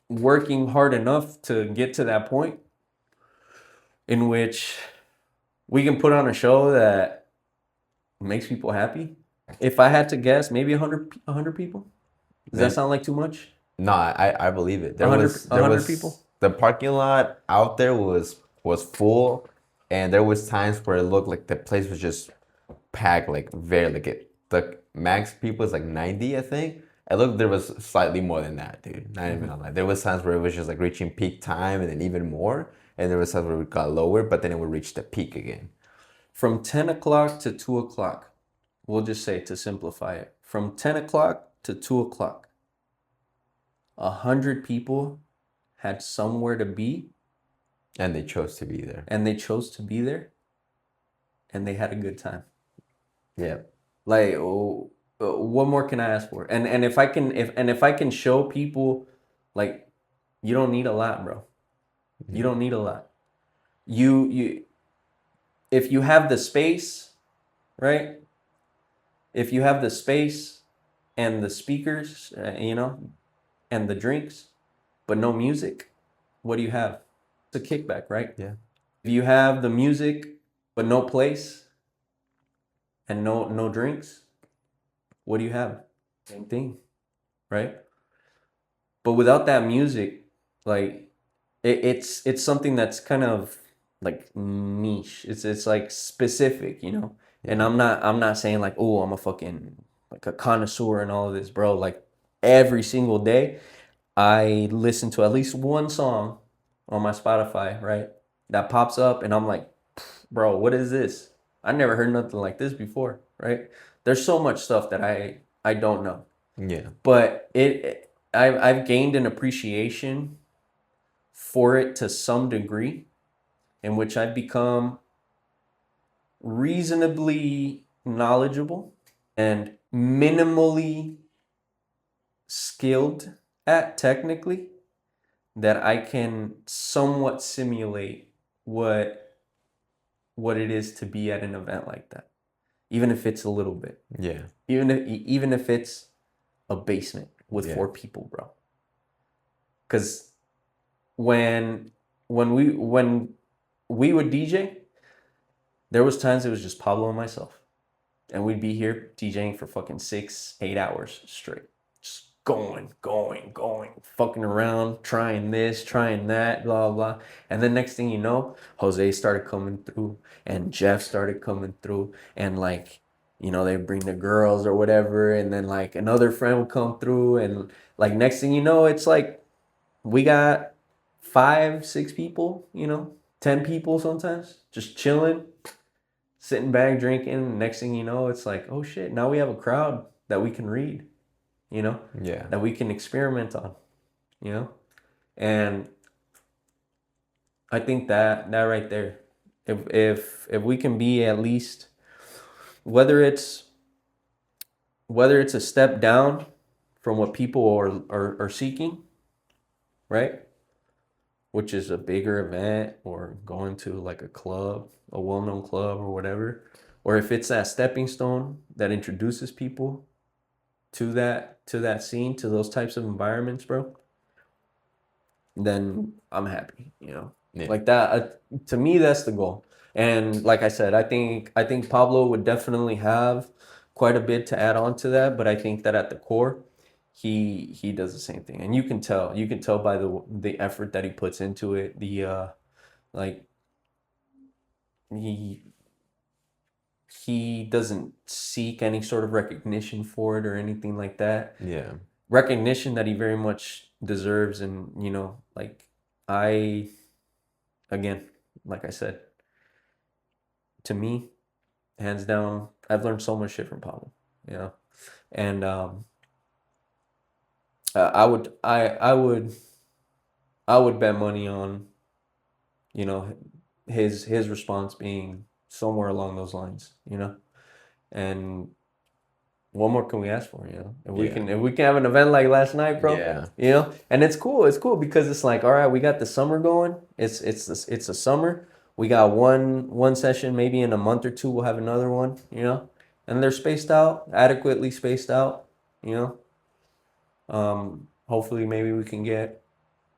working hard enough to get to that point in which we can put on a show that makes people happy. If I had to guess, maybe 100 people. Does that sound like too much? No, I believe it. There 100 was people? The parking lot out there was full, and there was times where it looked like the place was just packed, like very like the max people is like 90, I think. I looked, there was slightly more than that, dude. Not even gonna lie. There was times where it was just like reaching peak time and then even more, and there was times where it got lower, but then it would reach the peak again. From 10 o'clock to 2 o'clock, we'll just say to simplify it, from 10 o'clock to 2 o'clock, 100 people had somewhere to be. And they chose to be there. And they chose to be there. And they had a good time. Yeah. Like, what more can I ask for? And if I can show people, like, you don't need a lot, bro. You don't need a lot. You if you have the space, right? If you have the space and the speakers, and the drinks, but no music, what do you have? It's a kickback, right? Yeah. If you have the music but no place and no drinks, what do you have? Same thing, right? But without that music, like it's something that's kind of like niche. It's like specific, you know. And Yeah. I'm not saying like, oh, I'm a fucking like a connoisseur and all of this, bro. Like every single day, I listen to at least one song on my Spotify, right? That pops up, and I'm like, bro, what is this? I never heard nothing like this before, right? There's so much stuff that I don't know, Yeah. but I've gained an appreciation for it to some degree, in which I've become reasonably knowledgeable and minimally skilled at technically, that I can somewhat simulate what it is to be at an event like that, even if it's a little bit, Yeah. even if it's a basement with Yeah. 4 people, bro. Because when when we would DJ, there was times it was just Pablo and myself, and we'd be here DJing for fucking 6-8 hours straight, just going, fucking around, trying this, trying that, blah blah. And then next thing you know, Jose started coming through, and Jeff started coming through, and like, you know, they bring the girls or whatever, and then like another friend would come through, and like next thing you know, it's like we got 5-6 people, you know, 10 people sometimes, just chilling, sitting back drinking. Next thing you know, it's like, oh shit, now we have a crowd that we can read, you know, Yeah. that we can experiment on, you know. And I think that right there, if we can be at least, whether it's a step down from what people are seeking, right, which is a bigger event or going to like a club, a well-known club or whatever, or if it's that stepping stone that introduces people to that scene, to those types of environments, bro, then I'm happy, you know. Yeah. Like that, to me, that's the goal. And like I said, I think Pablo would definitely have quite a bit to add on to that, but I think that at the core, he does the same thing, and you can tell by the effort that he puts into it, the like he he doesn't seek any sort of recognition for it or anything like that. Yeah. Recognition that he very much deserves. And you know, like, I again, like I said, to me, hands down, I've learned so much shit from Pablo, you know. And I would bet money on, you know, his response being somewhere along those lines, you know. And what more can we ask for, you know? Yeah. If we can have an event like last night, bro, Yeah. you know. And it's cool because it's like, all right, we got the summer going. It's a summer. We got one session, maybe in a month or two we'll have another one, you know. And they're spaced out, adequately spaced out, you know. Hopefully maybe we can get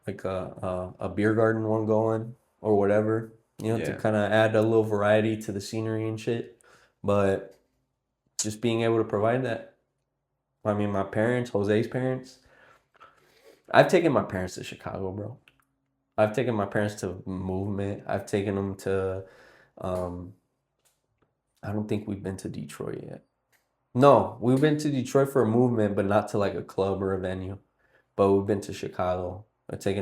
like a beer garden one going or whatever, you know, to Yeah. kind of add a little variety to the scenery and shit. But just being able to provide that. I mean, my parents, Jose's parents, I've taken my parents to Chicago, bro. I've taken my parents to Movement. I've taken them to, um, I don't think we've been to Detroit yet. No, we've been to Detroit for a Movement, but not to like a club or a venue. But we've been to Chicago. I took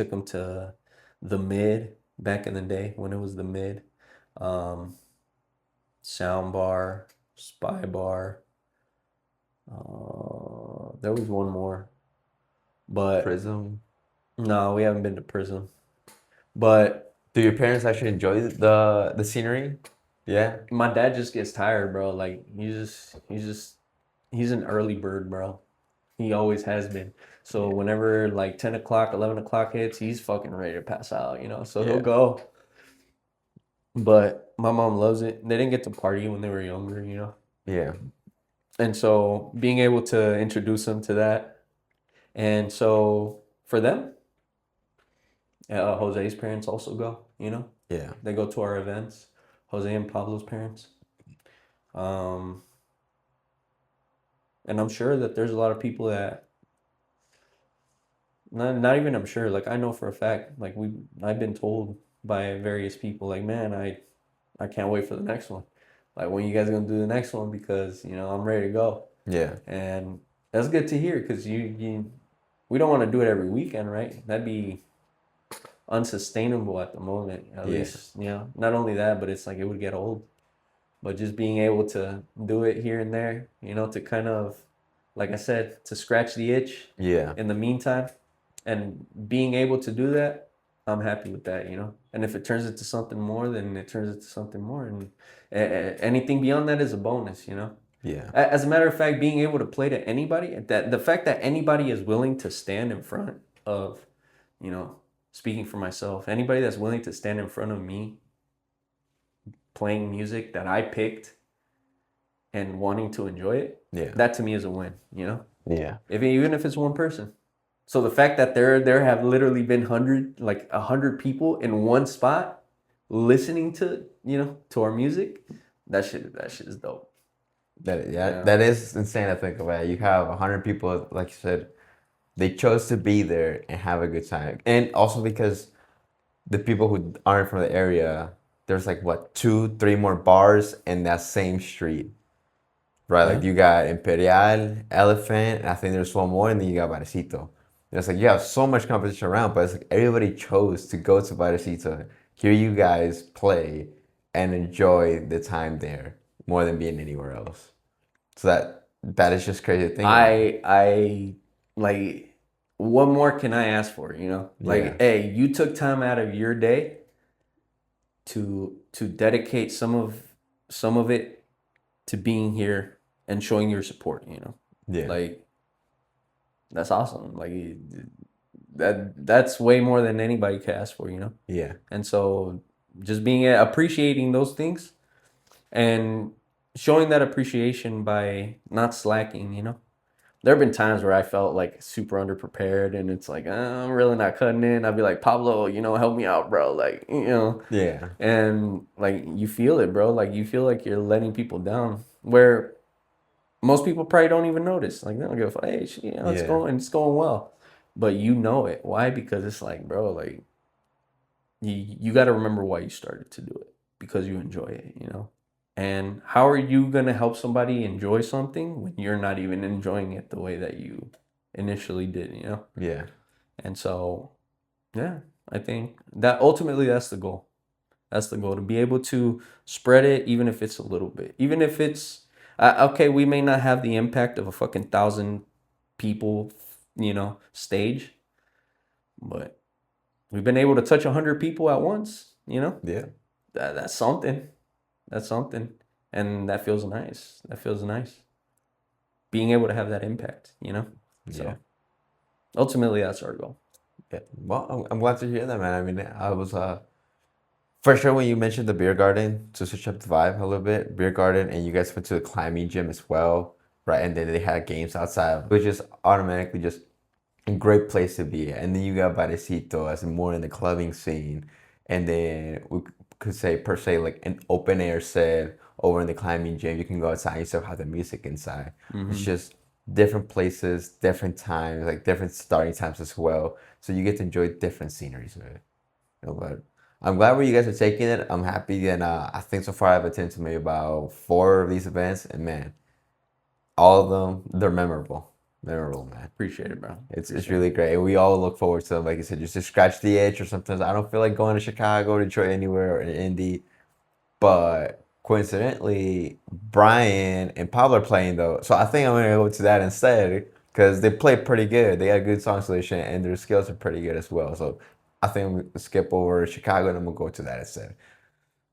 them to the Mid back in the day when it was the Mid, um, Sound Bar, Spy Bar. There was one more, but Prism. no, we haven't been to Prism. But Do your parents actually enjoy the scenery? Yeah. my dad just gets tired, bro. Like he's an early bird, bro. He always has been. So Yeah. whenever like 10 o'clock, 11 o'clock hits, he's fucking ready to pass out, you know? So he'll Yeah. go. But my mom loves it. They didn't get to party when they were younger, you know? Yeah. And so being able to introduce them to that. And so for them, Jose's parents also go, you know? Yeah. They go to our events. Jose and Pablo's parents. Um, and I'm sure that there's a lot of people that, not even I'm sure, like I know for a fact, like I've been told by various people. Like, man, I can't wait for the next one. Like, when you guys gonna do the next one? Because I'm ready to go. Yeah. And that's good to hear because we don't want to do it every weekend, right? That'd be unsustainable at the moment. At Yeah. least, not only that, but it's like it would get old. But just being able to do it here and there, to kind of, like I said, to scratch the itch Yeah. in the meantime, and being able to do that, I'm happy with that, And if it turns into something more, then it turns into something more, and anything beyond that is a bonus. Yeah. As a matter of fact, being able to play to anybody, that the fact that anybody is willing to stand in front of, speaking for myself, anybody that's willing to stand in front of me playing music that I picked and wanting to enjoy it, Yeah. that to me is a win, Yeah. even if it's one person. So the fact that there have literally been 100 people in one spot listening to to our music, that shit is dope. That is insane to think about. You have 100 people, like you said, they chose to be there and have a good time. And also because the people who aren't from the area, there's like what, 2, 3 more bars in that same street. Right? Like you got Imperial, Elephant, and I think there's one more, and then you got Barecito. And it's like you have so much competition around, but it's like everybody chose to go to Barecito, hear you guys play, and enjoy the time there more than being anywhere else. So that is just crazy to think about. I like, what more can I ask for? Like, hey, you took time out of your day to dedicate some of it to being here and showing your support. Yeah. Like, that's awesome. Like, that's way more than anybody can ask for. Yeah. And so just appreciating those things and showing that appreciation by not slacking. There have been times where I felt like super underprepared, and it's like, I'm really not cutting in. I'd be like, Pablo, help me out, bro. Like, Yeah. and like, you feel it, bro. Like, you feel like you're letting people down, where most people probably don't even notice. Like, they don't give a fuck. Hey, it's going well, but it. Why? Because it's like, bro, like, you got to remember why you started to do it, because you enjoy it. And how are you going to help somebody enjoy something when you're not even enjoying it the way that you initially did, Yeah. And so, yeah, I think that ultimately that's the goal. That's the goal, to be able to spread it, even if it's a little bit. Even if it's, okay, we may not have the impact of a fucking 1,000 people, stage, but we've been able to touch 100 people at once, Yeah. That's something. That's something. And that feels nice. Being able to have that impact, So Yeah. ultimately, that's our goal. Yeah. Well, I'm glad to hear that, man. I mean, I was for sure when you mentioned the beer garden, to switch up the vibe a little bit, beer garden, and you guys went to the climbing gym as well, right? And then they had games outside, which is automatically just a great place to be. And then you got Barecito as more in the clubbing scene, and then we could say per se like an open air set over in the climbing gym. You can go outside and you still have the music inside. It's just different places, different times, like different starting times as well. So you get to enjoy different sceneries with it. But I'm glad where you guys are taking it. I'm happy, and I think so far I've attended to maybe about 4 of these events, and man, all of them, they're memorable, man. Appreciate it, bro. It's really great. And we all look forward to them, like you said, just to scratch the itch. Or sometimes I don't feel like going to Chicago, Detroit, anywhere, or in Indy, but coincidentally, Brian and Pablo are playing though, so I think I'm gonna go to that instead because they play pretty good. They got good song selection and their skills are pretty good as well. So I think I'm gonna skip over Chicago and I'm gonna go to that instead.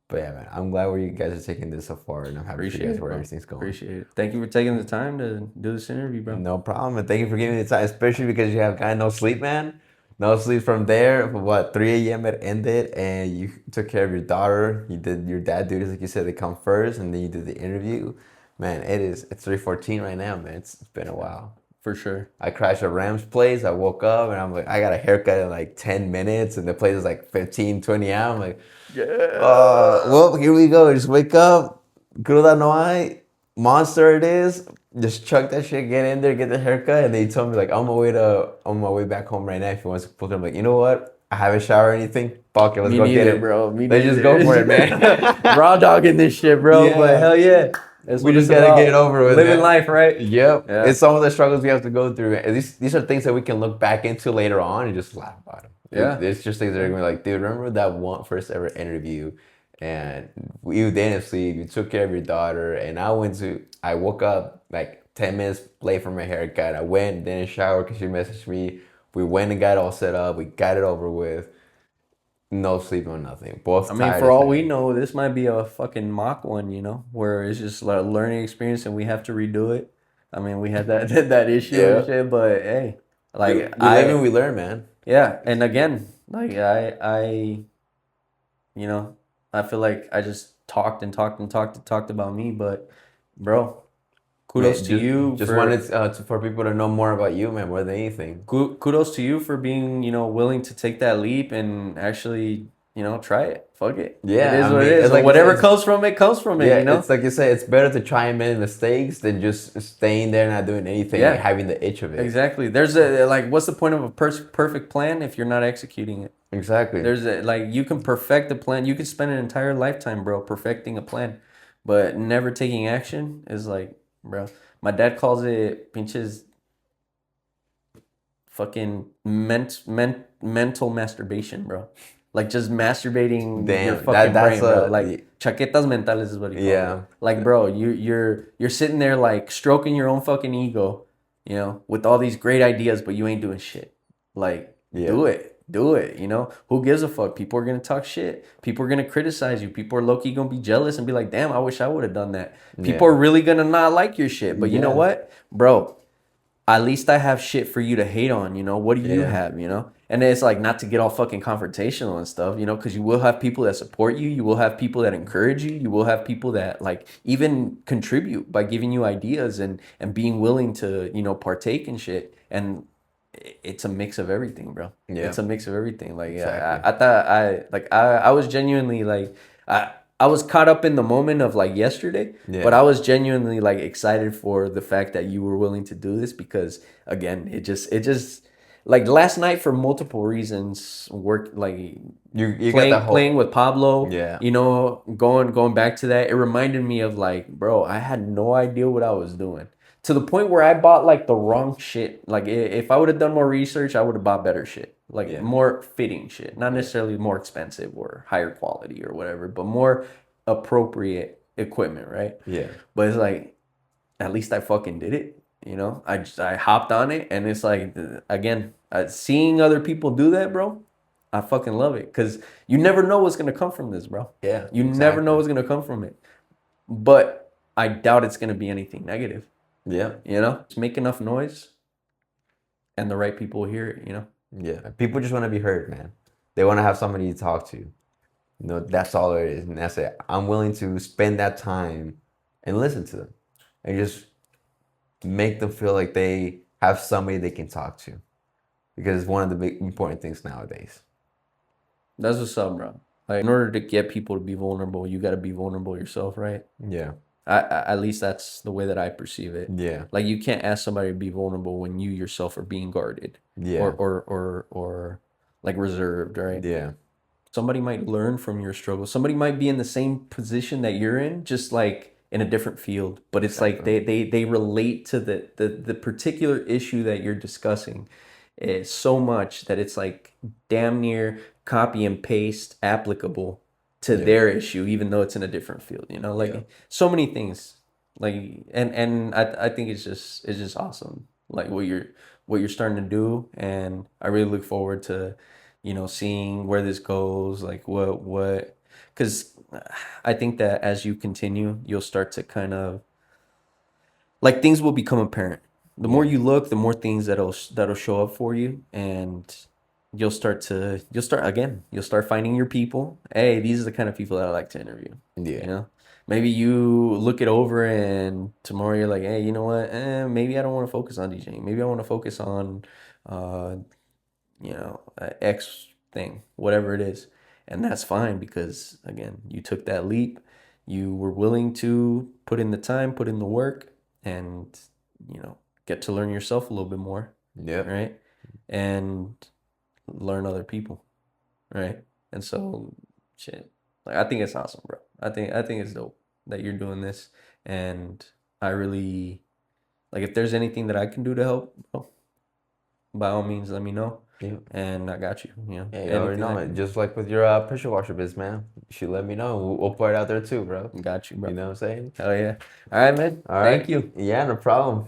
But yeah, man, I'm glad where you guys are taking this so far, and I'm happy for you guys where everything's going. Appreciate it. Thank you for taking the time to do this interview, bro. No problem, and thank you for giving me the time, especially because you have kind of no sleep, man. No sleep from there. What, 3 a.m. it ended, and you took care of your daughter. You did your dad duties, like you said, they come first, and then you did the interview. Man, it's 3:14 right now, man. It's been a while. For sure. I crashed at Rams place. I woke up and I'm like, I got a haircut in like 10 minutes, and the place is like 15, 20 out. I'm like, Yeah. well, here we go. Just wake up. Cruda no hay. Monster it is. Just chuck that shit, get in there, get the haircut. And they told me like, on my way back home right now. If you want to pull them, like, you know what? I haven't showered or anything. Fuck it, let's Me go get neither, it. bro. Me Let's neither. just go for it, man. Raw dogging this shit, bro. But Yeah. hell yeah, that's We what just it's gotta get it about. over with, Living man. life, right? Yep. Yeah. It's some of the struggles we have to go through. And these are things that we can look back into later on and just laugh about them. Yeah. It's just things that are gonna be like, dude, remember that one first ever interview, and you didn't sleep, you took care of your daughter, and I woke up like 10 minutes late for my haircut. I went, didn't shower because she messaged me. We went and got all set up. We got it over with. No sleep, no nothing. I Both mean, tired for as all we hell. know, this might be a fucking mock one, where it's just like a learning experience and we have to redo it. I mean, we had that that issue and Yeah. shit, but hey, like We live and we learn, man. yeah, and again, like you know, I feel like I just talked and talked and talked and talked about me, but bro, kudos Man, to you just for wanted for people to know more about you, man, more than anything. kudos to you for being, willing to take that leap and actually, try it. Fuck it. It Yeah, is I what it mean, is. it's And like you whatever said, comes from it comes from yeah, it, it's like you say, it's better to try and make mistakes than just staying there not doing anything, Yeah. having the itch of it. Exactly. There's a like what's the point of a perfect plan if you're not executing it? Exactly. There's a like you can perfect a plan. You can spend an entire lifetime, bro, perfecting a plan, but never taking action is like, bro. My dad calls it pinches fucking mental masturbation, bro. Like just masturbating your Damn, fucking that's brain, bro. a Like chaquetas mentales is what he calls yeah, it. Like, bro, you're sitting there like stroking your own fucking ego, with all these great ideas, but you ain't doing shit. Like, yeah, do it. Do it, Who gives a fuck? People are gonna talk shit. People are gonna criticize you. People are low-key gonna be jealous and be like, damn, I wish I would have done that. People yeah, are really gonna not like your shit. But you know yeah, what? Bro, at least I have shit for you to hate on, What do you yeah, have, And it's like not to get all fucking confrontational and stuff, because you will have people that support you. You will have people that encourage you. You will have people that like even contribute by giving you ideas and being willing to, partake in shit. And it's a mix of everything, bro. yeah, It's a mix of everything. Like exactly. I thought I was genuinely like I was caught up in the moment of like yesterday, but Yeah, I was genuinely like excited for the fact that you were willing to do this because again, it just like last night for multiple reasons work like you got the playing whole with Pablo, yeah, going back to that, it reminded me of like, bro, I had no idea what I was doing. To the point where I bought like the wrong shit. Like if I would have done more research, I would have bought better shit. Like yeah, more fitting shit. Not necessarily more expensive or higher quality or whatever, but more appropriate equipment, right? yeah, But it's like at least I fucking did it. I hopped on it, and it's like again, seeing other people do that, bro. I fucking love it because you never know what's gonna come from this, bro. yeah, You never know exactly. what's gonna come from it. But I doubt it's gonna be anything negative. Yeah, Just make enough noise, and the right people will hear it. yeah. People just want to be heard, man. They want to have somebody to talk to. That's all it is, and that's it. I'm willing to spend that time and listen to them, and just make them feel like they have somebody they can talk to, because it's one of the big important things nowadays. That's what's up, bro. Like in order to get people to be vulnerable, you got to be vulnerable yourself, right? Yeah, At least that's the way that I perceive it. yeah, Like you can't ask somebody to be vulnerable when you yourself are being guarded yeah, or like reserved, right? yeah, Somebody might learn from your struggle. Somebody might be in the same position that you're in, just like in a different field. But it's like exactly. they relate to the particular issue that you're discussing so much that it's like damn near copy and paste applicable to Yeah, their issue, even though it's in a different field. Like yeah, so many things. Like and I think it's just awesome. Like what you're starting to do, and I really look forward to seeing where this goes, like because I think that as you continue, you'll start to kind of like things will become apparent. The more yeah, you look, the more things that'll show up for you, and you'll start finding your people. Hey, these are the kind of people that I like to interview. You yeah, know, maybe you look it over, and tomorrow you're like, hey, you know what? Maybe I don't want to focus on DJing. Maybe I want to focus on uh, X thing, whatever it is. And that's fine because, again, you took that leap. You were willing to put in the time, put in the work, and, get to learn yourself a little bit more, yeah, right? And learn other people. right? And so, shit, like I think it's awesome, bro. I think it's dope that you're doing this, and I really like if there's anything that I can do to help, bro, by all means, let me know, Yeah. and I got you. You know, Yeah, you already anything know I it. can Just like with your pressure washer biz, man. You should let me know. We'll put it out there too, bro. do. Got you, bro. You know what I'm saying? Hell yeah. All right, man. All Thank right. you. Yeah, no problem.